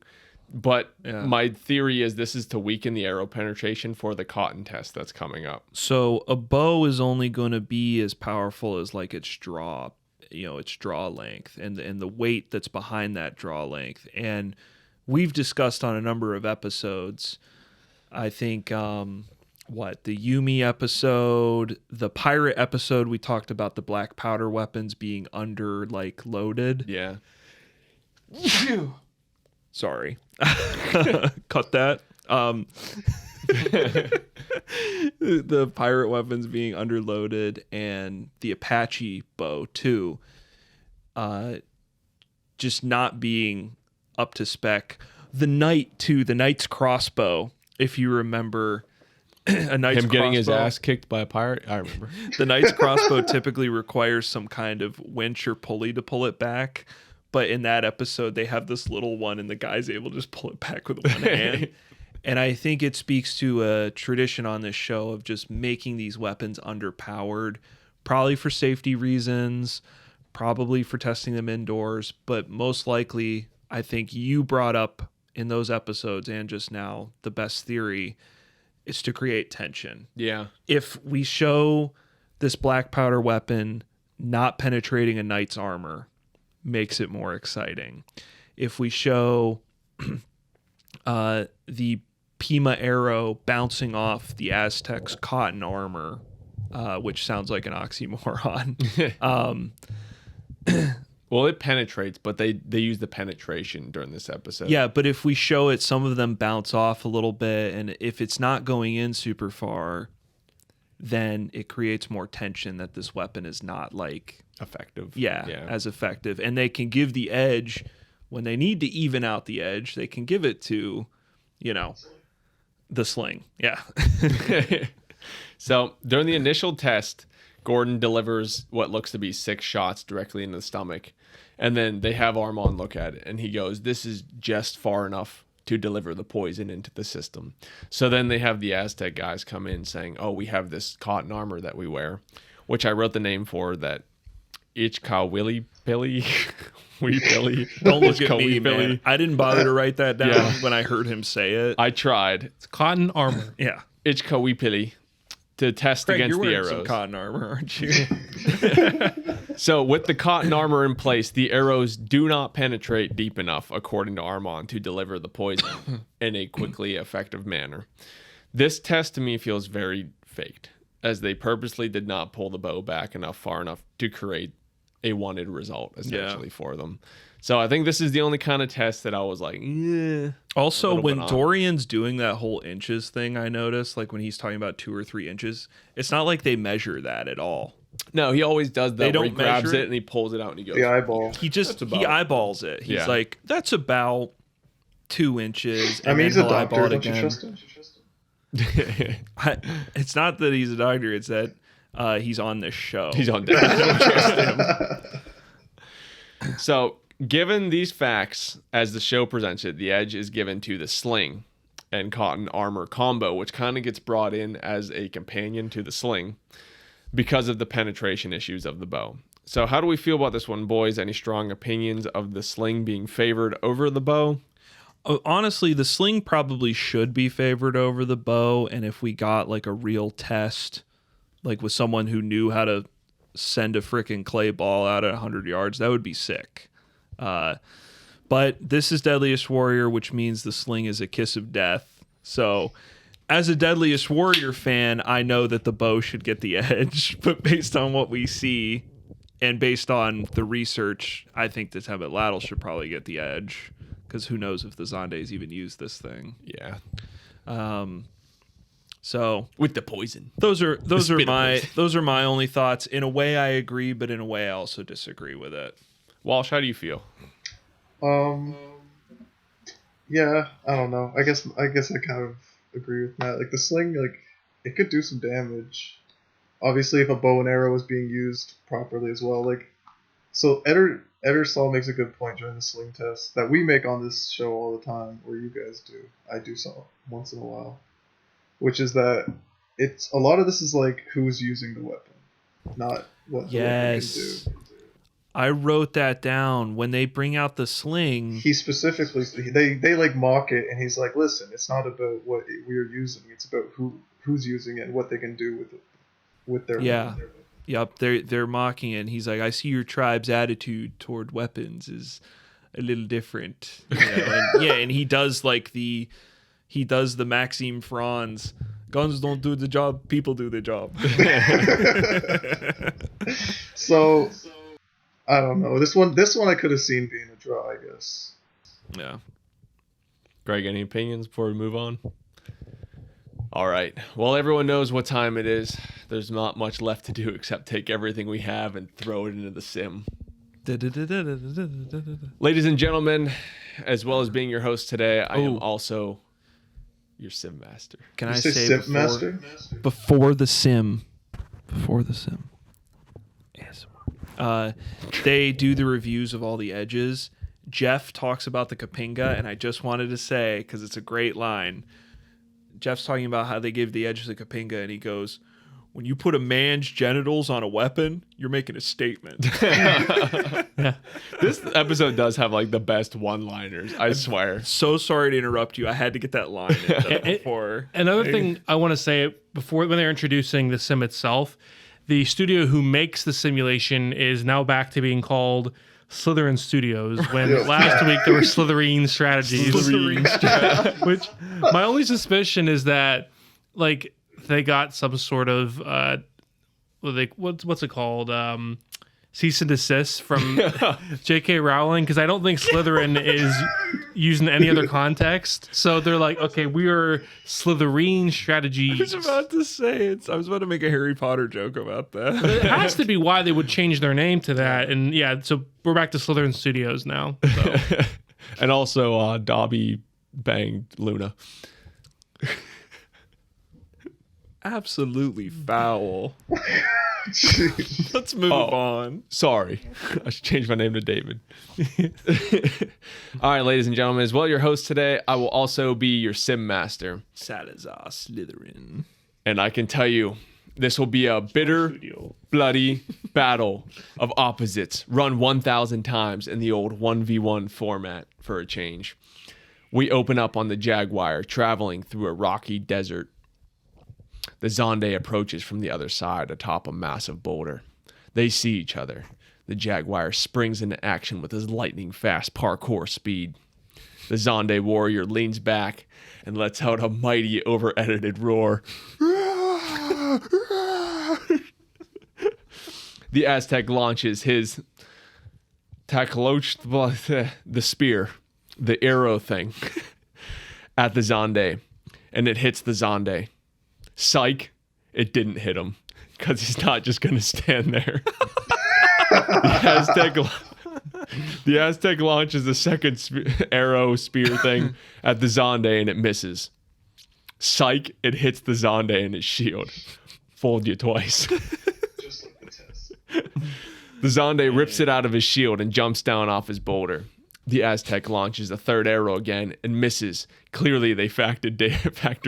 But my theory is this is to weaken the arrow penetration for the cotton test that's coming up. So a bow is only going to be as powerful as like its draw, its draw length and the weight that's behind that draw length. And we've discussed on a number of episodes, I think, the Yumi episode, the pirate episode, we talked about the black powder weapons being under like loaded. Yeah. Sorry. Cut that. The pirate weapons being underloaded and the Apache bow too. Just not being up to spec. The knight's crossbow, if you remember, a knight's Him getting his crossbow- ass kicked by a pirate? I remember. The knight's crossbow typically requires some kind of winch or pulley to pull it back. But in that episode, they have this little one and the guy's able to just pull it back with one hand. And I think it speaks to a tradition on this show of just making these weapons underpowered, probably for safety reasons, probably for testing them indoors. But most likely, I think you brought up in those episodes and just now, the best theory is to create tension. Yeah. If we show this black powder weapon not penetrating a knight's armor, makes it more exciting. If we show the Pima arrow bouncing off the Aztec's cotton armor, which sounds like an oxymoron. Well, it penetrates, but they use the penetration during this episode. Yeah, but if we show it, some of them bounce off a little bit, and if it's not going in super far, then it creates more tension that this weapon is not like Effective. as effective. And they can give the edge when they need to even out the edge, they can give it to, the sling. Yeah. So during the initial test, Gordon delivers what looks to be 6 shots directly into the stomach. And then they have Armand look at it, and he goes, this is just far enough to deliver the poison into the system. So then they have the Aztec guys come in saying, oh, we have this cotton armor that we wear, which I wrote the name for that. Ichka Willy Billy. Wee Billy. Don't look at Ichka me, Wee man. Billy. I didn't bother to write that down Yeah. when I heard him say it. I tried. It's cotton armor. Yeah. Ichka Wee Billy to test Craig, against you're the wearing some arrows. cotton armor, aren't you? So with the cotton armor in place, the arrows do not penetrate deep enough, according to Armand, to deliver the poison in a quickly effective manner. This test to me feels very faked, as they purposely did not pull the bow back far enough to create a wanted result, essentially, for them. So I think this is the only kind of test that I was like, Also, little when bit off. Dorian's doing that whole inches thing, I noticed, like when he's talking about 2 or 3 inches, it's not like they measure that at all. no, he always does that. They Where he don't grabs measure it it? and he pulls it out and he goes, The eyeball. He just about he it. eyeballs it. He's Yeah. like, that's about 2 inches. I mean, he's a then he'll eyeball doctor. it Don't you again. trust him? It's not that he's a doctor. It's that he's on this show. He's on deck. So, given these facts, as the show presents it, the edge is given to the sling and cotton armor combo, which kind of gets brought in as a companion to the sling because of the penetration issues of the bow. So, how do we feel about this one, boys? Any strong opinions of the sling being favored over the bow? Honestly, the sling probably should be favored over the bow. And if we got like a real test, like with someone who knew how to send a freaking clay ball out at 100 yards, that would be sick. But this is Deadliest Warrior, which means the sling is a kiss of death. So as a Deadliest Warrior fan, I know that the bow should get the edge, but based on what we see and based on the research, I think the Atlatl should probably get the edge, because who knows if the Zandes even use this thing. Yeah. So With the poison. those are spit of my poison. those are my only thoughts. In a way, I agree, but in a way, I also disagree with it. Walsh, how do you feel? Um, yeah, I don't know. I guess I kind of agree with Matt. Like the sling, like it could do some damage. Obviously, if a bow and arrow is being used properly as well. Like, so Edersol makes a good point during the sling test that we make on this show all the time, or you guys do. I do so once in a while, which is that it's a lot of this is like who's using the weapon, not what the weapon can do. I wrote that down. When they bring out the sling, He specifically they like mock it, and he's like, "Listen, it's not about what we're using; it's about who's using it and what they can do with their weapon." Yep, they're mocking it. And he's like, I see your tribe's attitude toward weapons is a little different. You know? And he does the Maxime Franz. Guns don't do the job, people do the job. So I don't know. This one I could have seen being a draw, I guess. Yeah. Greg, any opinions before we move on? All right. Well, everyone knows what time it is. There's not much left to do except take everything we have and throw it into the sim. Ladies and gentlemen, as well as being your host today, I am also your sim master. Can You I say say Simp Master? before the sim? They do the reviews of all the edges. Jeff talks about the Kapinga, and I just wanted to say, because it's a great line, Jeff's talking about how they give the edges of Kapinga, and he goes, when you put a man's genitals on a weapon, you're making a statement. This episode does have like the best one-liners, I swear. So sorry to interrupt you. I had to get that line in before. Another thing I want to say before, when they're introducing the sim itself, the studio who makes the simulation is now back to being called Slytherin Studios, when last week there were Slytherin Strategies. Which my only suspicion is that like they got some sort of what's it called? Cease and desist from J.K. Rowling, because I don't think Slytherin is used in any other context. So they're like, okay, we are Slytherin Strategies. I was about to say it. I was about to make a Harry Potter joke about that. It has to be why they would change their name to that. And yeah, so we're back to Slytherin Studios now. So. And also Dobby banged Luna. Absolutely foul. Let's move on. Sorry. I should change my name to David. All right, ladies and gentlemen, as well your host today, I will also be your sim master. Salazar Slytherin. And I can tell you, this will be a bitter, bloody battle of opposites run 1,000 times in the old 1v1 format for a change. We open up on the Jaguar, traveling through a rocky desert. The Zande approaches from the other side atop a massive boulder. They see each other. The Jaguar springs into action with his lightning-fast parkour speed. The Zande warrior leans back and lets out a mighty, over-edited roar. The Aztec launches his Tacloch, the spear, the arrow thing, at the Zande, and it hits the Zande. Psych, it didn't hit him, because he's not just going to stand there. The Aztec launches the second arrow spear thing at the Zande, and it misses. Psych, it hits the Zande and its shield. Fooled you twice. Just like the test. The Zande rips it out of his shield and jumps down off his boulder. The Aztec launches the third arrow again and misses. Clearly, they factored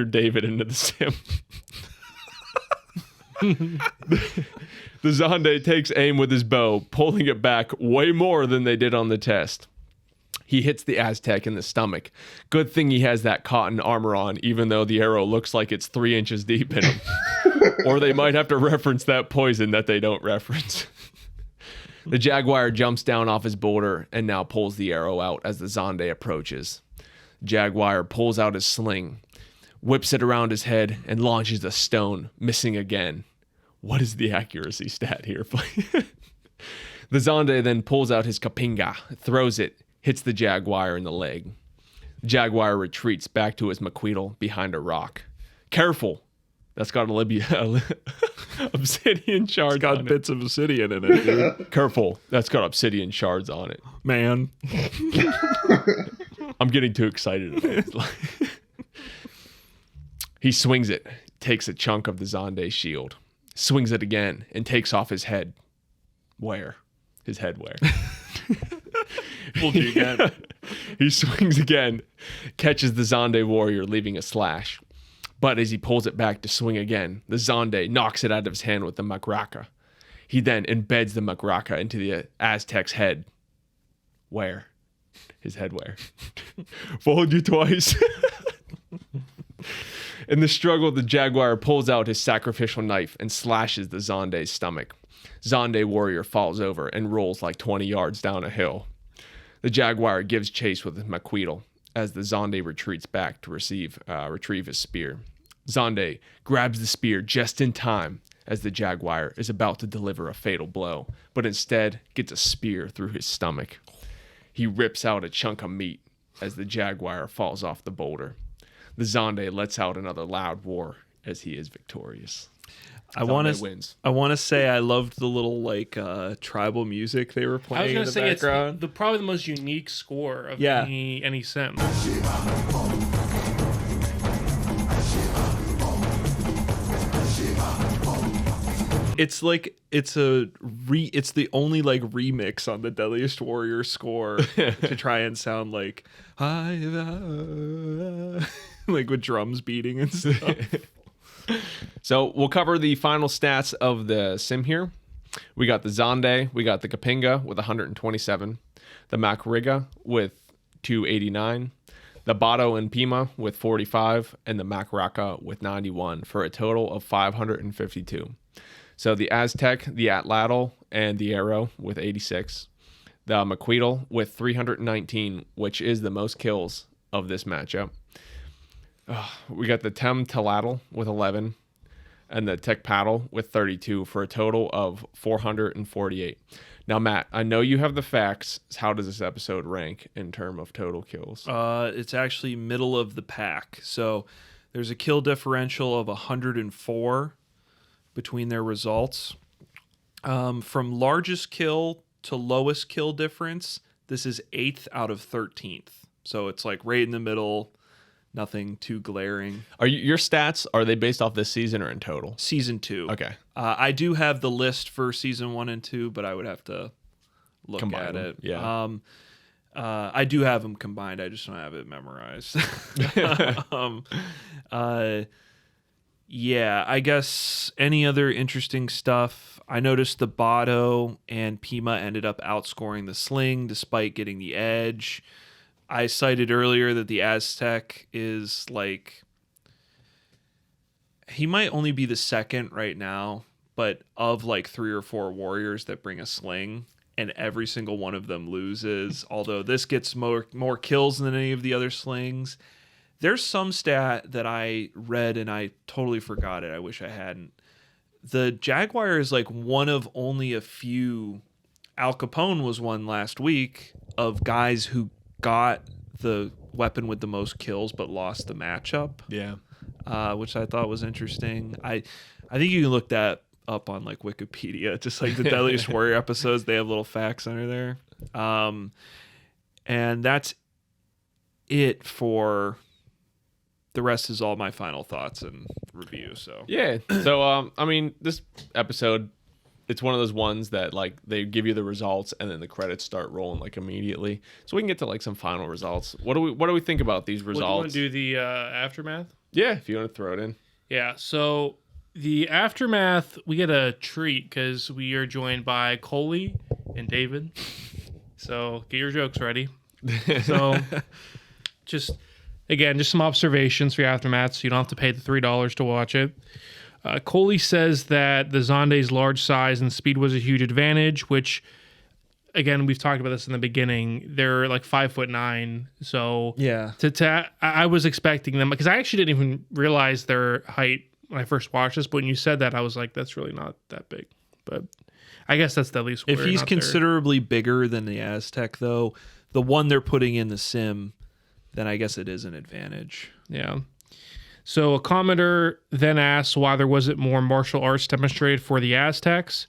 David into the sim. The Zande takes aim with his bow, pulling it back way more than they did on the test. He hits the Aztec in the stomach. Good thing he has that cotton armor on, even though the arrow looks like it's 3 inches deep in him. Or they might have to reference that poison that they don't reference. The Jaguar jumps down off his boulder and now pulls the arrow out as the Zande approaches. Jaguar pulls out his sling, whips it around his head, and launches a stone, missing again. What is the accuracy stat here? The Zande then pulls out his Kapinga, throws it, hits the Jaguar in the leg. Jaguar retreats back to his Macuahuitl behind a rock. Careful! That's got a Obsidian shards. It's got on bits of obsidian in it, dude. it. Careful. That's got obsidian shards on it. Man. I'm getting too excited about it. He swings it, takes a chunk of the Zande shield, swings it again, and takes off his head. Where? His head where? We'll do again. He swings again, catches the Zande warrior, leaving a slash. But as he pulls it back to swing again, the Zande knocks it out of his hand with the Macrakka. He then embeds the Macrakka into the Aztec's head. Where? His head where? Fold you twice. In the struggle, the Jaguar pulls out his sacrificial knife and slashes the Zande's stomach. Zande warrior falls over and rolls like 20 yards down a hill. The Jaguar gives chase with his Macuahuitl as the Zande retreats back to retrieve his spear. Zande grabs the spear just in time as the Jaguar is about to deliver a fatal blow, but instead gets a spear through his stomach. He rips out a chunk of meat as the Jaguar falls off the boulder. The Zande lets out another loud roar as he is victorious. I want wins. to say I loved the little like tribal music they were I was playing in gonna the say background. it's probably the most unique score of Yeah. any sim. It's like it's the only like remix on the Deadliest Warrior score to try and sound like like with drums beating and stuff. So we'll cover the final stats of the sim here. We got the Zande, we got the Kapinga with 127, the Makriga with 289, the Bato and Pima with 45, and the Macrakka with 91 for a total of 552. So the Aztec, the Atlatl, and the Arrow with 86, the Macuahuitl with 319, which is the most kills of this matchup. We got the Talatl with 11 and the Tech Paddle with 32 for a total of 448. Now, Matt, I know you have the facts. How does this episode rank in terms of total kills? It's actually middle of the pack. So there's a kill differential of 104 between their results. From largest kill to lowest kill difference, this is 8th out of 13th. So it's like right in the middle. Nothing too glaring. Are your stats, are they based off this season or in total? Season 2. Okay. I do have the list for season 1 and 2, but I would have to look Combine at them. it. Yeah. I do have them combined. I just don't have it memorized. Yeah, I guess any other interesting stuff. I noticed the Bato and Pima ended up outscoring the Sling despite getting the edge. I cited earlier that the Aztec is like, he might only be the second right now, but of like 3 or 4 warriors that bring a sling, and every single one of them loses. Although this gets more kills than any of the other slings. There's some stat that I read and I totally forgot it. I wish I hadn't. The Jaguar is like one of only a few. Al Capone was one last week of guys who got the weapon with the most kills but lost the matchup. Yeah. Which I thought was interesting. I think you can look that up on like Wikipedia, just like the Deadliest Warrior episodes. They have little facts under there. And that's it for the rest is all my final thoughts and review. So Yeah. So, I mean, this episode, it's one of those ones that like they give you the results and then the credits start rolling like immediately. So we can get to like some final results. What do we think about these Well, do you results? want to do the aftermath? Yeah, if you want to throw it in. Yeah, so the aftermath, we get a treat because we are joined by Coley and David. So get your jokes ready. So just some observations for your aftermath, so you don't have to pay the $3 to watch it. Coley says that the Zande's large size and speed was a huge advantage, which, again, we've talked about this in the beginning. They're like 5'9", so yeah, I was expecting them, because I actually didn't even realize their height when I first watched this. But when you said that, I was like, that's really not that big. But I guess that's the least. If he's considerably bigger than the Aztec, though, the one they're putting in the sim, then I guess it is an advantage. Yeah. So a commenter then asks why there wasn't more martial arts demonstrated for the Aztecs.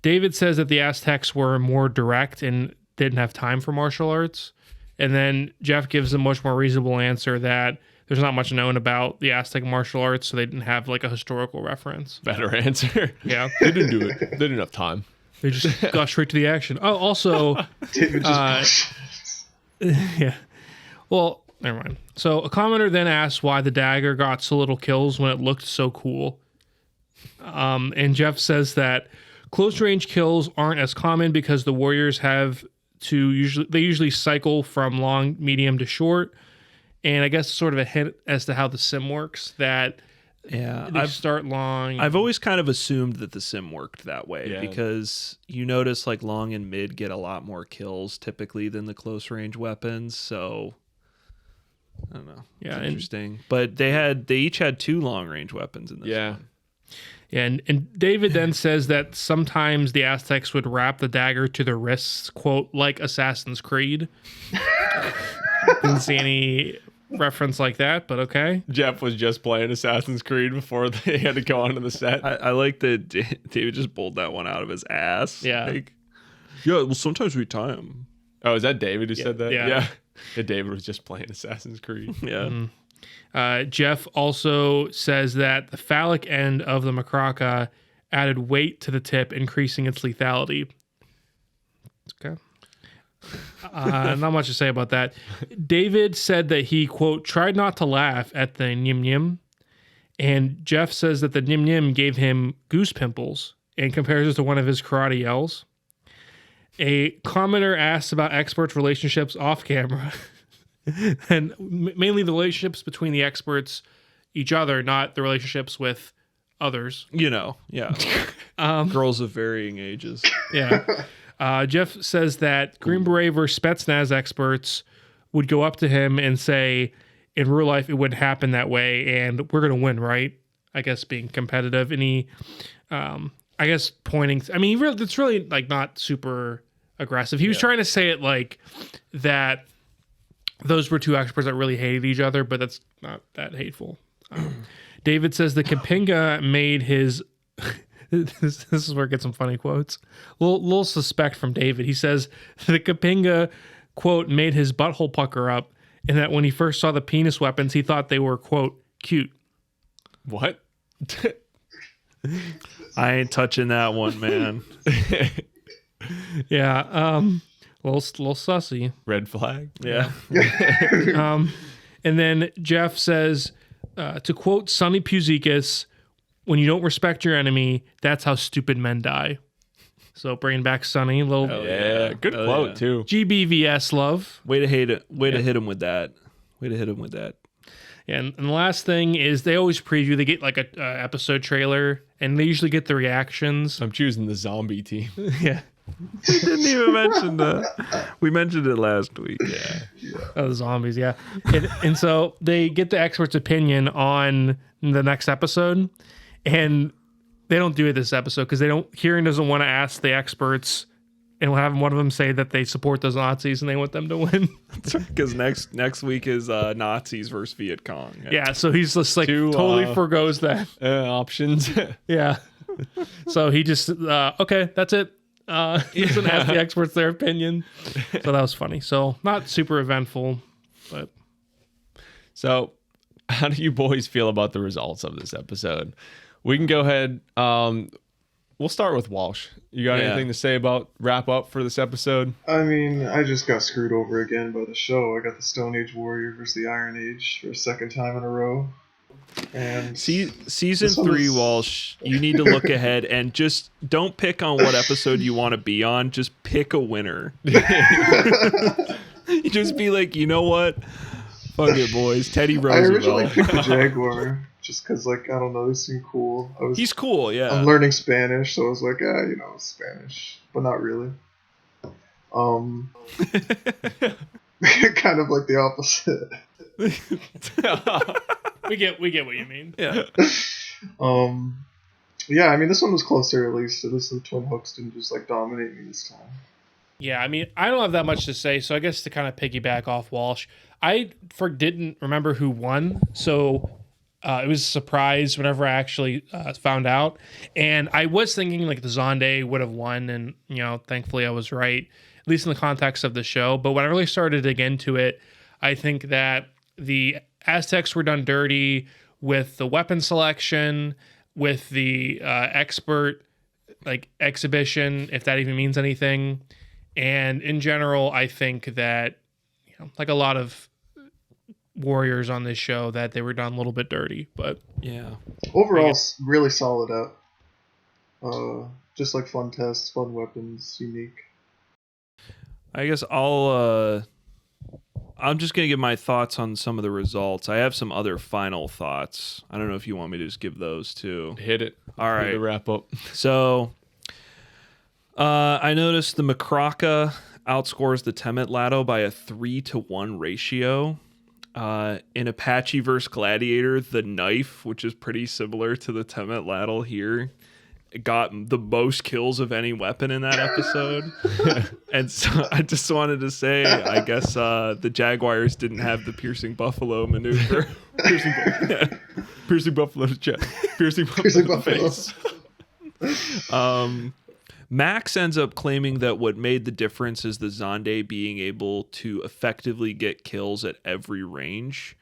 David says that the Aztecs were more direct and didn't have time for martial arts. And then Jeff gives a much more reasonable answer that there's not much known about the Aztec martial arts, so they didn't have like a historical reference. Better answer. Yeah. They didn't do it. They didn't have time. They just got straight to the action. Oh, also, yeah. Well, never mind. So a commenter then asks why the dagger got so little kills when it looked so cool. And Jeff says that close range kills aren't as common because the warriors have to usually cycle from long, medium to short. And I guess sort of a hint as to how the sim works that they start long. I've always kind of assumed that the sim worked that way because you notice like long and mid get a lot more kills typically than the close range weapons. So I don't know. Yeah, it's interesting. But they each had 2 long range weapons in this one. Yeah, and David then says that sometimes the Aztecs would wrap the dagger to their wrists, quote, like Assassin's Creed. Didn't see any reference like that, but okay. Jeff was just playing Assassin's Creed before they had to go onto the set. I like that David just pulled that one out of his ass. Yeah. Well, sometimes we tie him. Oh, is that David who said that? Yeah. David was just playing Assassin's Creed. Yeah. Mm-hmm. Jeff also says that the phallic end of the Macrakka added weight to the tip, increasing its lethality. Okay. Not much to say about that. David said that he, quote, tried not to laugh at the Nim Nim. And Jeff says that the Nim Nim gave him goose pimples and compares it to one of his karate yells. A commenter asks about experts' relationships off camera. And mainly the relationships between the experts, each other, not the relationships with others. Girls of varying ages. Yeah. Jeff says that Green Beret versus Spetsnaz experts would go up to him and say, in real life, it wouldn't happen that way, and we're going to win, right? I guess being competitive. And he, I guess, pointing... I mean, it's really, like, not super aggressive. He was trying to say it like that those were 2 experts that really hated each other, but that's not that hateful. David says the Kapinga made his... this is where it gets some funny quotes. Little suspect from David. He says the Kapinga, quote, made his butthole pucker up, and that when he first saw the penis weapons, he thought they were, quote, cute. What? I ain't touching that one, man. Yeah, little sussy. Red flag. Yeah. And then Jeff says, to quote Sonny Puzikas, when you don't respect your enemy, that's how stupid men die. So bringing back Sonny, little Good quote too. GBVS love. Way to hate it. Way to hit him with that. Yeah, and the last thing is they always preview. They get like a episode trailer, and they usually get the reactions. I'm choosing the zombie team. Yeah. We didn't even mention that. We mentioned it last week. Yeah. Oh, the zombies, yeah. And so they get the expert's opinion on the next episode, and they don't do it this episode because Kieran doesn't want to ask the experts, and we'll have one of them say that they support those Nazis and they want them to win. Because next week is Nazis versus Viet Cong. Yeah, so he's just like totally forgoes that. Options. Yeah. So he just, okay, that's it. He doesn't ask the experts their opinion. So that was funny. So not super eventful, but. So how do you boys feel about the results of this episode? We can go ahead. We'll start with Walsh. You got anything to say about wrap up for this episode? I mean, I just got screwed over again by the show. I got the Stone Age Warrior versus the Iron Age for a second time in a row. And season 3, Walsh, you need to look ahead and just don't pick on what episode you want to be on. Just pick a winner. You just be like, you know what? Fuck it, boys. Teddy Roosevelt. I originally picked the Jaguar just because, like, I don't know, they seem cool. He's cool, yeah. I'm learning Spanish, so I was like, Spanish, but not really. Kind of like the opposite. We get what you mean. Yeah. Yeah, I mean, this one was closer at least. At least the Twin Hooks didn't just like dominate me this time. Yeah, I mean, I don't have that much to say, so I guess to kind of piggyback off Walsh, I didn't remember who won, so It was a surprise whenever I actually found out. And I was thinking like the Zande would have won. And, thankfully I was right, at least in the context of the show. But when I really started to dig into it, I think that the Aztecs were done dirty with the weapon selection, with the expert like exhibition, if that even means anything. And in general, I think that, like a lot of warriors on this show, that they were done a little bit dirty. But Yeah. Overall, really solid out. Just like fun tests, fun weapons, unique. I guess I'm just going to give my thoughts on some of the results. I have some other final thoughts. I don't know if you want me to just give those too. Hit it. All right. To wrap up. So, I noticed the Macrakka outscores the Atlatl by a 3-to-1 ratio. In Apache versus Gladiator, the knife, which is pretty similar to the Atlatl here, got the most kills of any weapon in that episode. And so I just wanted to say, I guess the Jaguars didn't have the piercing buffalo maneuver. Piercing buffalo to chest. Piercing buffalo to face. Max ends up claiming that what made the difference is the Zande being able to effectively get kills at every range.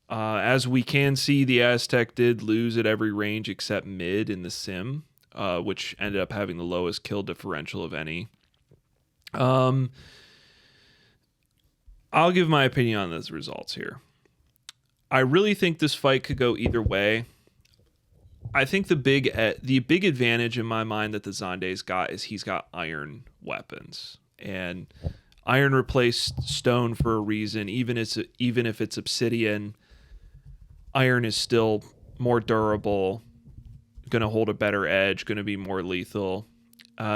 As we can see, the Aztec did lose at every range except mid in the sim, which ended up having the lowest kill differential of any. I'll give my opinion on those results here. I really think this fight could go either way. I think the big advantage in my mind that the Zande's got is he's got iron weapons, and iron replaced stone for a reason. Even if it's obsidian, iron is still more durable, going to hold a better edge, going to be more lethal.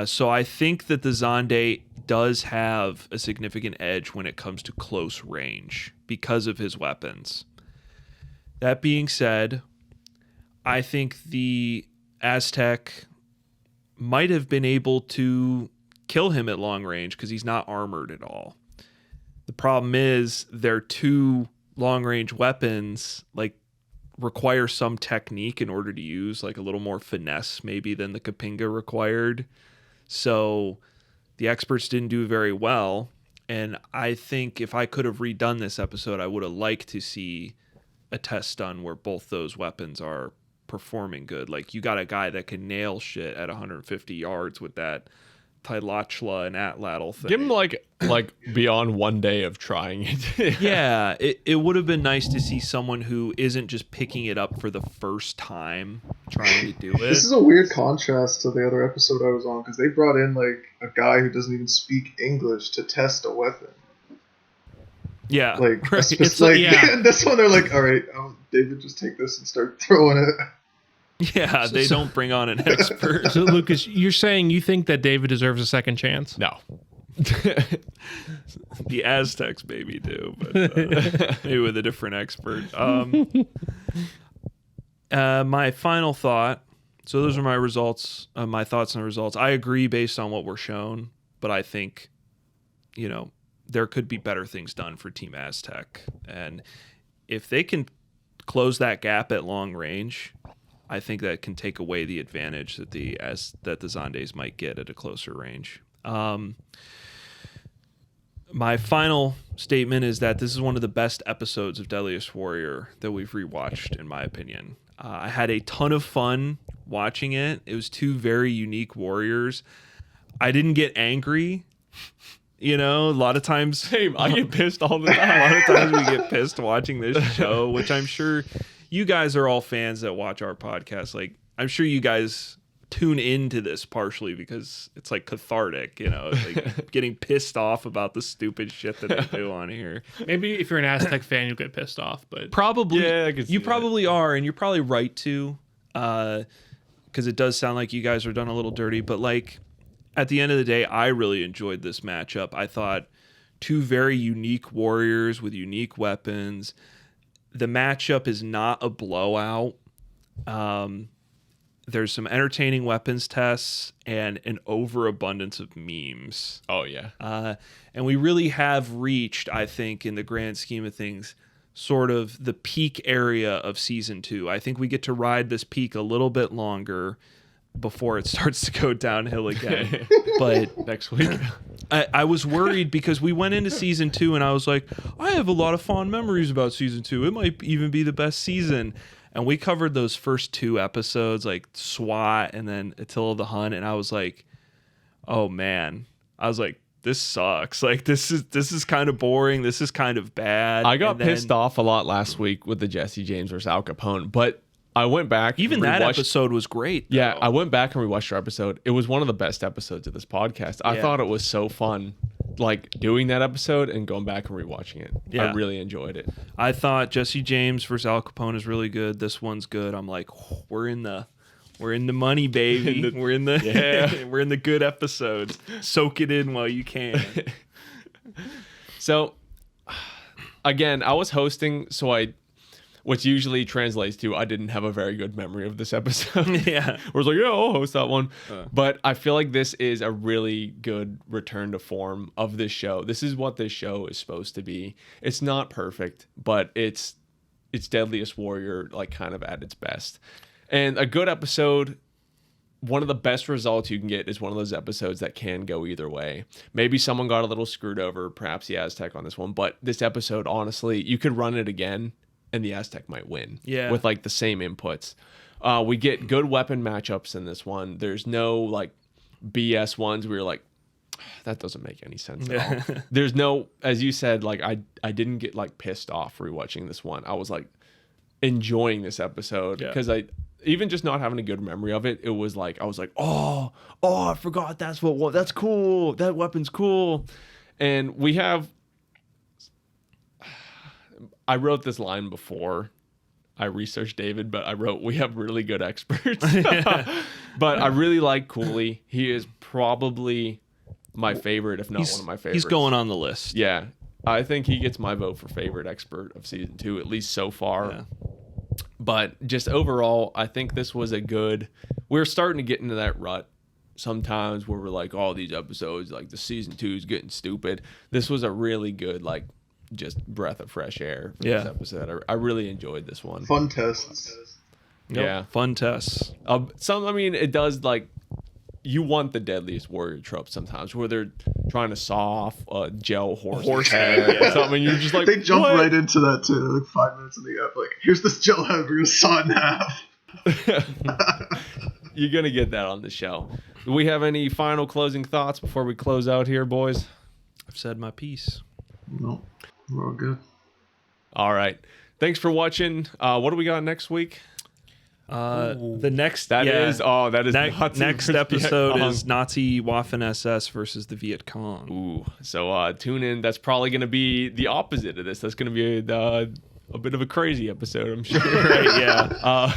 So I think that the Zande does have a significant edge when it comes to close range because of his weapons. That being said, I think the Aztec might have been able to kill him at long range because he's not armored at all. The problem is their two long range weapons require some technique in order to use, like a little more finesse maybe than the Kapinga required. So the experts didn't do very well. And I think if I could have redone this episode, I would have liked to see a test done where both those weapons are performing good. Like, you got a guy that can nail shit at 150 yards with that Atlatl and Atlatl thing. Give him like beyond one day of trying it. Yeah, it would have been nice to see someone who isn't just picking it up for the first time trying to do it. This is a weird contrast to the other episode I was on, because they brought in like a guy who doesn't even speak English to test a weapon. Yeah, like, right. And this one they're like, all right, David, just take this and start throwing it. Yeah, they don't bring on an expert. So, Lucas, you're saying you think that David deserves a second chance? No. The Aztecs maybe do, but maybe with a different expert. My final thought. So those are my results, my thoughts on the results. I agree based on what we're shown, but I think, there could be better things done for Team Aztec. And if they can close that gap at long range, I think that can take away the advantage that the Zandes might get at a closer range. My final statement is that this is one of the best episodes of Deadliest Warrior that we've rewatched, in my opinion. I had a ton of fun watching it. It was two very unique warriors. I didn't get angry. A lot of times... Same, I get pissed all the time. A lot of times we get pissed watching this show, which I'm sure you guys are all fans that watch our podcast. Like, I'm sure you guys tune into this partially because it's like cathartic, like getting pissed off about the stupid shit that I do on here. Maybe if you're an Aztec fan, you'll get pissed off, but probably, yeah, I could see you that. probably are, and you're probably right to, because it does sound like you guys are done a little dirty. But like, at the end of the day, I really enjoyed this matchup. I thought two very unique warriors with unique weapons. The matchup is not a blowout. There's some entertaining weapons tests and an overabundance of memes. Oh, yeah. And we really have reached, I think, in the grand scheme of things, sort of the peak area of season 2. I think we get to ride this peak a little bit longer before it starts to go downhill again. But Next week. I was worried because we went into season 2 and I was like, I have a lot of fond memories about season 2. It might even be the best season. And we covered those first 2 episodes, like SWAT and then Attila the Hun, and I was like, oh man. I was like, this sucks. Like this is kind of boring. This is kind of bad. I got pissed off a lot last week with the Jesse James versus Al Capone, but I went back. Even that episode was great. Yeah, though. I went back and rewatched our episode. It was one of the best episodes of this podcast. I thought it was so fun, like doing that episode and going back and rewatching it. Yeah. I really enjoyed it. I thought Jesse James versus Al Capone is really good. This one's good. I'm like, we're in the money, baby. We're in the good episodes. Soak it in while you can. So, again, I was hosting, so which usually translates to I didn't have a very good memory of this episode. Yeah. I was like, yeah, I'll host that one. But I feel like this is a really good return to form of this show. This is what this show is supposed to be. It's not perfect, but it's Deadliest Warrior, like kind of at its best. And a good episode, one of the best results you can get is one of those episodes that can go either way. Maybe someone got a little screwed over, perhaps the Aztec on this one, but this episode, honestly, you could run it again and the Aztec might win with like the same inputs. We get good weapon matchups in this one. There's no like BS ones where you're like, that doesn't make any sense at all. There's no, as you said, like I didn't get like pissed off rewatching this one. I was like enjoying this episode because even just not having a good memory of it, it was like I was like, oh, I forgot that's cool. That weapon's cool. And we have, I wrote this line before I researched David, but I wrote, we have really good experts. But I really like Cooley. He is probably my favorite, if not one of my favorites. He's going on the list. Yeah. I think he gets my vote for favorite expert of season 2, at least so far. Yeah. But just overall, I think this was we're starting to get into that rut sometimes where we're like, oh, these episodes, like the season 2 is getting stupid. This was a really good, like, just breath of fresh air for this episode. I really enjoyed this one. Fun tests. Yep. Yeah. Fun tests. It does, like, you want the Deadliest Warrior trope sometimes where they're trying to saw off a gel horse head or something. And you're just like, they jump what? right into that too. Like 5 minutes in the app, like, here's this gel head, we're gonna saw it in half. You're gonna get that on the show. Do we have any final closing thoughts before we close out here, boys? I've said my piece. No, we're all good. All right. Thanks for watching. What do we got next week? The next next episode is Nazi Waffen SS versus the Viet Cong. Ooh, so tune in. That's probably going to be the opposite of this. That's going to be a bit of a crazy episode, I'm sure. Right? Yeah.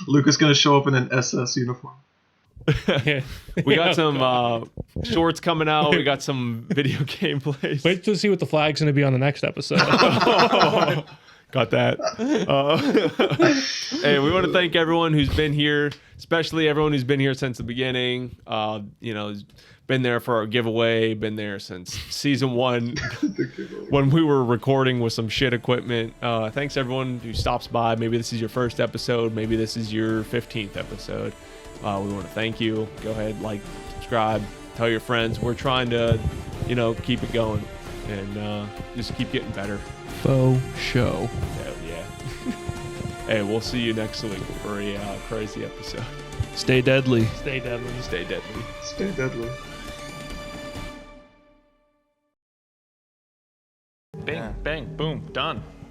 Luke is going to show up in an SS uniform. We got some shorts coming out. We got some video gameplays. Wait to see what the flag's going to be on the next episode. Got that. Hey, we want to thank everyone who's been here, especially everyone who's been here since the beginning. Who's been there for our giveaway, been there since season 1 when we were recording with some shit equipment. Thanks everyone who stops by. Maybe this is your first episode. Maybe this is your 15th episode. We want to thank you. Go ahead, like, subscribe, tell your friends. We're trying to, keep it going and just keep getting better. Faux show. Hell yeah. Hey, we'll see you next week for a crazy episode. Stay deadly. Stay deadly. Stay deadly. Stay deadly. Bang, bang, boom, done.